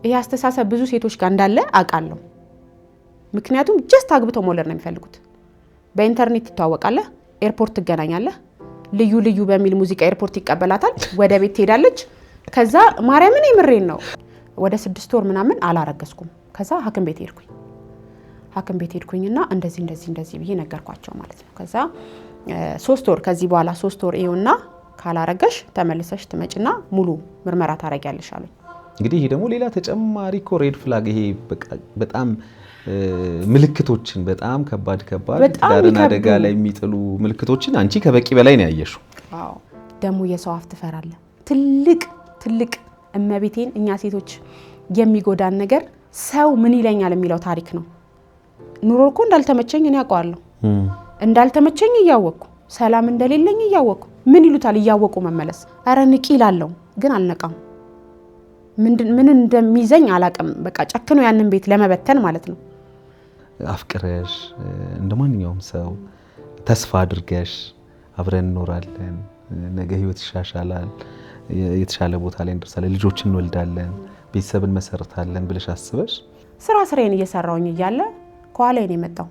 ይሄ አስተሳሰብ ብዙ ሴቶች ጋር እንዳለ አውቃለሁ ምክንያቱም ጀስት አግብተው መውለድ ነው የሚፈልጉት በኢንተርኔት ይተዋወቃለህ ኤርፖርት ትገናኛለህ ልዩ ልዩ በሚል ሙዚቃ ኤርፖርት ይቀበላታል ወደ ቤት ትሄዳለች ከዛ ማርያምን ይምሬን ነው ወደ 6 ወር ምናምን አላረገዝኩም ከዛ ሐኪም ቤት ሄድኩኝና እንደዚህ ብዬ ነገርኳቸው ማለት ነው ከዛ 3 ወር ከዚህ በኋላ 3 ወር ይውና ካላረገሽ ተመልሰሽ ትመጪና ሙሉ ምርመራ ታረጋለሽ አሉኝ እንግዲህ ይሄ ደግሞ ሌላ ተጨማሪ ሬድ ፍላግ ይሄ በጣም ምልክቶችን በጣም ከባድ ዳርና አደጋ ላይ የሚጥሉ ምልክቶችን አንቺ ከበቂ በላይ ነው ያየሽው አዎ ደሞ የሰው አፍ ትፈራለ ትልቅ እመቤቴን እኛ ሴቶች የሚጎዳን ነገር ሰው ምን ይለኛል የሚለው ታሪክ ነው ኑሮ እኮ እንዳልተመቸኝ እኔ አውቀዋለሁ እንዳልተመቸኝ እያወቅኩ ሰላም እንደሌለኝ እያወቅኩ ምን ይሉታል እያወቁ መመለስ አረ ንቂ ይላልው ግን አልነቃም ምን እንደሚዘኝ አላቀም በቃ ጨክኖ ያንን ቤት ለመበተን ማለት ነው አፍቅረሽ እንደማንኛውም ሰው ተስፋ አድርገሽ አብረን እንኖራለን ነገ ህይወት ይሻሻላል የተሻለ ቦታ ላይ እንደርሳለን ልጆችን እንወልዳለን ቤተሰብን መሰረታለን ብለሽ አስበሽ ስራዬን እየሰራውኝ እያለ ኳላዬን የመጣው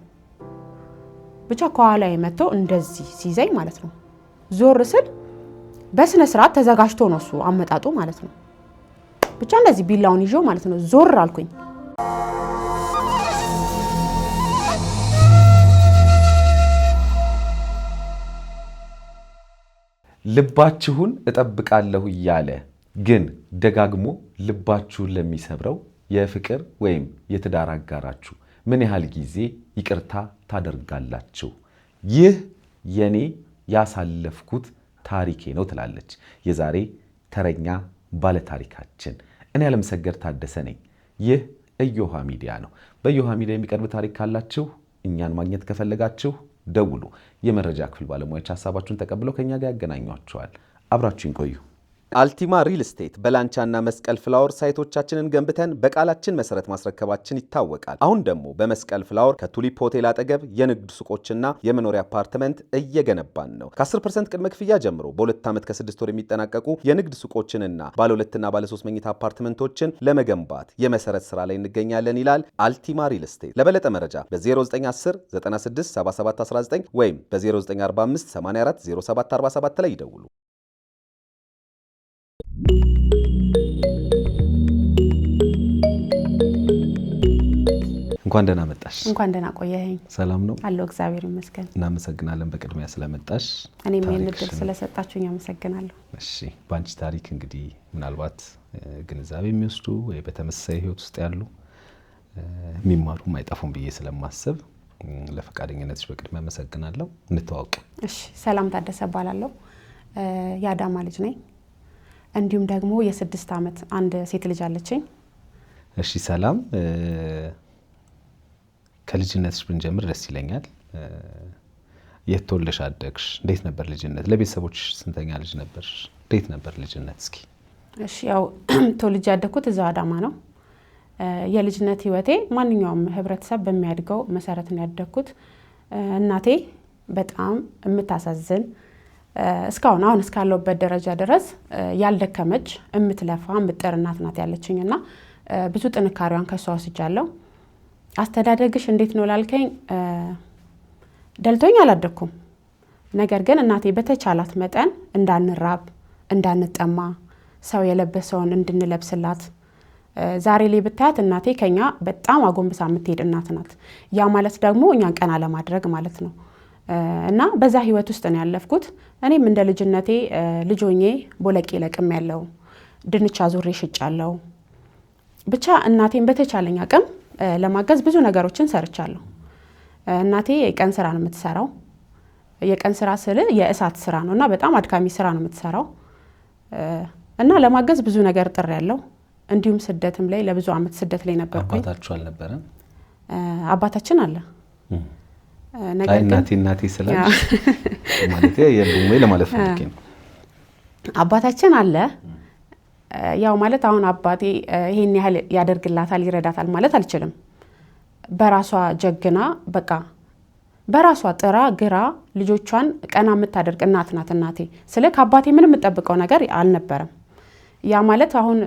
ብቻ ኳላዬ መጥቶ እንደዚህ ሲዘኝ ማለት ነው ዞር ስል በስነ ስርዓት ተዘጋጅቶ ነው እሱ አመጣጡ ማለት ነው ብቻ እንደዚህ ቢላውን ይዞ ማለት ነው ዞር አልኩኝ ልባችሁን እጠብቃለሁ ይያለ ግን ደጋግሞ ልባችሁን ለሚሰብረው የፍቅር ወይም የትዳር አጋራችሁ ምን ያህል ጊዜ ይቅርታ ታደርጋላችሁ ይህ የኔ ያሳለፍኩት ታሪኬ ነው ትላለች የዛሬ ተረኛ ባለ ታሪካችን እኔ አለምሰገድ ታደሰ ነኝ ይህ እዮሃ ሚዲያ ነው በእዮሃ ሚዲያ የሚቀርብ ታሪክ ካላችሁ እኛን ማግኘት ከፈለጋችሁ ደውሉ የመረጃ ክፍል ባለሙያዎች ሐሳባችሁን ተቀብለው ከኛ ጋር ያገናኟችኋል አብራችሁን ቆዩ አልቲማ ሪል ስቴት በላንቻና መስቀል ፍላወር ሳይቶቻችንን ገንብተን በቃላችን መሰረት ማስረከባችን ይታወቃል አሁን ደግሞ በመስቀል ፍላወር ከቱሊፕ ሆቴል አጠገብ የንግድ ሱቆችና የመኖሪያ አፓርትመንት እየገነባን ነው ከ10% ቅድመ ክፍያ ጀምሮ በ2 ዓመት ከ6 ወር የሚጠናቀቁ የንግድ ሱቆችንና ባለ 2 እና ባለ 3 መኝታ አፓርትመንቶችን ለመገንባት የመሰረት ስራ ላይ እንገኛለን ይላል አልቲማ ሪል ስቴት ለበለጠ መረጃ በ0910 96 77 19 ወይም በ0945 84 0747 ላይ ይደውሉ እንኳን ደህና መጣሽ እንኳን ደህና ቆየኸኝ ሰላም ነው አለው እግዚአብሔር ይመስገን እናመሰግናለን በቅድሚያ ስለመጣሽ እኔም ይሄን እድል ስለሰጣችሁኝ አመሰግናለሁ እሺ ባንቺ ታሪክ እንግዲህ ምናልባት ግንዛቤ የሚወስዱ ወይ በተመሳሳይ ህይወት ውስጥ ያሉ የሚማሩ ማይጣፉም ብዬ ስለማስብ ለፈቃደኝነትሽ በቅድሚያ አመሰግናለሁ እንተዋወቅ እሺ ሰላም ታደሰ ባላለው ያዳማ ልጅ ነኝ እንዲሁም ደግሞ የ6 ዓመት አንድ ሴት ልጅ አለችኝ እሺ ሰላም ከልጅነትሽ ብንጀምር ደስ ይለኛል የተወለሽ አደግሽ እንዴት ነበር ልጅነት ለቤተሰቦችሽ ስንተኛ ልጅ ነበርሽ እንዴት ነበር ልጅነት እስኪ እሺ ያው ተወልጄ ያደግኩት እዛው አዳማ ነው የልጅነት ህይወቴ ማንኛውም ህብረተሰብ በሚያድገው መሰረት ነው ያደግኩት እናቴ በጣም የምታሳዝን እስካሁን አሁን እስካለውበት ደረጃ ድረስ ያልደከመች እምትለፋ ምጥር እናት ናት ያለችኝና ብዙ ጥንካሬዋን ከሷ ወስጃለሁ አስተዳደግሽ እንዴት ነው ላልከኝ ደልቶኝ አላደኩም ነገር ግን እናቴ በተቻላት መጠን እንዳንራብ እንዳንጠማ ሰው የለበሰውን እንድንለብስላት ዛሬ ላይ ብታያት እናቴ ከኛ በጣም አጎንብሳ የምትሄድ እናት ናት ያ ማለት ደግሞ እኛን ቀና ለማድረግ ማለት ነው እና በዛ ህይወት ውስጥ ነው ያለፍኩት እኔም እንደ ልጅነቴ ልጆኜ ቦለቄ ለቅም ያለው ድንቻ ዙሬ ሽጫለሁ ብቻ እናቴን በተቻለኝ አቅም ለማገዝ ብዙ ነገሮችን ሰርቻለሁ እናቴ የቀን ስራ ነው የምትሰራው የቀን ስራ ስለ የእሳት ስራ ነውና በጣም አድካሚ ስራ ነው የምትሰራው እና ለማገዝ ብዙ ነገር ጥር ያለው እንዲሁም ስደትም ላይ ለብዙ አመት ስደት ላይ ነበርኩኝ አባታችሁ አልነበረም አባታችን አለ ነገር ግን እናቴ ስላልሽ ማለት የሉም ወይ ለማለት ፈልጌ ነው አባታችን አለ ያው ማለት አሁን አባቴ ይሄን ያህል ያደርግላታል ይረዳታል ማለት አልችልም በራሷ ጀግና በቃ በራሷ ጥራ ግራ ልጆቿን ቀና የምታደርግ እናት ናት እናቴ ስለ ከአባቴ ምንም የምጠብቀው ነገር አልነበረም ያ ማለት አሁን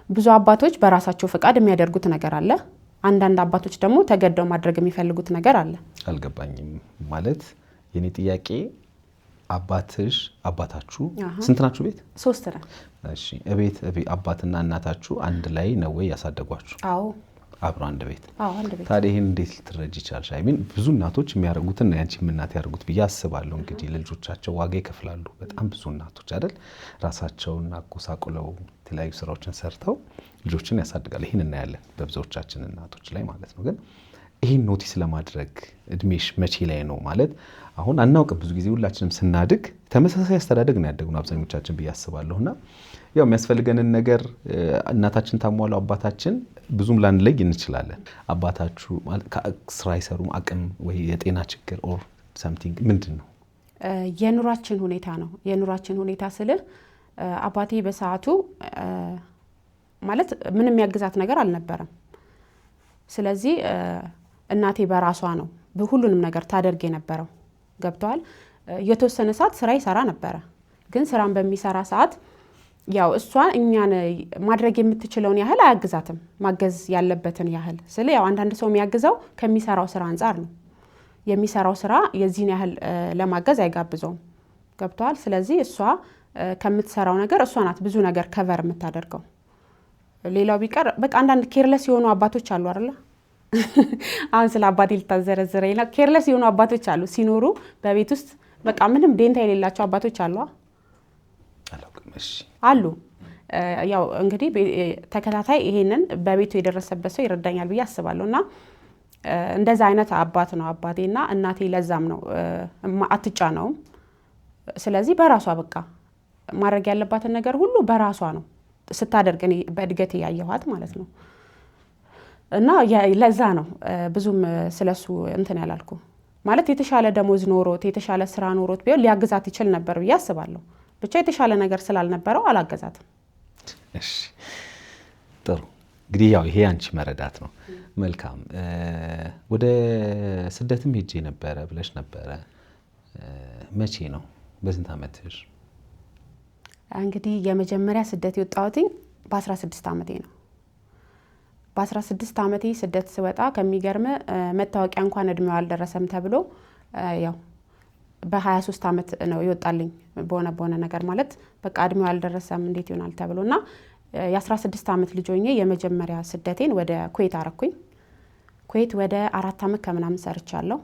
ብዙ አባቶች በራሳቸው ፈቃድ የሚያደርጉት ነገር አለ። አንዳንድ አባቶች ደግሞ ተገደው ማድረግ የሚፈልጉት ነገር አለ። አልገባኝም ማለት የኔ ጥያቄ አባታችሁ ስንት ናችሁ ቤት? 3 ነን። እሺ እቤት አባትና እናታችሁ አንድ ላይ ነው ወይ ያሳደጓችሁ? አዎ አብሮ አንድ ቤት። አዎ አንድ ቤት። ታዲያ ይሄን እንዴት ልትረጂ ይቻልሽ? አይሚን ብዙ እናቶች የሚያደርጉትና ያንቺም እናት ያደርጉት ብዬ አስባለሁ። እንግዲህ ለልጆቻቸው ዋጋ ይከፍላሉ በጣም ብዙ እናቶች አይደል? ራሳቸውን አጎሳቁለው የተለያዩ ስራዎችን ሰርተው ልጆችን ያሳድጋሉ። ይሄን እናያለን በብዙዎቻችን እናቶች ላይ ማለት ነው። ግን ይሄን ኖቲስ ለማድረግ እድሜሽ መቼ ላይ ነው ማለት አሁን አናውቅም። ብዙ ጊዜ ሁላችንም ስናድግ ተመሳሳይ አስተዳደግ ነው ያደግነው አብዛኞቻችን ብዬ አስባለሁና ያው የሚያስፈልገንን ነገር እናታችን ታሟላው አባታችን ብዙም ላንለይ እንችላለን። አባታችሁ ስራ አይሰሩም አቅም ወይ የጤና ችግር ኦር ሰምቲንግ ምንድነው? የኑራችን ሁኔታ ነው። የኑራችን ሁኔታ ስልህ አባቴ በሰዓቱ ማለት ምንም ያግዛት ነገር አልነበረም። ስለዚህ እናቴ በራሷ ነው ሁሉንም ነገር ታደርግ የነበረው። ገብቷል? የተወሰነ ሰዓት ስራ ይሰራ ነበረ። ግን ስራን በሚሰራ ሰዓት ያው እሷን እኛን ማድረግ የምትችለውን ያህል አያግዛትም። ማገዝ ያለበትን ያህል ስለ ያው አንዳንድ ሰው የሚያግዘው ከሚሰራው ስራ አንፃር ነው። የሚሰራው ስራ የዚህን ያህል ለማገዝ አይጋብዘውም። ገብቷል? ስለዚህ እሷ ከምትሰራው ነገር እሷ ናት ብዙ ነገር ከቨር የምታደርገው። ሌላው ቢቀር በቃ አንዳንድ ኬርለስ የሆኑ አባቶች አሉ አይደል? አሁን ስለ አባቴ ልታዘረዝረኝ ነው። ኬርለስ የሆኑ አባቶች አሉ ሲኖሩ በቤት ውስጥ በቃ ምንም ደንታ የሌላቸው አባቶች አሉ አሉ። ያው እንግዲህ ተከታታይ ይሄንን በቤቱ የደረሰበት ሰው ይረዳኛል ብዬ አስባለሁና እንደዛ አይነት አባት ነው አባቴና እናቴ። ለዛም ነው አትጫነውም። ስለዚህ በራሷ በቃ ማድረግ ያለባትን ነገር ሁሉ በራሷ ነው ስታደርግ እኔ በእድገት ያየኋት ማለት ነው። እና ለዛ ነው ብዙም ስለሱ እንትን ያላልኩ ማለት የተሻለ ደሞዝ ኖሮት የተሻለ ስራ ኖሮት ቢሆን ሊያግዛት ይችል ነበር ብዬ አስባለሁ። ብቻ የተሻለ ነገር ስላልነበረው አላገዛትም። እሺ ጥሩ። እንግዲህ ያው ይሄ አንቺ መረዳት ነው። መልካም። ወደ ስደትም ሄጄ ነበረ ብለሽ ነበረ። መቼ ነው? በስንት ዓመትሽ? እንግዲህ የመጀመሪያ ስደት የወጣሁት በ16 ዓመቴ ነው። በ16 ዓመቴ ስደት ስወጣ ከሚገርም መታወቂያ እንኳን እድሜው አልደረሰም ተብሎ ያው በ23 ዓመት ነው ይወጣልኝ። በሆነ ነገር ማለት በቃ እድሜው አልደረሰም እንዴት ይሆናል ተብሎና የ16 ዓመት ልጅ ሆኜ የመጀመሪያ ስደቴን ወደ ኩዌት አረኩኝ። ኩዌት ወደ 4 ዓመት ከምናምን ሰርቻለሁ።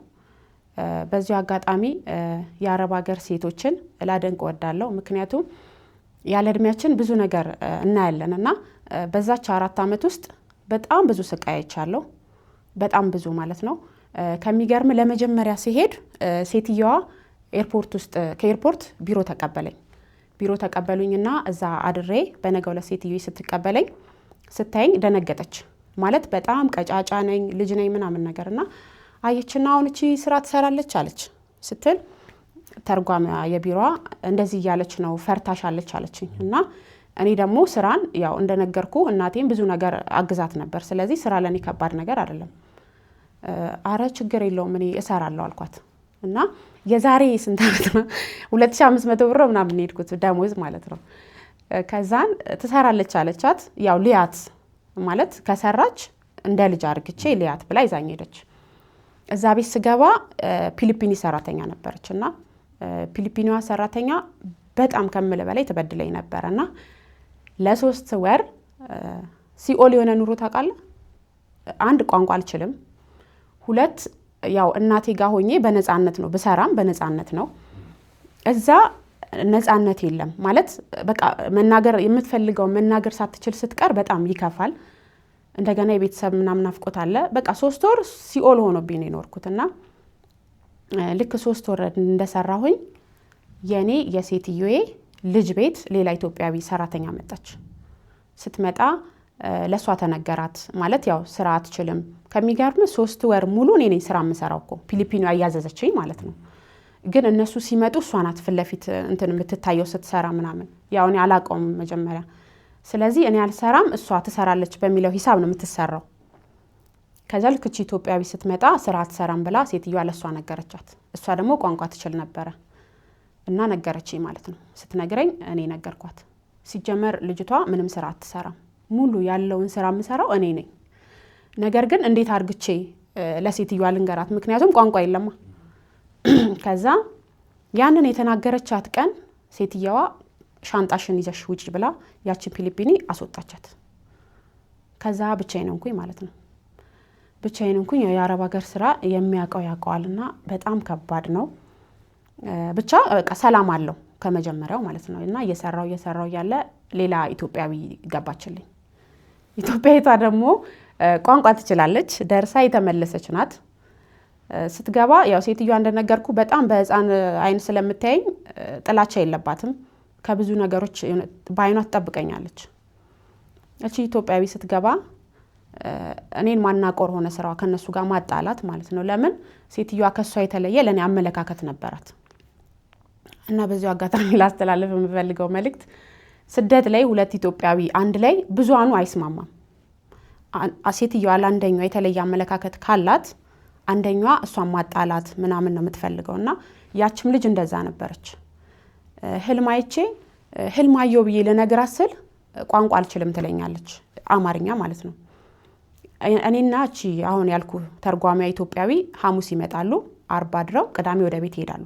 በዚሁ አጋጣሚ የአረብ ሀገር ሴቶችን ላደንቅ እወዳለሁ። ምክንያቱም ያለ እድሜያችን ብዙ ነገር እናያለን እና በዛች 4 ዓመት ውስጥ በጣም ብዙ ስቃይ አይቻለሁ። በጣም ብዙ ማለት ነው። ከሚገርም ለመጀመሪያ ሲሄድ ሴትየዋ ኤርፖርት ውስጥ ከኤርፖርት ቢሮ ተቀበሉኝና እዛ አድሬ በነገው ለሴትዮ ስትቀበለኝ ስታየኝ ደነገጠች። ማለት በጣም ቀጫጫ ነኝ ልጅ ነኝ ምናምን ነገርና አየችና አሁን እቺ ስራ ትሰራለች አለች ስትል ተርጓሚያ የቢሮዋ እንደዚህ እያለች ነው ፈርታሻለች አለችኝ። እና እኔ ደግሞ ስራን ያው እንደነገርኩ እናቴም ብዙ ነገር አግዛት ነበር። ስለዚህ ስራ ለኔ ከባድ ነገር አይደለም። አረ ችግር የለውም እኔ እሰራለሁ አልኳት። እና የዛሬ ስንት ዓመት ነው 2500 ብር ምናምን ሄድኩት ደሞዝ ማለት ነው። ከዛን ትሰራለች አለቻት። ያው ሊያት ማለት ከሰራች እንደ ልጅ አርግቼ ሊያት ብላ ይዛኝ ሄደች። እዛ ቤት ስገባ ፊሊፒኒ ሰራተኛ ነበረችና ፊሊፒኒዋ ሰራተኛ በጣም ከምል በላይ ተበድለኝ ነበርና ለ3 ወር ሲኦል የሆነ ኑሮ ታውቃለህ። 1 ቋንቋ አልችልም፣ 2 ያው እናቴ ጋር ሆኜ በነፃነት ነው ብሰራም በነፃነት ነው። እዛ ነፃነት የለም ማለት በቃ መናገር የምትፈልገው መናገር ሳትችል ስትቀር በጣም ይከፋል። እንደገና የቤተሰብ ምናምን ናፍቆት አለ። በቃ 3 ወር ሲኦል ሆኖብኝ ነው የኖርኩትና ልክ 3 ወር እንደሰራሁኝ የኔ የሴትዮዬ ልጅ ቤት ሌላ ኢትዮጵያዊ ሰራተኛ መጣች። ስትመጣ ለሷ ተነገራት። ማለት ያው ስራ አትችልም። ከሚገርም 3 ወር ሙሉ እኔ ነኝ ስራ የምሰራው እኮ ፊሊፒኒዋ ያዘዘችኝ ማለት ነው። ግን እነሱ ሲመጡ እሷ ናት ፊት ለፊት እንትን የምትታየው ስትሰራ ምናምን። ያው እኔ አላውቀውም መጀመሪያ። ስለዚህ እኔ አልሰራም እሷ ትሰራለች በሚለው ሂሳብ ነው የምትሰራው። ከዛ ልክ እቺ ኢትዮጵያዊ ስትመጣ ስራ አትሰራም ብላ ሴትዮዋ ለሷ ነገረቻት። እሷ ደግሞ ቋንቋ ትችል ነበረ እና ነገረችኝ ማለት ነው። ስትነግረኝ እኔ ነገርኳት። ሲጀመር ልጅቷ ምንም ስራ አትሰራም፣ ሙሉ ያለውን ስራ የምሰራው እኔ ነኝ። ነገር ግን እንዴት አርግቼ ለሴትዮዋ ልንገራት? ምክንያቱም ቋንቋ የለማ። ከዛ ያንን የተናገረቻት ቀን ሴትዮዋ ሻንጣሽን ይዘሽ ውጪ ብላ ያቺን ፊሊፒኒ አስወጣቻት። ከዛ ብቻዬን ሆንኩኝ ማለት ነው። ብቻዬን ሆንኩኝ። የአረብ ሀገር ስራ የሚያውቀው ያውቀዋልና በጣም ከባድ ነው። ብቻ በቃ ሰላም አለው ከመጀመሪያው ማለት ነው። እና እየሰራው ያለ ሌላ ኢትዮጵያዊ ገባችልኝ። ኢትዮጵያዊቷ ደግሞ ቋንቋ ትችላለች። ደርሳ የተመለሰች ናት። ስትገባ ያው ሴትዮዋ እንደነገርኩ በጣም በህፃን አይን ስለምታየኝ ጥላቻ የለባትም። ከብዙ ነገሮች በአይኗ ትጠብቀኛለች። እቺ ኢትዮጵያዊ ስትገባ እኔን ማናቆር ሆነ ስራዋ፣ ከነሱ ጋር ማጣላት ማለት ነው። ለምን ሴትዮዋ ከሷ የተለየ ለኔ አመለካከት ነበራት። እና በዚሁ አጋጣሚ ላስተላልፍ የምፈልገው መልእክት ስደት ላይ ሁለት ኢትዮጵያዊ አንድ ላይ ብዙሃኑ አይስማማም። ሴትዮዋ ለአንደኛው የተለየ አመለካከት ካላት አንደኛዋ እሷን ማጣላት ምናምን ነው የምትፈልገውና ያችም ልጅ እንደዛ ነበረች። ህልማይቼ ህልማየው ብዬ ለነገራት ስል ቋንቋ አልችልም ትለኛለች፣ አማርኛ ማለት ነው። እኔና እቺ አሁን ያልኩ ተርጓሚያ ኢትዮጵያዊ ሐሙስ ይመጣሉ፣ አርብ አድረው ቅዳሜ ወደ ቤት ይሄዳሉ።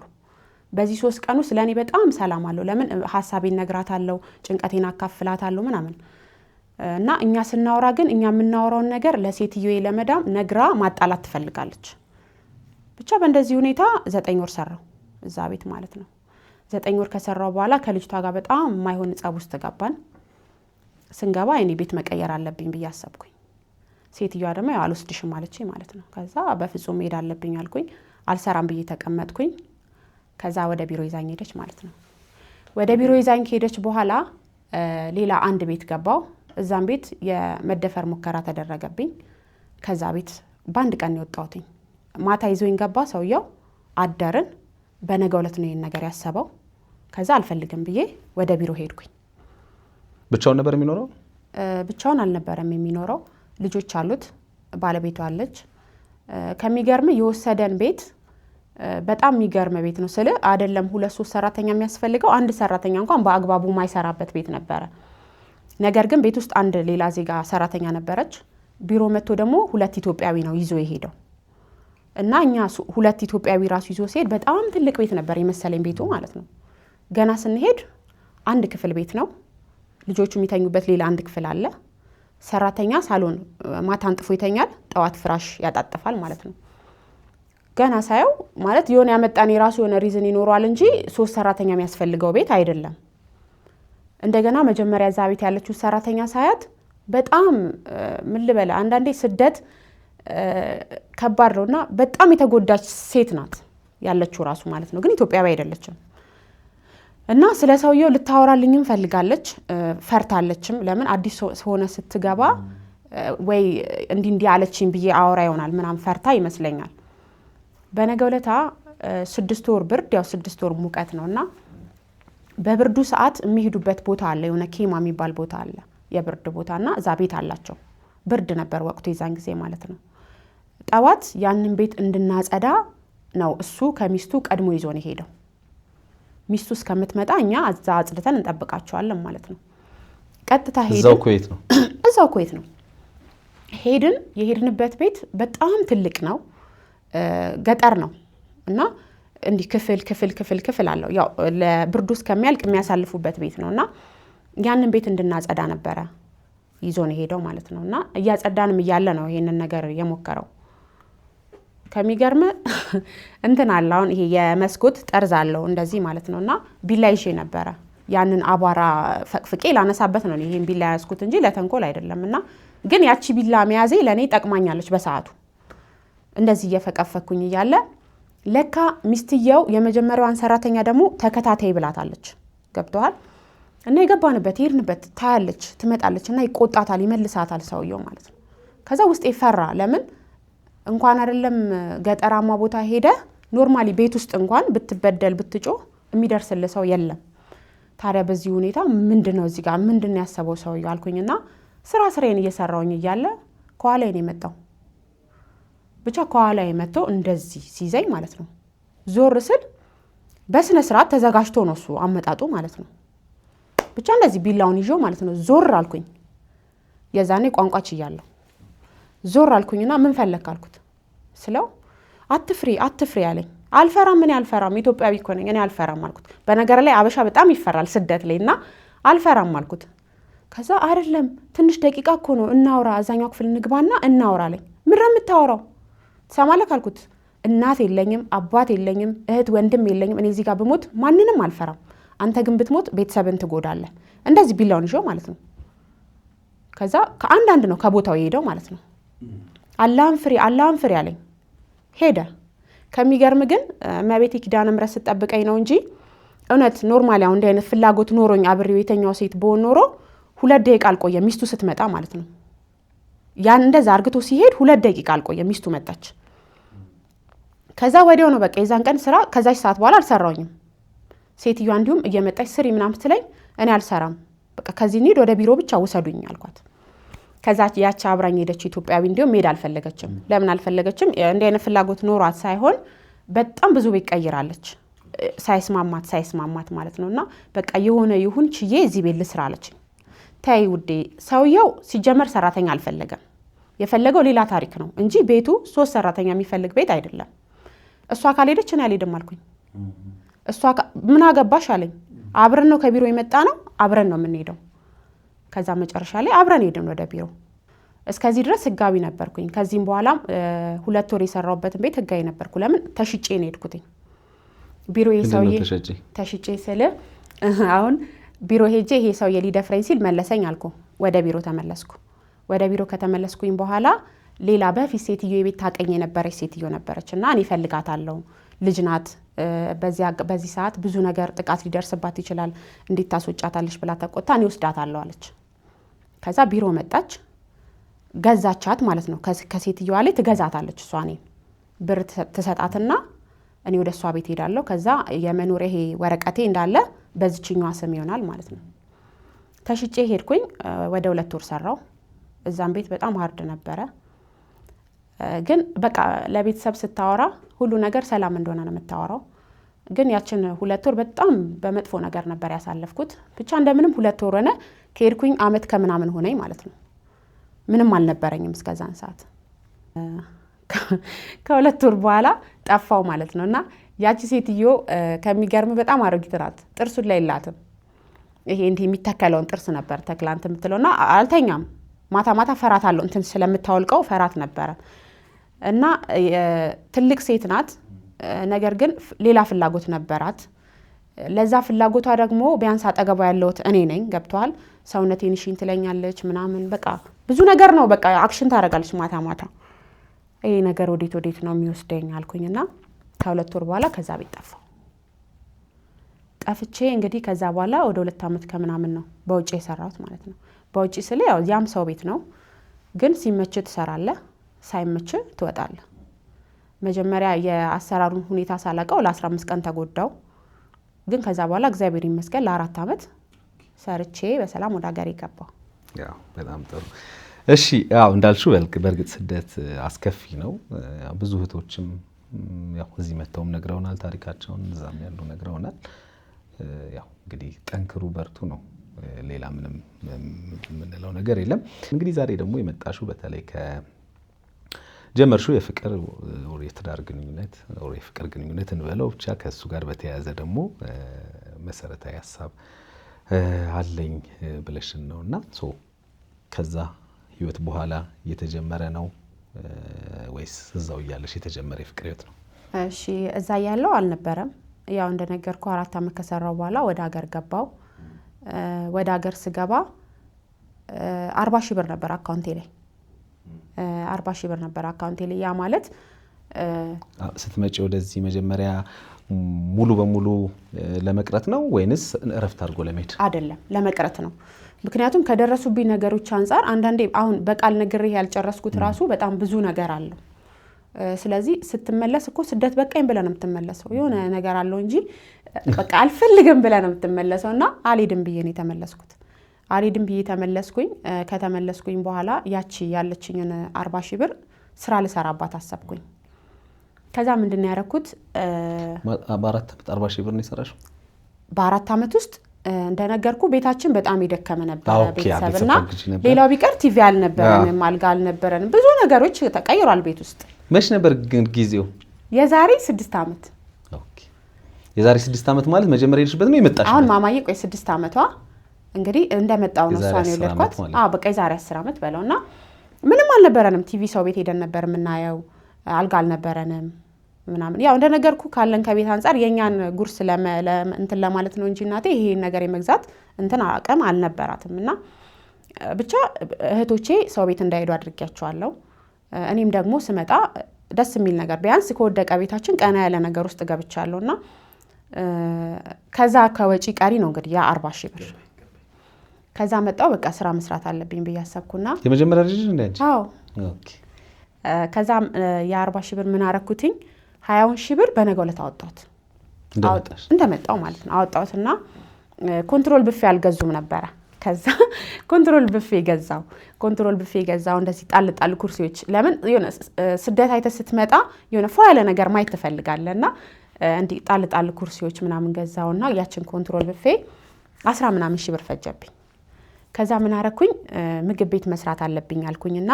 በዚህ 3 ቀን ውስጥ ለኔ በጣም ሰላም አለው። ለምን ሐሳቤን ነግራታለሁ፣ ጭንቀቴን አካፍላታለሁ ምናምን። እና እኛ ስናወራ ግን እኛ የምናወራውን ነገር ለሴትዮዬ ለመዳም ነግራ ማጣላት ትፈልጋለች። ብቻ በእንደዚህ ሁኔታ 9 ወር ሰራው እዛ ቤት ማለት ነው። 9 ወር ከሰራው በኋላ ከልጅቷ ጋር በጣም የማይሆን ጸብ ውስጥ ገባን። ስንገባ እኔ ቤት መቀየር አለብኝ ብዬ አሰብኩኝ። ሴትዮዋ ደግሞ ያው አልወስድሽም አለችኝ ማለት ነው። ከዛ በፍጹም መሄድ አለብኝ አልኩኝ። አልሰራም ብዬ ተቀመጥኩኝ። ከዛ ወደ ቢሮ ይዛኝ ሄደች ማለት ነው። ወደ ቢሮ ይዛኝ ከሄደች በኋላ ሌላ አንድ ቤት ገባው። እዛም ቤት የመደፈር ሙከራ ተደረገብኝ። ከዛ ቤት በአንድ ቀን የወጣሁትኝ። ማታ ይዞኝ ገባ ሰውየው። አደርን። በነገው ዕለት ነው ይሄን ነገር ያሰበው። ከዛ አልፈልግም ብዬ ወደ ቢሮ ሄድኩኝ። ብቻውን ነበር የሚኖረው? ብቻውን አልነበረም የሚኖረው። ልጆች አሉት፣ ባለቤቱ አለች። ከሚገርም የወሰደን ቤት በጣም የሚገርም ቤት ነው። ስለ አይደለም 2-3 ሰራተኛ የሚያስፈልገው አንድ ሰራተኛ እንኳን በአግባቡ ማይሰራበት ቤት ነበረ። ነገር ግን ቤት ውስጥ አንድ ሌላ ዜጋ ሰራተኛ ነበረች። ቢሮ መጥቶ ደግሞ 2 ኢትዮጵያዊ ነው ይዞ የሄደው። እና እኛ 2 ኢትዮጵያዊ ራሱ ይዞ ሲሄድ በጣም ትልቅ ቤት ነበር የመሰለኝ ቤቱ ማለት ነው። ገና ስንሄድ አንድ ክፍል ቤት ነው። ልጆቹ የሚተኙበት ሌላ አንድ ክፍል አለ። ሰራተኛ ሳሎን ማታ አንጥፎ ይተኛል፣ ጠዋት ፍራሽ ያጣጥፋል ማለት ነው። ገና ሳየው ማለት የሆነ ያመጣን የራሱ የሆነ ሪዝን ይኖረዋል እንጂ 3 ሰራተኛ የሚያስፈልገው ቤት አይደለም። እንደገና መጀመሪያ እዛ ቤት ያለችው ሰራተኛ ሳያት በጣም ምን ልበል፣ አንዳንዴ ስደት ከባድ ነውና በጣም የተጎዳች ሴት ናት ያለችው ራሱ ማለት ነው። ግን ኢትዮጵያዊ አይደለችም። እና ስለ ሰውየው ልታወራልኝም ፈልጋለች፣ ፈርታለችም። ለምን አዲስ ሆነ ስትገባ ወይ እንዲህ አለችኝ ብዬ አወራ ይሆናል ምናምን ፈርታ ይመስለኛል። በነገው ዕለት 6 ወር ብርድ፣ ያው 6 ወር ሙቀት ነውና በብርዱ ሰዓት የሚሄዱበት ቦታ አለ፣ የሆነ ኬማ የሚባል ቦታ አለ፣ የብርድ ቦታና እዛ ቤት አላቸው። ብርድ ነበር ወቅቱ የዛን ጊዜ ማለት ነው። ጠዋት ያንን ቤት እንድናጸዳ ነው እሱ ከሚስቱ ቀድሞ ይዞ ነው ሄደው። ሚስቱ እስከምትመጣ እኛ እዛ አጽድተን እንጠብቃቸዋለን ማለት ነው። ቀጥታ ሄድን። እዛው ኩዌት ነው? እዛው ኩዌት ነው ሄድን። የሄድንበት ቤት በጣም ትልቅ ነው፣ ገጠር ነው እና እንዲህ ክፍል አለው። ያው ለብርዱ እስከሚያልቅ የሚያሳልፉበት ቤት ነውና ያንን ቤት እንድናጸዳ ነበረ ይዞ ነው ሄደው ማለት ነው። እና እያጸዳንም እያለ ነው ይሄንን ነገር የሞከረው። ከሚገርም እንትን አለ አሁን ይሄ የመስኮት ጠርዝ አለው እንደዚህ ማለት ነውና ቢላ ይዤ ነበረ። ያንን አቧራ ፈቅፍቄ ላነሳበት ነው ይሄን ቢላ ያስኩት እንጂ ለተንኮል አይደለምና፣ ግን ያቺ ቢላ መያዜ ለኔ ጠቅማኛለች በሰዓቱ። እንደዚህ እየፈቀፈኩኝ እያለ ለካ ሚስትየው የመጀመሪያዋን ሰራተኛ ደግሞ ተከታታይ ብላታለች። ገብቷል? እና የገባንበት ይርንበት ታያለች፣ ትመጣለች እና ይቆጣታል፣ ይመልሳታል ሰውየው ማለት ነው። ከዛ ውስጥ ይፈራ። ለምን እንኳን አይደለም ገጠራማ ቦታ ሄደ ኖርማሊ ቤት ውስጥ እንኳን ብትበደል ብትጮህ የሚደርስልህ ሰው የለም። ታዲያ በዚህ ሁኔታ ምንድነው እዚህ ጋር ምንድነው ያሰበው ሰውየው አልኩኝና ስራዬን እየሰራውኝ እያለ ከኋላዬ ነው የመጣው። ብቻ ከኋላዬ መጥቶ እንደዚህ ሲይዘኝ ማለት ነው። ዞር ስል በስነ ስርዓት ተዘጋጅቶ ነው እሱ አመጣጡ ማለት ነው። ብቻ እንደዚህ ቢላውን ይዞ ማለት ነው ዞር አልኩኝ። የዛኔ ቋንቋ ችያለሁ። ዞር አልኩኝና ምን ፈለክ አልኩት ስለው አትፍሪ አለኝ። አልፈራም፣ እኔ አልፈራም፣ ኢትዮጵያዊ እኮ ነኝ፣ እኔ አልፈራም አልኩት። በነገር ላይ አበሻ በጣም ይፈራል ስደት ላይ እና አልፈራም አልኩት። ከዛ አይደለም ትንሽ ደቂቃ እኮ ነው እናውራ፣ አዛኛው ክፍል እንግባና እናውራ አለኝ። ምን ነው የምታወራው ትሰማለህ አልኩት። እናት የለኝም፣ አባት የለኝም፣ እህት ወንድም የለኝም። እኔ እዚህ ጋር ብሞት ማንንም አልፈራም። አንተ ግን ብትሞት ቤተሰብን ትጎዳለህ። እንደዚህ ቢላውን ይዤው ማለት ነው። ከዛ ከአንዳንድ ነው ከቦታው የሄደው ማለት ነው። አላህን ፍሪ አለኝ። ሄደ። ከሚገርም ግን እመቤቴ ኪዳነ ምሕረት ስትጠብቀኝ ነው እንጂ እውነት ኖርማሊ አሁን እንዲህ አይነት ፍላጎት ኖሮኝ አብሬው የተኛው ሴት በሆን ኖሮ 2 ደቂቃ አልቆየ ሚስቱ ስትመጣ ማለት ነው። ያን እንደዛ አርግቶ ሲሄድ 2 ደቂቃ አልቆየ ሚስቱ መጣች። ከዛ ወዲያው ነው በቃ የዛን ቀን ስራ ከዛች ሰዓት በኋላ አልሰራውኝም። ሴትዮዋ እንዲሁም እየመጣች ስሪ ምናምን ስትለኝ እኔ አልሰራም፣ በቃ ከዚህ እንሂድ ወደ ቢሮ ብቻ ውሰዱኝ አልኳት። ከዛ ያቺ አብራኝ ሄደች ኢትዮጵያዊ እንዲሁም መሄድ አልፈለገችም። ለምን አልፈለገችም? እንዲህ አይነት ፍላጎት ኖሯት ሳይሆን በጣም ብዙ ቤት ቀይራለች፣ ሳይስማማት ማለት ነውና በቃ የሆነ ይሁን ችዬ እዚህ ቤት ልስራ አለችኝ። ተይ ውዴ፣ ሰውየው ሲጀመር ሰራተኛ አልፈለገም። የፈለገው ሌላ ታሪክ ነው እንጂ ቤቱ 3 ሰራተኛ የሚፈልግ ቤት አይደለም። እሷ ካልሄደች እኔ አልሄድም አልኩኝ። እሷ ምን አገባሽ አለኝ። አብረን ነው ከቢሮ የመጣ ነው፣ አብረን ነው የምንሄደው። ከዛ መጨረሻ ላይ አብረን ሄድን ወደ ቢሮ። እስከዚህ ድረስ ህጋዊ ነበርኩኝ። ከዚህም በኋላ 2 ወር የሰራሁበትን ቤት ህጋዊ ነበርኩ። ለምን ተሽጬ ነው ሄድኩትኝ። ቢሮ የሰውዬ ተሽጬ ስለ አሁን ቢሮ ሄጄ ይሄ ሰውዬ ሊደፍረኝ ሲል መለሰኝ አልኩ። ወደ ቢሮ ተመለስኩ። ወደ ቢሮ ከተመለስኩኝ በኋላ ሌላ በፊት ሴትዮ የቤት ታቀኝ የነበረች ሴትዮ ነበረች እና እኔ ፈልጋታለሁ፣ ልጅ ናት፣ በዚህ ሰዓት ብዙ ነገር ጥቃት ሊደርስባት ይችላል፣ እንዴት ታስወጫታለሽ ብላ ተቆጣ። እኔ ወስዳታለሁ አለች። ከዛ ቢሮ መጣች፣ ገዛቻት ማለት ነው። ከሴትዮዋ ላይ ትገዛታለች። እሷ እኔን ብር ትሰጣትና እኔ ወደ እሷ ቤት ሄዳለሁ። ከዛ የመኖሪያ ይሄ ወረቀቴ እንዳለ በዚችኛዋ ስም ይሆናል ማለት ነው። ተሽጬ ሄድኩኝ። ወደ 2 ወር ሰራው። እዛም ቤት በጣም ሀርድ ነበረ። ግን በቃ ለቤተሰብ ስታወራ ሁሉ ነገር ሰላም እንደሆነ ነው የምታወራው። ግን ያችን 2 ወር በጣም በመጥፎ ነገር ነበር ያሳለፍኩት። ብቻ እንደምንም 2 ወር ሆነ። ከሄድኩኝ አመት ከምናምን ሆነኝ ማለት ነው። ምንም አልነበረኝም እስከዛን ሰዓት። ከ2 ወር በኋላ ጠፋው ማለት ነው። እና ያቺ ሴትዮ ከሚገርም በጣም አሮጊት ናት። ጥርሱን ላይ የላትም። ይሄ እንዲህ የሚተከለውን ጥርስ ነበር ተክላንት የምትለውና አልተኛም። ማታ ማታ ፈራት አለው እንትን ስለምታወልቀው ፈራት ነበረ። እና ትልቅ ሴት ናት። ነገር ግን ሌላ ፍላጎት ነበራት። ለዛ ፍላጎቷ ደግሞ ቢያንስ አጠገቧ ያለሁት እኔ ነኝ። ገብቷል። ሰውነቴን እሺን ትለኛለች ምናምን በቃ ብዙ ነገር ነው በቃ አክሽን ታደርጋለች ማታ ማታ። ይሄ ነገር ወዴት ነው የሚወስደኝ አልኩኝና ከ2 ወር በኋላ ከዛ ቤት ጠፋው። ጠፍቼ እንግዲህ ከዛ በኋላ ወደ 2 አመት ከምናምን ነው በውጭ የሰራሁት ማለት ነው። በውጭ ስለ ያው ያም ሰው ቤት ነው፣ ግን ሲመች ትሰራለህ፣ ሳይመች ትወጣለህ። መጀመሪያ የአሰራሩን ሁኔታ ሳላቀው ለ15 ቀን ተጎዳው። ግን ከዛ በኋላ እግዚአብሔር ይመስገን ለ4 አመት ሰርቼ በሰላም ወደ ሀገር ገባሁ። ያው በጣም ጥሩ። እሺ ያው እንዳልሽው በእርግጥ ስደት አስከፊ ነው። ብዙ እህቶችም ያው እዚህ መተውም ነግረውናል ታሪካቸውን፣ እዛም ያሉ ነግረውናል። ያው እንግዲህ ጠንክሩ በርቱ ነው። ሌላ ምንም የምንለው ነገር የለም። እንግዲህ ዛሬ ደግሞ የመጣሽው በተለይ ከጀመርሽው የፍቅር ወር የትዳር ግንኙነት ወር የፍቅር ግንኙነት እንበለው ብቻ ከሱ ጋር በተያያዘ ደግሞ መሰረታዊ ሀሳብ አለኝ ብለሽን ነውና ከዛ ህይወት በኋላ የተጀመረ ነው ወይስ እዛው እያለሽ የተጀመረ የፍቅር ህይወት ነው? እሺ እዛ ያለው አልነበረም። ያው እንደነገርኩ 4 አመት ከሰራው በኋላ ወደ ሀገር ገባው። ወደ ሀገር ስገባ 40 ሺህ ብር ነበር አካውንቴ ላይ 40 ሺህ ብር ነበር አካውንቴ ላይ። ያ ማለት ስትመጪ ወደዚህ መጀመሪያ ሙሉ በሙሉ ለመቅረት ነው ወይንስ እረፍት አድርጎ ለመሄድ? አይደለም፣ ለመቅረት ነው። ምክንያቱም ከደረሱብኝ ነገሮች አንፃር አንዳንዴ አሁን በቃል ነግሬ ያልጨረስኩት ራሱ በጣም ብዙ ነገር አለው። ስለዚህ ስትመለስ እኮ ስደት በቃኝ ብለህ ነው የምትመለሰው። የሆነ ነገር አለው እንጂ በቃ አልፈልግም ብለህ ነው የምትመለሰው። እና አልሄድም ብዬ ነው የተመለስኩት። አልሄድም ብዬ ተመለስኩኝ። ከተመለስኩኝ በኋላ ያቺ ያለችኝን 40 ሺህ ብር ስራ ልሰራባት አሰብኩኝ። ከዛ ምንድነው ያደረኩት? በ4 አመት 40 ሺህ ብር ነው የሰራሽው? በ4 አመት ውስጥ እንደነገርኩ ቤታችን በጣም የደከመ ነበር ቤተሰብና ነበር። ሌላው ቢቀር ቲቪ አልነበረንም፣ አልጋ አልነበረንም፣ ብዙ ነገሮች ተቀይሯል ቤት ውስጥ። መች ነበር ግን ጊዜው? የዛሬ 6 ዓመት። ኦኬ የዛሬ 6 ዓመት ማለት መጀመሪያ የሄድሽበት ነው የመጣሽ? አሁን ማማዬ ቆይ 6 ዓመቷ እንግዲህ እንደመጣው ነው እሷን የወለድኳት። በቃ የዛሬ 10 ዓመት በለውና ምንም አልነበረንም። ቲቪ ሰው ቤት ሄደን ነበር የምናየው፣ አልጋ አልነበረንም ምናምን። ያው እንደነገርኩ ካለን ከቤት አንፃር የኛን ጉርስ እንትን ለማለት ነው እንጂ እናቴ ይሄን ነገር የመግዛት እንትን አቅም አልነበራትም። እና ብቻ እህቶቼ ሰው ቤት እንዳይሄዱ አድርጌያቸዋለሁ። እኔም ደግሞ ስመጣ ደስ የሚል ነገር ቢያንስ ከወደቀ ቤታችን ቀና ያለ ነገር ውስጥ ገብቻለሁና ከዛ ከወጪ ቀሪ ነው እንግዲህ ያ 40 ሺህ ብር። ከዛ መጣው በቃ ስራ መስራት አለብኝ ብዬ አሰብኩና የመጀመሪያ ልጅ እንደ አንቺ? አዎ ኦኬ። ከዛ ያ 40 ሺህ ብር ምን አረኩትኝ? 20 ሺህ ብር በነገው ዕለት አወጣሁት። እንደመጣው ማለት ነው አወጣሁትና ኮንትሮል ብፌ አልገዙም ነበረ። ከዛ ኮንትሮል ብፌ ገዛው። እንደዚህ ጣል ኩርሲዎች። ለምን የሆነ ስደት አይተ ስትመጣ የሆነ ፏ ያለ ነገር ማየት ትፈልጋለህና እንዲህ ጣል ኩርሲዎች ምናምን ገዛውና ያችን ኮንትሮል ብፌ 10 ምናምን ሺህ ብር ፈጀብኝ። ከዛ ምን አረኩኝ? ምግብ ቤት መስራት አለብኝ አልኩኝና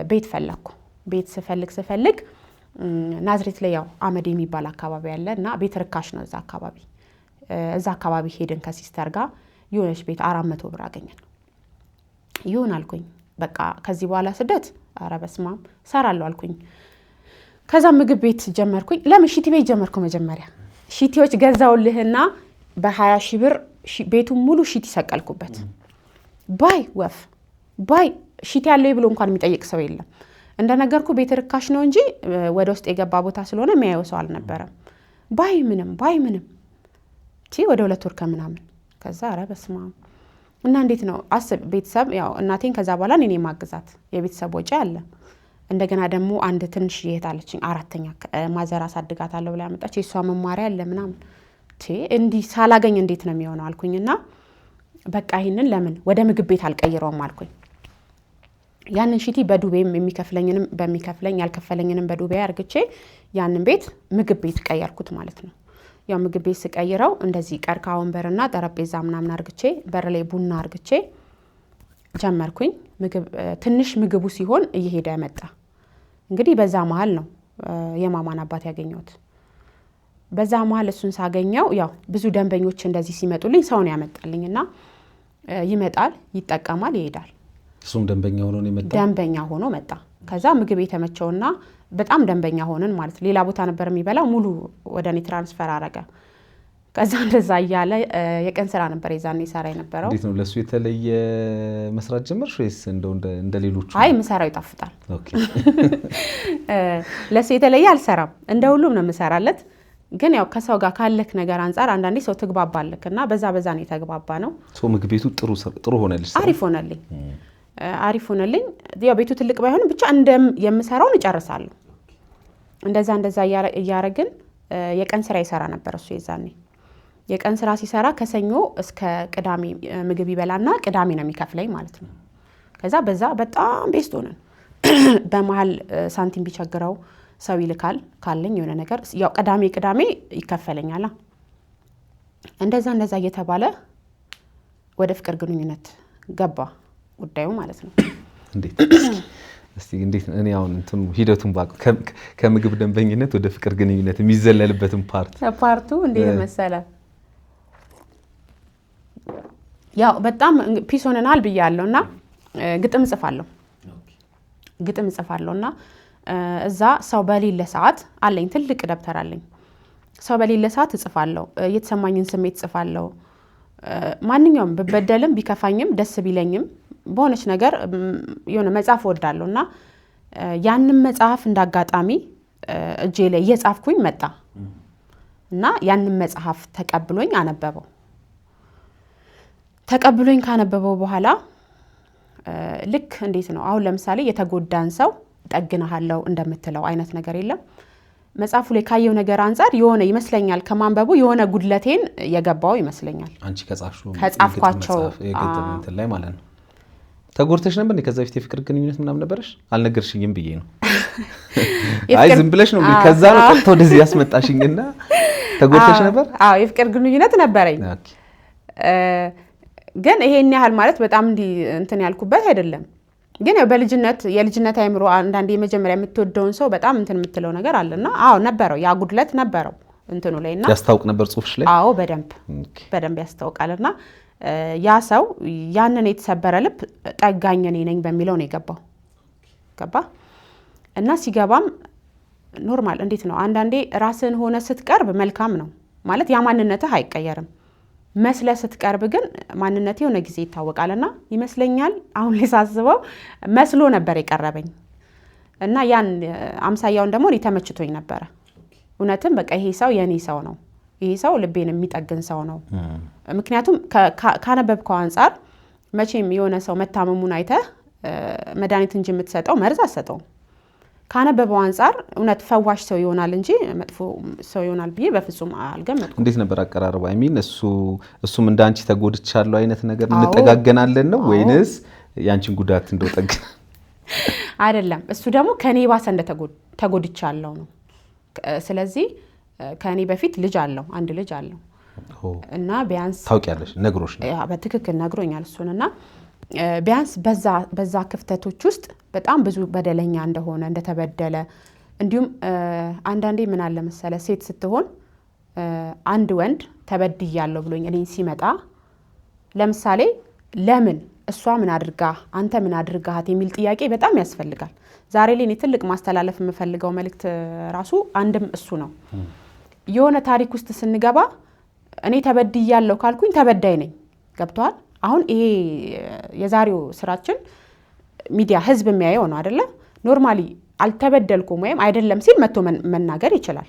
ቤት ፈለኩ። ቤት ስፈልግ ናዝሬት ላይ ያው አመድ የሚባል አካባቢ ያለ እና ቤት ርካሽ ነው እዛ አካባቢ ሄድን ከሲስተር ጋር የሆነች ቤት 400 ብር አገኘን። ይሁን አልኩኝ። በቃ ከዚህ በኋላ ስደት ኧረ በስመ አብ ሰራለሁ አልኩኝ። ከዛ ምግብ ቤት ጀመርኩኝ። ለምን ሺቲ ቤት ጀመርኩ። መጀመሪያ ሺቲዎች ገዛውልህና በ20 ሺህ ብር ቤቱን ሙሉ ሺቲ ሰቀልኩበት። ባይ ሺቲ ያለው ብሎ እንኳን የሚጠይቅ ሰው የለም። እንደነገርኩ ቤት ርካሽ ነው እንጂ ወደ ውስጥ የገባ ቦታ ስለሆነ የሚያየው ሰው አልነበረም። ባይ ምንም ወደ 2 ወር ከምናምን ከዛ ኧረ በስመ አብ እና እንዴት ነው አስብ። ቤተሰብ ያው እናቴን ከዛ በኋላ እኔ ማግዛት የቤተሰብ ወጪ አለ። እንደገና ደግሞ አንድ ትንሽ እህት አለችኝ 4ኛ ማዘር አሳድጋታለሁ ብላ ያመጣች የሷ መማሪያ አለ ምናምን እንዲህ ሳላገኝ እንዴት ነው የሚሆነው አልኩኝና በቃ ይሄንን ለምን ወደ ምግብ ቤት አልቀይረውም አልኩኝ። ያንን ሺቲ በዱቤም የሚከፍለኝንም በሚከፍለኝ ያልከፈለኝንም በዱቤ አርግቼ ያንን ቤት ምግብ ቤት ቀየርኩት ማለት ነው። ያው ምግብ ቤት ስቀይረው እንደዚህ ቀርካ ወንበርና ጠረጴዛ ምናምን አርግቼ በር ላይ ቡና አርግቼ ጀመርኩኝ። ትንሽ ምግቡ ሲሆን እየሄደ መጣ። እንግዲህ በዛ መሃል ነው የማማን አባት ያገኘሁት። በዛ መሃል እሱን ሳገኘው ያው ብዙ ደንበኞች እንደዚህ ሲመጡልኝ ሰውን ያመጣልኝና ይመጣል፣ ይጠቀማል፣ ይሄዳል። እሱም ደንበኛ ሆኖ ነው የመጣው። ደንበኛ ሆኖ መጣ። ከዛ ምግብ የተመቸውና በጣም ደንበኛ ሆነን ማለት ሌላ ቦታ ነበር የሚበላው ሙሉ ወደ እኔ ትራንስፈር አረገ። ከዛ እንደዛ እያለ የቀን ስራ ነበር የዛኔ ሰራ የነበረው። እንዴት ነው ለሱ የተለየ መስራት ጀመርሽ ወይስ እንደ ሌሎቹ? አይ ምሰራው ይጣፍጣል። ኦኬ ለሱ የተለየ አልሰራም፣ እንደ ሁሉም ነው የምሰራለት። ግን ያው ከሰው ጋር ካለክ ነገር አንፃር አንዳንዴ ሰው ትግባባለክና በዛ ነው የተግባባ ነው። ምግብ ቤቱ ጥሩ ሆነልሽ? አሪፍ ሆነልኝ። ያው ቤቱ ትልቅ ባይሆንም ብቻ የምሰራውን እጨርሳለሁ። እንደዛ እያረግን የቀን ስራ ይሰራ ነበር እሱ የዛኔ። የቀን ስራ ሲሰራ ከሰኞ እስከ ቅዳሜ ምግብ ይበላና ቅዳሜ ነው የሚከፍለኝ ማለት ነው። ከዛ በዛ በጣም ቤስት ሆነን በመሃል ሳንቲም ቢቸግረው ሰው ይልካል ካለኝ የሆነ ነገር ያው ቅዳሜ ይከፈለኛል። እንደዛ እየተባለ ወደ ፍቅር ግንኙነት ገባ ጉዳዩ ማለት ነው። እንዴት እኔ አሁን እንትኑ ሂደቱን ባቅ ከምግብ ደንበኝነት ወደ ፍቅር ግንኙነት የሚዘለልበትን ፓርቱ እንዴት መሰለ? ያው በጣም ፒስ ሆነናል ብያለሁና ግጥም ጽፋለሁና እዛ ሰው በሌለ ሰዓት አለኝ ትልቅ ደብተር አለኝ። ሰው በሌለ ሰዓት እጽፋለሁ፣ የተሰማኝን ስሜት እጽፋለሁ። ማንኛውም በበደልም ቢከፋኝም ደስ ቢለኝም በሆነች ነገር የሆነ መጽሐፍ ወዳለሁና ያንን መጽሐፍ እንዳጋጣሚ እጄ ላይ እየጻፍኩኝ መጣ እና ያንን መጽሐፍ ተቀብሎኝ አነበበው። ተቀብሎኝ ካነበበው በኋላ ልክ እንዴት ነው አሁን ለምሳሌ የተጎዳን ሰው ጠግናለሁ እንደምትለው አይነት ነገር የለም። መጽሐፉ ላይ ካየው ነገር አንፃር የሆነ ይመስለኛል ከማንበቡ የሆነ ጉድለቴን የገባው ይመስለኛል። አንቺ ከጻፍኳቸው የግጥም እንትን ላይ ማለት ነው። ተጎድተሽ ነበር እንዴ? ከዛ በፊት የፍቅር ግንኙነት ምናምን ነበረሽ? አልነገርሽኝም ብዬ ነው። አይ ዝም ብለሽ ነው እንግዲህ ከዛ ነው ቀጥቶ ወደዚህ ያስመጣሽኝና ተጎድተሽ ነበር? አዎ የፍቅር ግንኙነት ነበረኝ። ግን ይሄን ያህል ማለት በጣም እንትን ያልኩበት አይደለም። ግን በልጅነት የልጅነት አይምሮ አንዳንዴ የመጀመሪያ የምትወደውን ሰው በጣም እንትን የምትለው ነገር አለና አዎ ነበረው፣ ያ ጉድለት ነበረው እንትኑ ላይና ያስታውቅ ነበር ጽሁፍሽ ላይ? አዎ በደንብ ያስታውቃልና ያ ሰው ያንን የተሰበረ ልብ ጠጋኝ እኔ ነኝ በሚለው ነው የገባው። ገባ እና ሲገባም ኖርማል እንዴት ነው አንዳንዴ ራስን ሆነ ስትቀርብ መልካም ነው ማለት ያ ማንነትህ አይቀየርም። መስለ ስትቀርብ ግን ማንነቴ የሆነ ጊዜ ይታወቃልና ይመስለኛል አሁን ሊሳስበው መስሎ ነበር የቀረበኝ እና ያን አምሳያውን ደግሞ እኔ ተመችቶኝ ነበር። እውነትም በቃ ይሄ ሰው የኔ ሰው ነው፣ ይሄ ሰው ልቤን የሚጠግን ሰው ነው። ምክንያቱም ካነበብከው አንፃር መቼም የሆነ ሰው መታመሙን አይተህ መድኃኒት እንጂ የምትሰጠው መርዝ አትሰጠውም። ካነበበው አንፃር እውነት ፈዋሽ ሰው ይሆናል እንጂ መጥፎ ሰው ይሆናል ብዬ በፍጹም አልገመትኩም። እንዴት ነበር አቀራረቡ? አይ ሚን እሱም እንዳንቺ ተጎድቻለሁ አይነት ነገር እንጠጋገናለን ነው ወይንስ ያንቺን ጉዳት እንደጠግ አይደለም? እሱ ደግሞ ከኔ ባሰ ተጎድቻለሁ ነው። ስለዚህ ከኔ በፊት ልጅ አለው፣ አንድ ልጅ አለው እና ቢያንስ ታውቂያለሽ፣ ነግሮሽ ነው? በትክክል ነግሮኛል እሱንና ቢያንስ በዛ ክፍተቶች ውስጥ በጣም ብዙ በደለኛ እንደሆነ እንደተበደለ እንዲሁም አንዳንዴ ምን አለ መሰለ ሴት ስትሆን አንድ ወንድ ተበድያለሁ ብሎኝ እኔን ሲመጣ ለምሳሌ ለምን እሷ ምን አድርጋ አንተ ምን አድርጋት የሚል ጥያቄ በጣም ያስፈልጋል። ዛሬ ላይ እኔ ትልቅ ማስተላለፍ የምፈልገው መልእክት ራሱ አንድም እሱ ነው። የሆነ ታሪክ ውስጥ ስንገባ እኔ ተበድያለሁ ካልኩኝ ተበዳይ ነኝ። ገብቷል? አሁን ይሄ የዛሬው ስራችን ሚዲያ ህዝብ የሚያየው ነው አይደለ? ኖርማሊ አልተበደልኩም ወይም አይደለም ሲል መጥቶ መናገር ይችላል።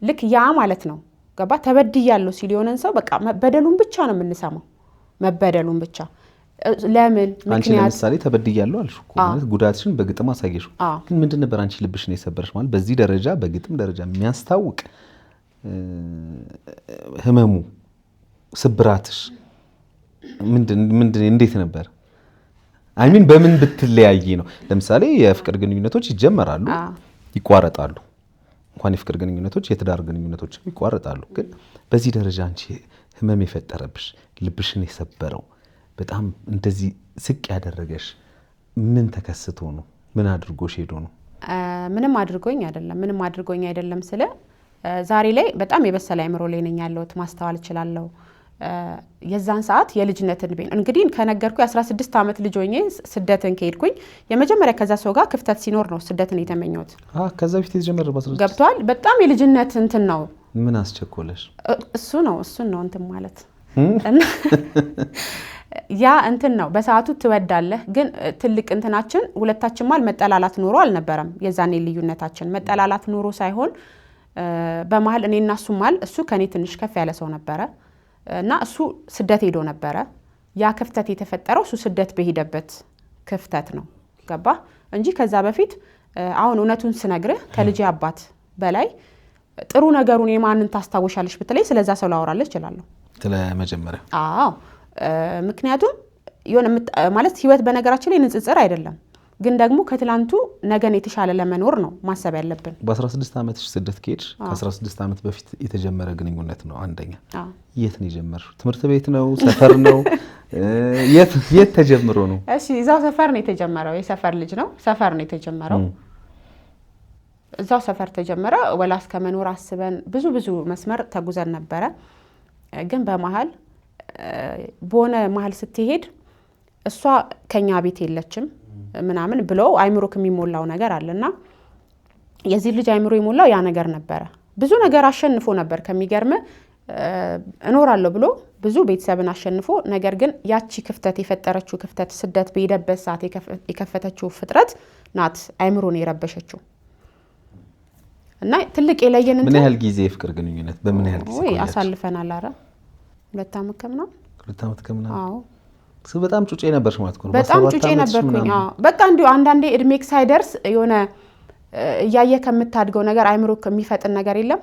ልክ ያ ማለት ነው። ገባ? ተበድያለሁ ሲል የሆነን ሰው በቃ በደሉን ብቻ ነው የምንሰማው፣ መበደሉን ብቻ። ለምን አንቺ ለምሳሌ ተበድያለሁ አልሽ እኮ ማለት ጉዳትሽን በግጥም አሳየሽ። ግን ምንድን ነበር አንቺ ልብሽን የሰበረሽ? ማለት በዚህ ደረጃ በግጥም ደረጃ የሚያስታውቅ ህመሙ ስብራትሽ ምንድን እንዴት ነበር? አይ ሚን በምን ብትለያይ ነው? ለምሳሌ የፍቅር ግንኙነቶች ይጀመራሉ፣ ይቋረጣሉ። እንኳን የፍቅር ግንኙነቶች የትዳር ግንኙነቶች ይቋረጣሉ። ግን በዚህ ደረጃ አንቺ ህመም የፈጠረብሽ ልብሽን የሰበረው በጣም እንደዚህ ስቅ ያደረገሽ ምን ተከስቶ ነው? ምን አድርጎሽ ሄዶ ነው? ምንም አድርጎኝ አይደለም ስለ ዛሬ ላይ በጣም የበሰለ አይምሮ ላይ ነኝ ያለሁት፣ ማስተዋል እችላለሁ። የዛን ሰዓት የልጅነትን ቤን እንግዲህ ከነገርኩ 16 ዓመት ልጅ ሆኜ ስደትን ከሄድኩኝ የመጀመሪያ ከዛ ሰው ጋር ክፍተት ሲኖር ነው ስደትን የተመኘሁት። ከዛ በፊት የተጀመረ በ16 ገብቷል። በጣም የልጅነት እንትን ነው። ምን አስቸኮለሽ? እሱን ነው እንትን ማለት ያ እንትን ነው። በሰዓቱ ትወዳለህ፣ ግን ትልቅ እንትናችን ሁለታችን ማል መጠላላት ኑሮ አልነበረም። የዛኔ ልዩነታችን መጠላላት ኑሮ ሳይሆን በመሃል እኔና እሱ ማል እሱ ከኔ ትንሽ ከፍ ያለ ሰው ነበረ እና እሱ ስደት ሄዶ ነበረ። ያ ክፍተት የተፈጠረው እሱ ስደት በሄደበት ክፍተት ነው። ገባ እንጂ ከዛ በፊት አሁን እውነቱን ስነግርህ ከልጅ አባት በላይ ጥሩ ነገሩን የማንን ታስታውሻለሽ ብትለኝ ስለዛ ሰው ላወራለች እችላለሁ። ስለመጀመሪያ ምክንያቱም የሆነ ማለት ህይወት በነገራችን ላይ ንጽጽር አይደለም፣ ግን ደግሞ ከትላንቱ ነገን የተሻለ ለመኖር ነው ማሰብ ያለብን። በ16 ዓመትሽ ስደት ከሄድሽ ከ16 ዓመት በፊት የተጀመረ ግንኙነት ነው። አንደኛ የት ነው የጀመርሽው? ትምህርት ቤት ነው? ሰፈር ነው? የት ተጀምሮ ነው? እሺ እዛው ሰፈር ነው የተጀመረው። የሰፈር ልጅ ነው። ሰፈር ነው የተጀመረው። እዛው ሰፈር ተጀመረ። ወላ እስከ መኖር አስበን ብዙ መስመር ተጉዘን ነበረ። ግን በመሃል በሆነ መሃል ስትሄድ እሷ ከኛ ቤት የለችም ምናምን ብሎ አይምሮክ የሚሞላው ነገር አለና የዚህ ልጅ አይምሮ የሞላው ያ ነገር ነበረ። ብዙ ነገር አሸንፎ ነበር ከሚገርም እኖራለሁ ብሎ ብዙ ቤተሰብን አሸንፎ፣ ነገር ግን ያቺ ክፍተት የፈጠረችው ክፍተት ስደት በሄደበት ሰዓት የከፈተችው ፍጥረት ናት አይምሮን የረበሸችው። እና ትልቅ የለየን ምን ያህል ጊዜ የፍቅር ግንኙነት በምን ያህል ጊዜ አሳልፈናል? አረ 2 ዓመት ከምናምን 2 ዓመት ከምናምን። አዎ በጣም ጩጬ ነበርሽ ማለት ነው። በጣም ጩጬ ነበርኩኝ። በቃ እንዲሁ አንዳንዴ እድሜክ ሳይደርስ የሆነ እያየ ከምታድገው ነገር አይምሮ ከሚፈጥን ነገር የለም።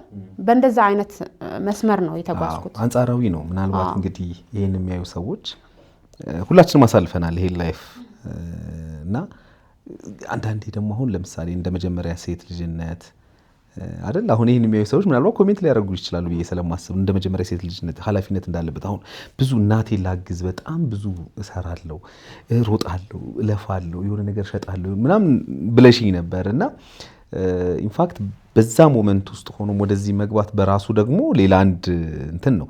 በእንደዛ አይነት መስመር ነው የተጓዝኩት። አንጻራዊ ነው። ምናልባት እንግዲህ ይሄን የሚያዩ ሰዎች ሁላችንም አሳልፈናል ይሄን ላይፍ እና አንዳንዴ ደግሞ አሁን ለምሳሌ እንደ መጀመሪያ ሴት ልጅነት አይደል? አሁን ይሄን የሚያዩ ሰዎች ምናልባት ኮሜንት ሊያደርጉ ይችላሉ ብዬ ስለማስብ እንደ መጀመሪያ ሴት ልጅነት ኃላፊነት እንዳለበት አሁን ብዙ እናቴ ላግዝ በጣም ብዙ እሰራለሁ፣ እሮጣለሁ፣ እለፋለሁ፣ የሆነ ነገር እሸጣለሁ ምናምን ብለሽኝ ነበር እና ኢንፋክት በዛ ሞመንት ውስጥ ሆኖ ወደዚህ መግባት በራሱ ደግሞ ሌላ አንድ እንትን ነው።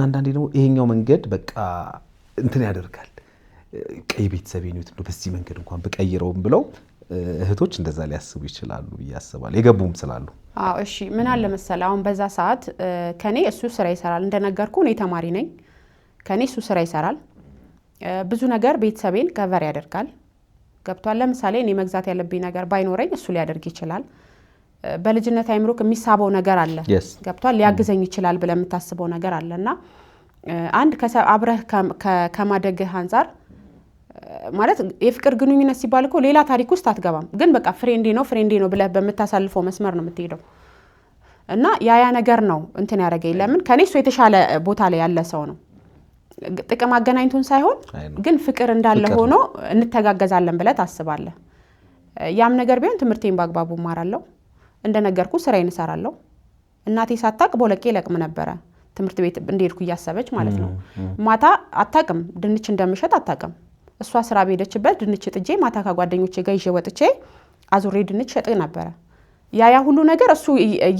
አንዳንዴ ደግሞ ይሄኛው መንገድ በቃ እንትን ያደርጋል ቀይ ቤተሰቤ ነው በዚህ መንገድ እንኳን በቀይረውም ብለው እህቶች እንደዛ ሊያስቡ ይችላሉ ብዬ አስባለሁ፣ የገቡም ስላሉ። አዎ እሺ፣ ምን አለ መሰለ አሁን በዛ ሰዓት ከኔ እሱ ስራ ይሰራል። እንደነገርኩ እኔ ተማሪ ነኝ። ከኔ እሱ ስራ ይሰራል። ብዙ ነገር ቤተሰቤን ከቨር ያደርጋል። ገብቷል። ለምሳሌ እኔ መግዛት ያለብኝ ነገር ባይኖረኝ እሱ ሊያደርግ ይችላል። በልጅነት አይምሮክ የሚሳበው ነገር አለ። ገብቷል። ሊያግዘኝ ይችላል ብለህ የምታስበው ነገር አለና አንድ አብረህ ከማደግህ አንፃር ማለት የፍቅር ግንኙነት ሲባል እኮ ሌላ ታሪክ ውስጥ አትገባም። ግን በቃ ፍሬንዴ ነው ብለህ በምታሳልፈው መስመር ነው የምትሄደው። እና ያ ነገር ነው እንትን ያደረገኝ። ለምን ከኔ እሱ የተሻለ ቦታ ላይ ያለ ሰው ነው። ጥቅም አገናኝቶን ሳይሆን ግን ፍቅር እንዳለ ሆኖ እንተጋገዛለን ብለህ ታስባለህ። ያም ነገር ቢሆን ትምህርቴን በአግባቡ እማራለሁ። እንደነገርኩ ስራዬን እሰራለሁ። እናቴ ሳታቅ ቦለቄ ለቅም ነበረ ትምህርት ቤት እንደሄድኩ እያሰበች ማለት ነው። ማታ አታቅም ድንች እንደምሸጥ አታቅም። እሷ ስራ በሄደችበት ድንች ጥጄ ማታ ከጓደኞቼ ጋር ይዤ ወጥቼ አዙሬ ድንች ሸጥ ነበረ። ያ ሁሉ ነገር እሱ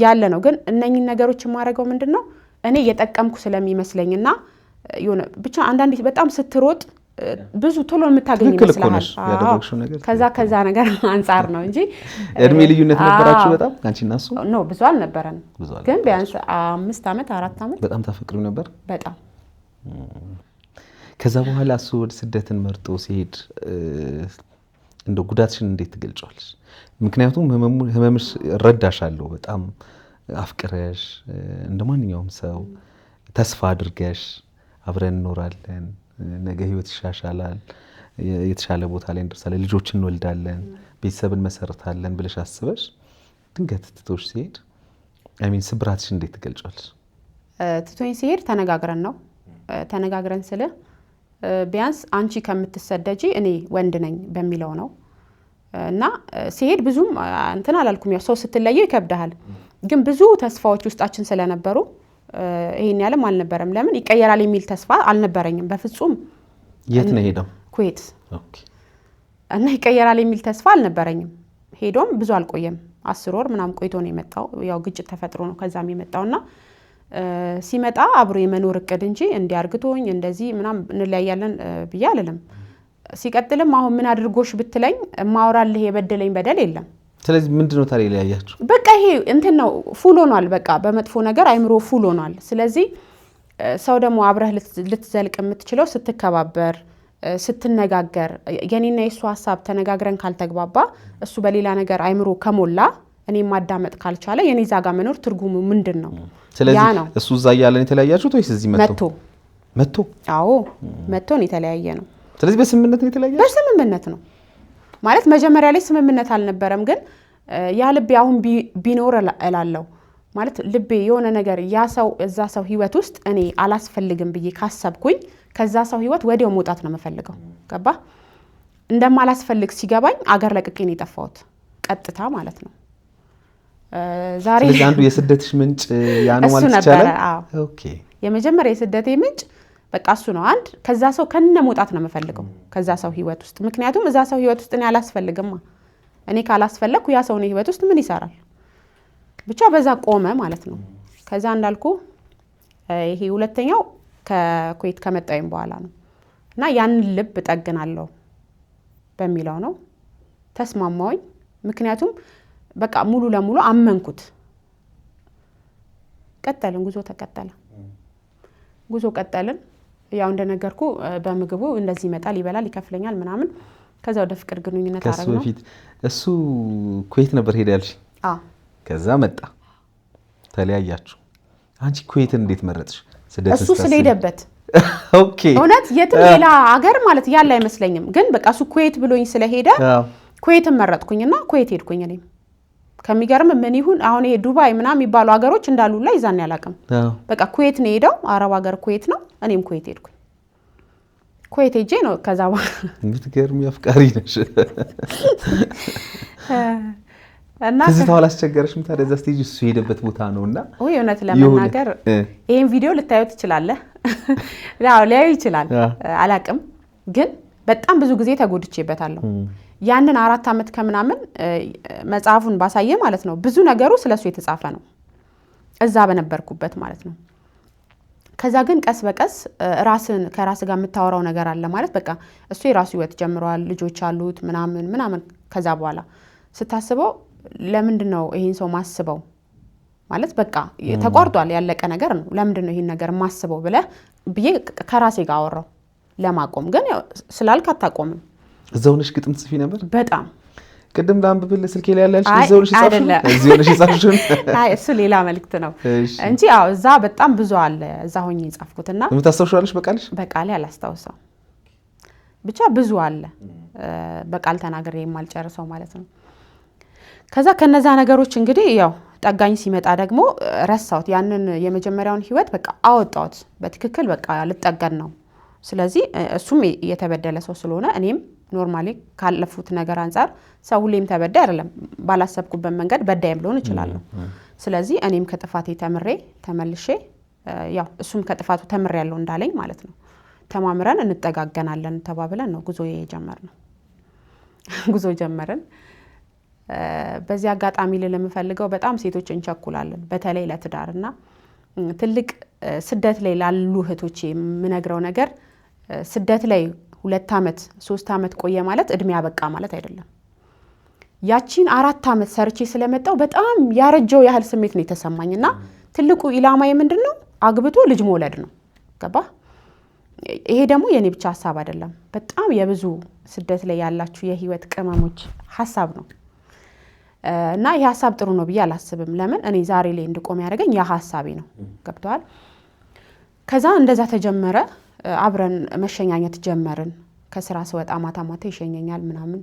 ያለ ነው። ግን እነኚህን ነገሮች የማደርገው ምንድነው እኔ እየጠቀምኩ ስለሚመስለኝና የሆነ ብቻ አንዳንዴ በጣም ስትሮጥ ብዙ ቶሎ የምታገኝ ይመስላል። ከዛ ነገር አንፃር ነው እንጂ እድሜ ልዩነት ነበራችሁ በጣም አንቺና እሱ? ኖ ብዙ አልነበረን፣ ግን ቢያንስ 5 ዓመት 4 ዓመት። በጣም ታፈቅሪው ነበር? በጣም። ከዛ በኋላ እሱ ወደ ስደትን መርጦ ሲሄድ እንደ ጉዳትሽን እንዴት ትገልጫለሽ? ምክንያቱም ህመምሽ እረዳሻለሁ። በጣም አፍቅረሽ እንደማንኛውም ሰው ተስፋ አድርገሽ አብረን እንኖራለን፣ ነገ ህይወት ይሻሻላል፣ የተሻለ ቦታ ላይ እንደርሳለን፣ ልጆች እንወልዳለን፣ ቤተሰብን መሰረታለን ብለሽ አስበሽ ድንገት ትቶሽ ሲሄድ ስብራትሽ እንዴት ትገልጫለሽ? ትቶኝ ሲሄድ ተነጋግረን ስለ ቢያንስ አንቺ ከምትሰደጂ እኔ ወንድ ነኝ በሚለው ነው። እና ሲሄድ ብዙም እንትን አላልኩም። ያው ሰው ስትለየው ይከብዳል። ግን ብዙ ተስፋዎች ውስጣችን ስለነበሩ ይሄን ያለም አልነበረም። ለምን ይቀየራል የሚል ተስፋ አልነበረኝም በፍጹም። የት ነው ሄደው? ኩዌት። ኦኬ። እና ይቀየራል የሚል ተስፋ አልነበረኝም። ሄዶም ብዙ አልቆየም። 10 ወር ምናምን ቆይቶ ነው የመጣው። ያው ግጭት ተፈጥሮ ነው ከዛም የመጣውና ሲመጣ አብሮ የመኖር እቅድ እንጂ እንዲያርግቶኝ እንደዚህ ምናምን እንለያያለን ብዬ አልልም። ሲቀጥልም አሁን ምን አድርጎሽ ብትለኝ ማውራልህ የበደለኝ በደል የለም። ስለዚህ ምንድነው ታሪክ ላይ ያያችሁ? በቃ ይሄ እንትን ነው ፉል ሆኗል። በቃ በመጥፎ ነገር አይምሮ ፉል ሆኗል። ስለዚህ ሰው ደግሞ አብረህ ልትዘልቅ የምትችለው ስትከባበር፣ ስትነጋገር፣ የኔና የሱ ሐሳብ ተነጋግረን ካልተግባባ እሱ በሌላ ነገር አይምሮ ከሞላ እኔ ማዳመጥ ካልቻለ የኔ ዛጋ መኖር ትርጉሙ ምንድነው? ስለዚህ እሱ እዛ ያለን የተለያያችሁት ወይስ እዚህ መጥቶ? አዎ መጥቶ ነው የተለያየ ነው። ስለዚህ በስምምነት ነው የተለያያችሁት? በስምምነት ነው ማለት መጀመሪያ ላይ ስምምነት አልነበረም። ግን ያ ልቤ አሁን ቢኖር እላለሁ ማለት ልቤ የሆነ ነገር ያ ሰው እዛ ሰው ህይወት ውስጥ እኔ አላስፈልግም ብዬ ካሰብኩኝ ከዛ ሰው ህይወት ወዲያው መውጣት ነው የምፈልገው። ገባ? እንደማላስፈልግ ሲገባኝ አገር ለቅቄ ነው የጠፋሁት ቀጥታ ማለት ነው። ዛሬ ስለዚህ አንዱ የስደትሽ ምንጭ ያ ነው ማለት ይቻላል? ኦኬ። የመጀመሪያ የስደቴ ምንጭ በቃ እሱ ነው። አንድ ከዛ ሰው ከነ መውጣት ነው የምፈልገው ከዛ ሰው ህይወት ውስጥ። ምክንያቱም እዛ ሰው ህይወት ውስጥ እኔ አላስፈልግማ። እኔ ካላስፈለኩ ያ ሰው ነው ህይወት ውስጥ ምን ይሰራል? ብቻ በዛ ቆመ ማለት ነው። ከዛ እንዳልኩ ይሄ ሁለተኛው ከኩዌት ከመጣሁኝ በኋላ ነው እና ያንን ልብ ጠግናለሁ በሚለው ነው ተስማማሁኝ። ምክንያቱም በቃ ሙሉ ለሙሉ አመንኩት። ቀጠልን፣ ጉዞ ቀጠልን። ያው እንደነገርኩ በምግቡ እንደዚህ ይመጣል፣ ይበላል፣ ይከፍለኛል ምናምን። ከዛ ወደ ፍቅር ግንኙነት አረጋግጥ ነው። ከሱ በፊት እሱ ኩዌት ነበር ሄደ ያልሽ? አዎ። ከዛ መጣ፣ ተለያያችሁ። አንቺ ኩዌትን እንዴት መረጥሽ? እሱ ስለሄደበት። ኦኬ። እውነት የትም ሌላ ሀገር ማለት ያለ አይመስለኝም። ግን በቃ እሱ ኩዌት ብሎኝ ስለሄደ ኩዌትን መረጥኩኝና ኩዌት ሄድኩኝ። እኔም ከሚገርም ምን ይሁን አሁን ይሄ ዱባይ ምናምን የሚባሉ ሀገሮች እንዳሉ ላይ ይዛን ያላቀም በቃ ኩዌት ነው ሄደው። አረብ ሀገር ኩዌት ነው። እኔም ኩዌት ሄድኩኝ። ኩዌት ሄጄ ነው ከዛ የምትገርሚ አፍቃሪ ነሽ። እና ትዝታው አላስቸገረሽም ታዲያ? እዛ ስቴጅ እሱ የሄደበት ቦታ ነውና ወይ እውነት ለመናገር ይሄን ቪዲዮ ልታዩ ትችላለህ። ያው ሊያዩ ይችላል አላቅም፣ ግን በጣም ብዙ ጊዜ ተጎድቼበታለሁ። ያንን 4 ዓመት ከምናምን መጽሐፉን ባሳየ ማለት ነው ብዙ ነገሩ ስለሱ የተጻፈ ነው እዛ በነበርኩበት ማለት ነው። ከዛ ግን ቀስ በቀስ ከራስ ጋር የምታወራው ነገር አለ ማለት በቃ እሱ የራሱ ህይወት ጀምሯል፣ ልጆች አሉት ምናምን። ከዛ በኋላ ስታስበው ለምንድነው ይሄን ሰው ማስበው ማለት በቃ ተቋርጧል፣ ያለቀ ነገር ነው። ለምንድነው ይሄን ነገር ማስበው ብዬ ከራሴ ጋር አወራው ለማቆም። ግን ስላልክ አታቆምም። እዛው ነሽ ግጥም ትጽፊ ነበር? በጣም ቅድም ላንብብል ስልኬ ላይ ያለሽ እዛው ነሽ ጻፍሽ? እዚሁ ነሽ ጻፍሽን? አይ እሱ ሌላ መልእክት ነው እንጂ ያው እዛ በጣም ብዙ አለ እዛ ሆኜ ጻፍኩትና የምታስታውሻለሽ በቃልሽ? በቃሌ አላስታውሰው ብቻ ብዙ አለ በቃል ተናግሬ የማልጨርሰው ማለት ነው። ከዛ ከነዛ ነገሮች እንግዲህ ያው ጠጋኝ ሲመጣ ደግሞ ረሳሁት። ያንን የመጀመሪያውን ህይወት በቃ አወጣሁት በትክክል በቃ ልጠገን ነው። ስለዚህ እሱም የተበደለ ሰው ስለሆነ እኔም ኖርማሊ ካለፉት ነገር አንፃር ሰው ሁሌም ተበዳይ አይደለም፣ ባላሰብኩበት መንገድ በዳይም ልሆን እችላለሁ። ስለዚህ እኔም ከጥፋቴ ተምሬ ተመልሼ ያው እሱም ከጥፋቱ ተምሬያለሁ እንዳለኝ ማለት ነው ተማምረን እንጠጋገናለን ተባብለን ነው ጉዞ የጀመርነው። ጉዞ ጀመርን። በዚህ አጋጣሚ ለምፈልገው በጣም ሴቶች እንቸኩላለን በተለይ ለትዳርና ትልቅ ስደት ላይ ላሉ እህቶቼ የምነግረው ነገር ስደት ላይ 2 ዓመት 3 ዓመት ቆየ ማለት እድሜ ያበቃ ማለት አይደለም። ያቺን 4 ዓመት ሰርቼ ስለመጣው በጣም ያረጀው ያህል ስሜት ነው የተሰማኝና ትልቁ ኢላማዬ ምንድነው አግብቶ ልጅ መውለድ ነው። ገባ? ይሄ ደግሞ የኔ ብቻ ሐሳብ አይደለም፣ በጣም የብዙ ስደት ላይ ያላችሁ የህይወት ቅመሞች ሐሳብ ነው። እና ይሄ ሐሳብ ጥሩ ነው ብዬ አላስብም። ለምን እኔ ዛሬ ላይ እንድቆም ያደረገኝ ያ ሐሳቤ ነው። ገብቷል? ከዛ እንደዛ ተጀመረ። አብረን መሸኛኘት ጀመርን። ከስራ ስወጣ ማታ ማታ ይሸኘኛል ምናምን።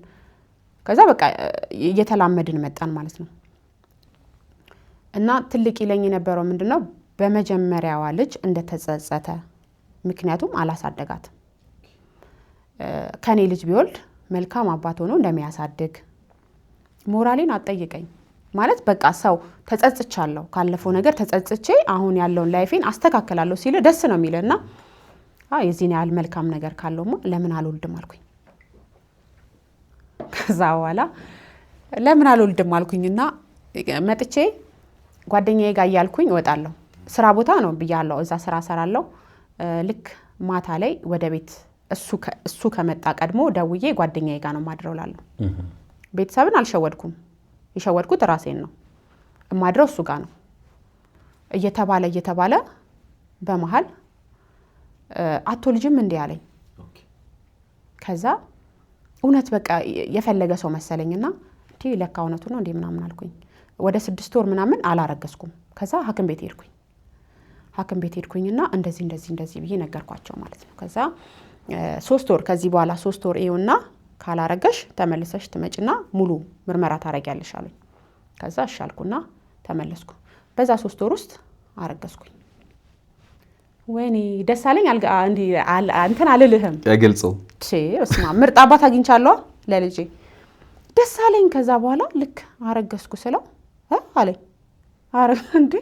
ከዛ በቃ እየተላመድን መጣን ማለት ነው። እና ትልቅ ይለኝ የነበረው ምንድነው በመጀመሪያዋ ልጅ እንደተጸጸተ፣ ምክንያቱም አላሳደጋትም። ከኔ ልጅ ቢወልድ መልካም አባት ሆኖ እንደሚያሳድግ ሞራሌን አጠይቀኝ ማለት በቃ ሰው ተጸጽቻለሁ ካለፈው ነገር ተጸጽቼ አሁን ያለውን ላይፌን አስተካክላለሁ ሲል ደስ ነው የሚልና የዚህን ያህል መልካም ነገር ካለውማ ለምን አልወልድም አልኩኝ። ከዛ በኋላ ለምን አልወልድም አልኩኝና መጥቼ ጓደኛዬ ጋር እያልኩኝ እወጣለሁ። ስራ ቦታ ነው ብያለሁ፣ እዛ ስራ ሰራለሁ። ልክ ማታ ላይ ወደ ቤት እሱ ከመጣ ቀድሞ ደውዬ ጓደኛዬ ጋር ነው ማድረው ላለሁ። ቤተሰብን አልሸወድኩም፣ የሸወድኩት ራሴን ነው። እማድረው እሱ ጋር ነው እየተባለ በመሃል አቶ ልጅም እንዲህ አለኝ። ከዛ እውነት በቃ የፈለገ ሰው መሰለኝና እንዴ ለካ እውነቱ ነው እንዴ ምናምን አልኩኝ። ወደ 6 ወር ምናምን አላረገዝኩም። ከዛ ሐኪም ቤት ሄድኩኝና እንደዚህ ብዬ ነገርኳቸው ማለት ነው። ከዛ 3 ወር ከዚህ በኋላ 3 ወር ይውና ካላረገሽ ተመልሰሽ ትመጪና ሙሉ ምርመራ ታረጊያለሽ አሉኝ። ከዛ አሻልኩና ተመለስኩ። በዛ 3 ወር ውስጥ አረገዝኩኝ። ወይኔ ደስ አለኝ። እንትን አልልህም ያገልጸው እስማ ምርጥ አባት አግኝቻለሁ ለልጄ ደስ አለኝ። ከዛ በኋላ ልክ አረገዝኩ ስለው አለኝ እንዴ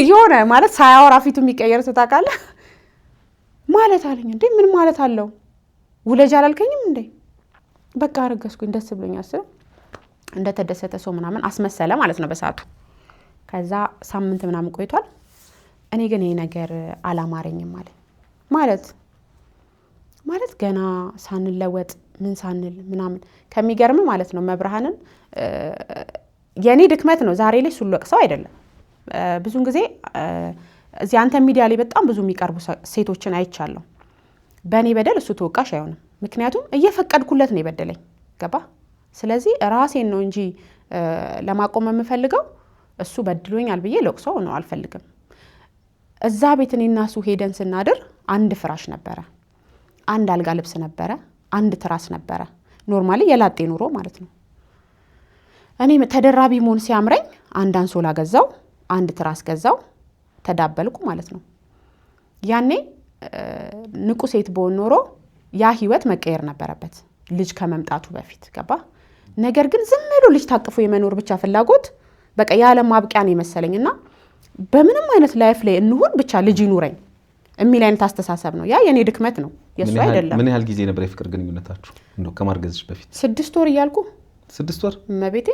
የሆነ ማለት ሳያወራ ፊቱ የሚቀየር ታውቃለህ ማለት አለኝ። እንዴ ምን ማለት አለው ውለጅ አላልከኝም እንዴ? በቃ አረገዝኩኝ ደስ ብሎኛል ስለው እንደተደሰተ ሰው ምናምን አስመሰለ ማለት ነው በሰዓቱ። ከዛ ሳምንት ምናምን ቆይቷል። እኔ ግን ይሄ ነገር አላማረኝም ማለት ገና ሳንለወጥ ምን ሳንል ምናምን ከሚገርም ማለት ነው መብርሃንን የኔ ድክመት ነው ዛሬ ላይ ሱለቅሰው አይደለም። ብዙን ጊዜ እዚህ አንተ ሚዲያ ላይ በጣም ብዙ የሚቀርቡ ሴቶችን አይቻለሁ። በእኔ በደል እሱ ተወቃሽ አይሆንም፣ ምክንያቱም እየፈቀድኩለት ነው የበደለኝ። ገባ? ስለዚህ ራሴን ነው እንጂ ለማቆም የምፈልገው እሱ በድሎኛል ብዬ ለቅሶ ነው አልፈልግም። እዛ ቤት እኔና እሱ ሄደን ስናድር አንድ ፍራሽ ነበረ፣ አንድ አልጋ ልብስ ነበረ፣ አንድ ትራስ ነበረ። ኖርማሊ የላጤ ኑሮ ማለት ነው። እኔ ተደራቢ መሆን ሲያምረኝ አንድ አንሶላ ገዛው፣ አንድ ትራስ ገዛው፣ ተዳበልኩ ማለት ነው። ያኔ ንቁ ሴት በሆን ኖሮ ያ ህይወት መቀየር ነበረበት ልጅ ከመምጣቱ በፊት። ገባ? ነገር ግን ዝም ብሎ ልጅ ታቅፎ የመኖር ብቻ ፍላጎት በቃ የዓለም ማብቂያ ነው ይመስለኝና በምንም አይነት ላይፍ ላይ እንሁን ብቻ ልጅ ይኑረኝ የሚል አይነት አስተሳሰብ ነው። ያ የኔ ድክመት ነው የሱ አይደለም። ምን ያህል ጊዜ ነበር የፍቅር ግንኙነታችሁ እንደው ከማርገዝሽ በፊት? 6 ወር እያልኩ 6 ወር መቤቴ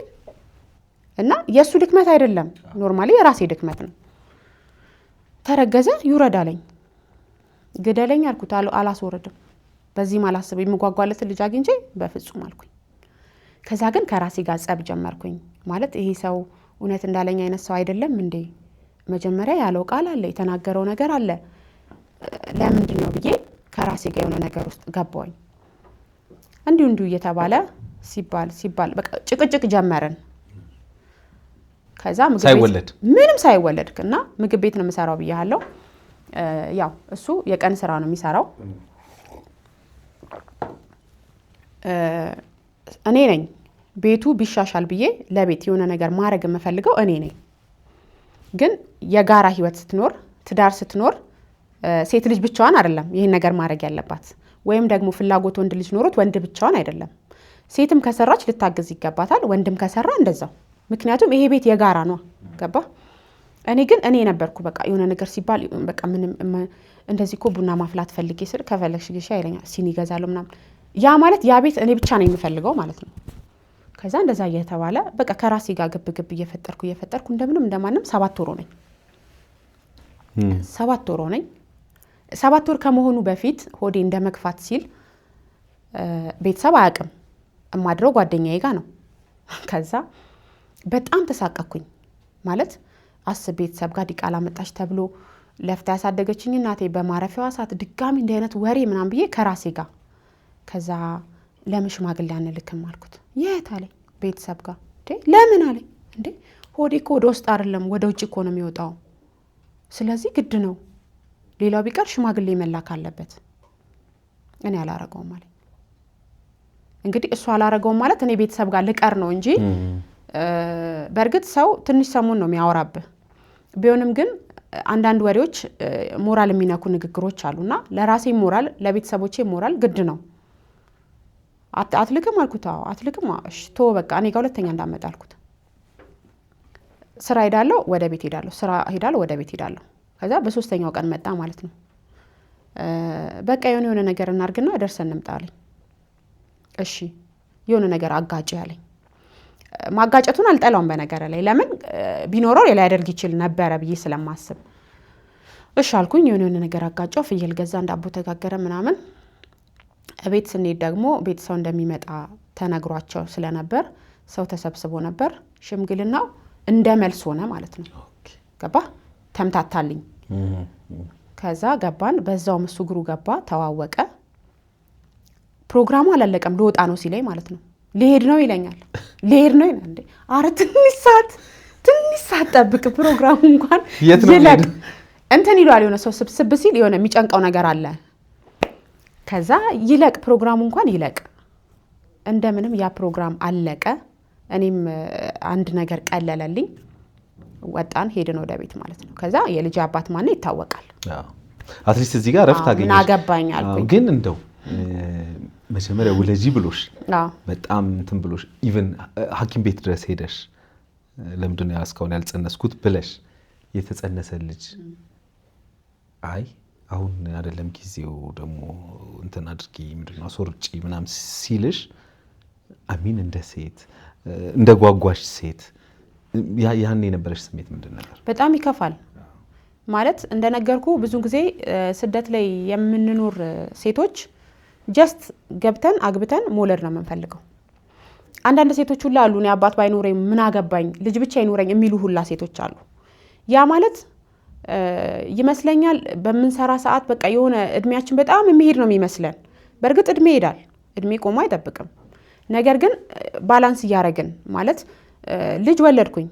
እና የሱ ድክመት አይደለም፣ ኖርማሊ የራሴ ድክመት ነው። ተረገዘ ይውረዳለኝ ግደለኝ አልኩት፣ አላስወረድም። በዚህ ማላስብ የምጓጓለት ልጅ አግኝቼ በፍጹም አልኩኝ። ከዛ ግን ከራሴ ጋር ጸብ ጀመርኩኝ። ማለት ይሄ ሰው እውነት እንዳለኝ አይነት ሰው አይደለም እንዴ? መጀመሪያ ያለው ቃል አለ፣ የተናገረው ነገር አለ፣ ለምንድን ነው ብዬ ከራሴ ጋር የሆነ ነገር ውስጥ ገባሁኝ። እንዲሁ እየተባለ ሲባል በቃ ጭቅጭቅ ጀመርን። ከዛ ምንም ሳይወለድ እና ምግብ ቤት ነው የምሰራው ብያለሁ። ያው እሱ የቀን ስራ ነው የሚሰራው። እኔ ነኝ ቤቱ ቢሻሻል ብዬ ለቤት የሆነ ነገር ማድረግ የምፈልገው እኔ ነኝ። ግን የጋራ ህይወት ስትኖር ትዳር ስትኖር ሴት ልጅ ብቻዋን አይደለም ይሄን ነገር ማድረግ ያለባት፣ ወይም ደግሞ ፍላጎት ወንድ ልጅ ኖሮት ወንድ ብቻዋን አይደለም። ሴትም ከሰራች ልታግዝ ይገባታል፣ ወንድም ከሰራ እንደዛው። ምክንያቱም ይሄ ቤት የጋራ ነው። ገባ? እኔ ነበርኩ በቃ የሆነ ነገር ሲባል በቃ ምንም እንደዚህ እኮ ቡና ማፍላት ፈልጌ ስል ከፈለግሽ ግሻ ይለኛል፣ ሲኒ ይገዛሉ ምናምን። ያ ማለት ያ ቤት እኔ ብቻ ነኝ የምፈልገው ማለት ነው። ከዛ እንደዛ እየተባለ በቃ ከራሴ ጋር ግብ እየፈጠርኩ እንደምንም እንደማንም 7 ወር ነኝ። 7 ወር ነኝ። 7 ወር ከመሆኑ በፊት ሆዴ እንደመግፋት ሲል ቤተሰብ አያውቅም፣ እማድረው ጓደኛዬ ጋር ነው። ከዛ በጣም ተሳቀኩኝ። ማለት አስብ ቤተሰብ ጋር ዲቃላ መጣች ተብሎ ለፍታ ያሳደገችኝ እናቴ በማረፊያዋ ሰዓት ድጋሚ እንዲህ አይነት ወሬ ምናምን ብዬ ከራሴ ጋር ከዛ ለምን ሽማግሌ አንልክም አልኩት። የት አለኝ ቤተሰብ ጋር። ለምን አለኝ። እንዴ ሆዴ እኮ ወደ ውስጥ አይደለም ወደ ውጭ እኮ ነው የሚወጣው፣ ስለዚህ ግድ ነው፣ ሌላው ቢቀር ሽማግሌ መላክ አለበት። እኔ አላረገውም አለኝ። እንግዲህ እሱ አላረገውም ማለት እኔ ቤተሰብ ጋር ልቀር ነው እንጂ በእርግጥ ሰው ትንሽ ሰሙን ነው የሚያወራብህ። ቢሆንም ግን አንዳንድ ወሬዎች ሞራል የሚነኩ ንግግሮች አሉና ለራሴ ሞራል ለቤተሰቦቼ ሞራል ግድ ነው። አትልክም አልኩት። አዎ አትልክም። እሺ ቶ በቃ እኔ ጋር ሁለተኛ እንዳመጣ አልኩት። ስራ ሄዳለሁ ወደ ቤት ሄዳለሁ፣ ስራ ሄዳለሁ ወደ ቤት ሄዳለሁ። ከዛ በሶስተኛው ቀን መጣ ማለት ነው። በቃ የሆነ ነገር እናርግና ደርሰን እንምጣ አለኝ። እሺ የሆነ ነገር አጋጭ ያለኝ። ማጋጨቱን አልጠላውም በነገር ላይ፣ ለምን ቢኖረው ሌላ ያደርግ ይችል ነበረ ብዬ ስለማስብ እሺ አልኩኝ። የሆነ ነገር አጋጨው። ፍየል ገዛ፣ እንዳቦ ተጋገረ ምናምን። ቤት ስንሄድ ደግሞ ቤተሰው እንደሚመጣ ተነግሯቸው ስለነበር ሰው ተሰብስቦ ነበር። ሽምግልናው እንደ መልስ ሆነ ማለት ነው። ገባ? ተምታታልኝ። ከዛ ገባን። በዛው እሱ እግሩ ገባ፣ ተዋወቀ። ፕሮግራሙ አላለቀም፣ ልወጣ ነው ሲለኝ ማለት ነው። ልሄድ ነው ይለኛል። ልሄድ ነው ይላል። እንዴ አረ ትንሽ ሰዓት ጠብቅ፣ ፕሮግራሙ እንኳን ይለቅ እንትን ይሏል። የሆነ ሰው ስብስብ ሲል የሆነ የሚጨንቀው ነገር አለ። ከዛ ይለቅ ፕሮግራሙ እንኳን ይለቅ። እንደምንም ያ ፕሮግራም አለቀ። እኔም አንድ ነገር ቀለለልኝ። ወጣን፣ ሄድን ወደ ቤት ማለት ነው። ከዛ የልጅ አባት ማን ይታወቃል። አትሊስት እዚህ ጋር ረፍት አገኘሽ። ናገባኝ አልኩኝ። ግን እንደው መጀመሪያ ውለጂ ብሎሽ በጣም እንትን ብሎሽ ኢቭን ሐኪም ቤት ድረስ ሄደሽ ለምንድን ነው እስካሁን ያልጸነስኩት ብለሽ የተጸነሰ ልጅ አይ አሁን አይደለም ጊዜው ደግሞ እንትን አድርጊ ምንድነው አስወርጪ ምናምን ሲልሽ አሚን እንደ ሴት እንደ ጓጓሽ ሴት ያን የነበረሽ ስሜት ምንድን ነበር? በጣም ይከፋል። ማለት እንደነገርኩ ብዙ ጊዜ ስደት ላይ የምንኖር ሴቶች ጀስት ገብተን አግብተን መውለድ ነው የምንፈልገው። አንዳንድ ሴቶች ሁላ አሉ እኔ አባት ባይኖረኝ ምን አገባኝ ልጅ ብቻ ይኖረኝ የሚሉ ሁላ ሴቶች አሉ። ያ ማለት ይመስለኛል በምንሰራ ሰዓት በቃ የሆነ እድሜያችን በጣም የሚሄድ ነው የሚመስለን። በእርግጥ እድሜ ይሄዳል፣ እድሜ ቆሞ አይጠብቅም። ነገር ግን ባላንስ እያደረግን ማለት ልጅ ወለድኩኝ፣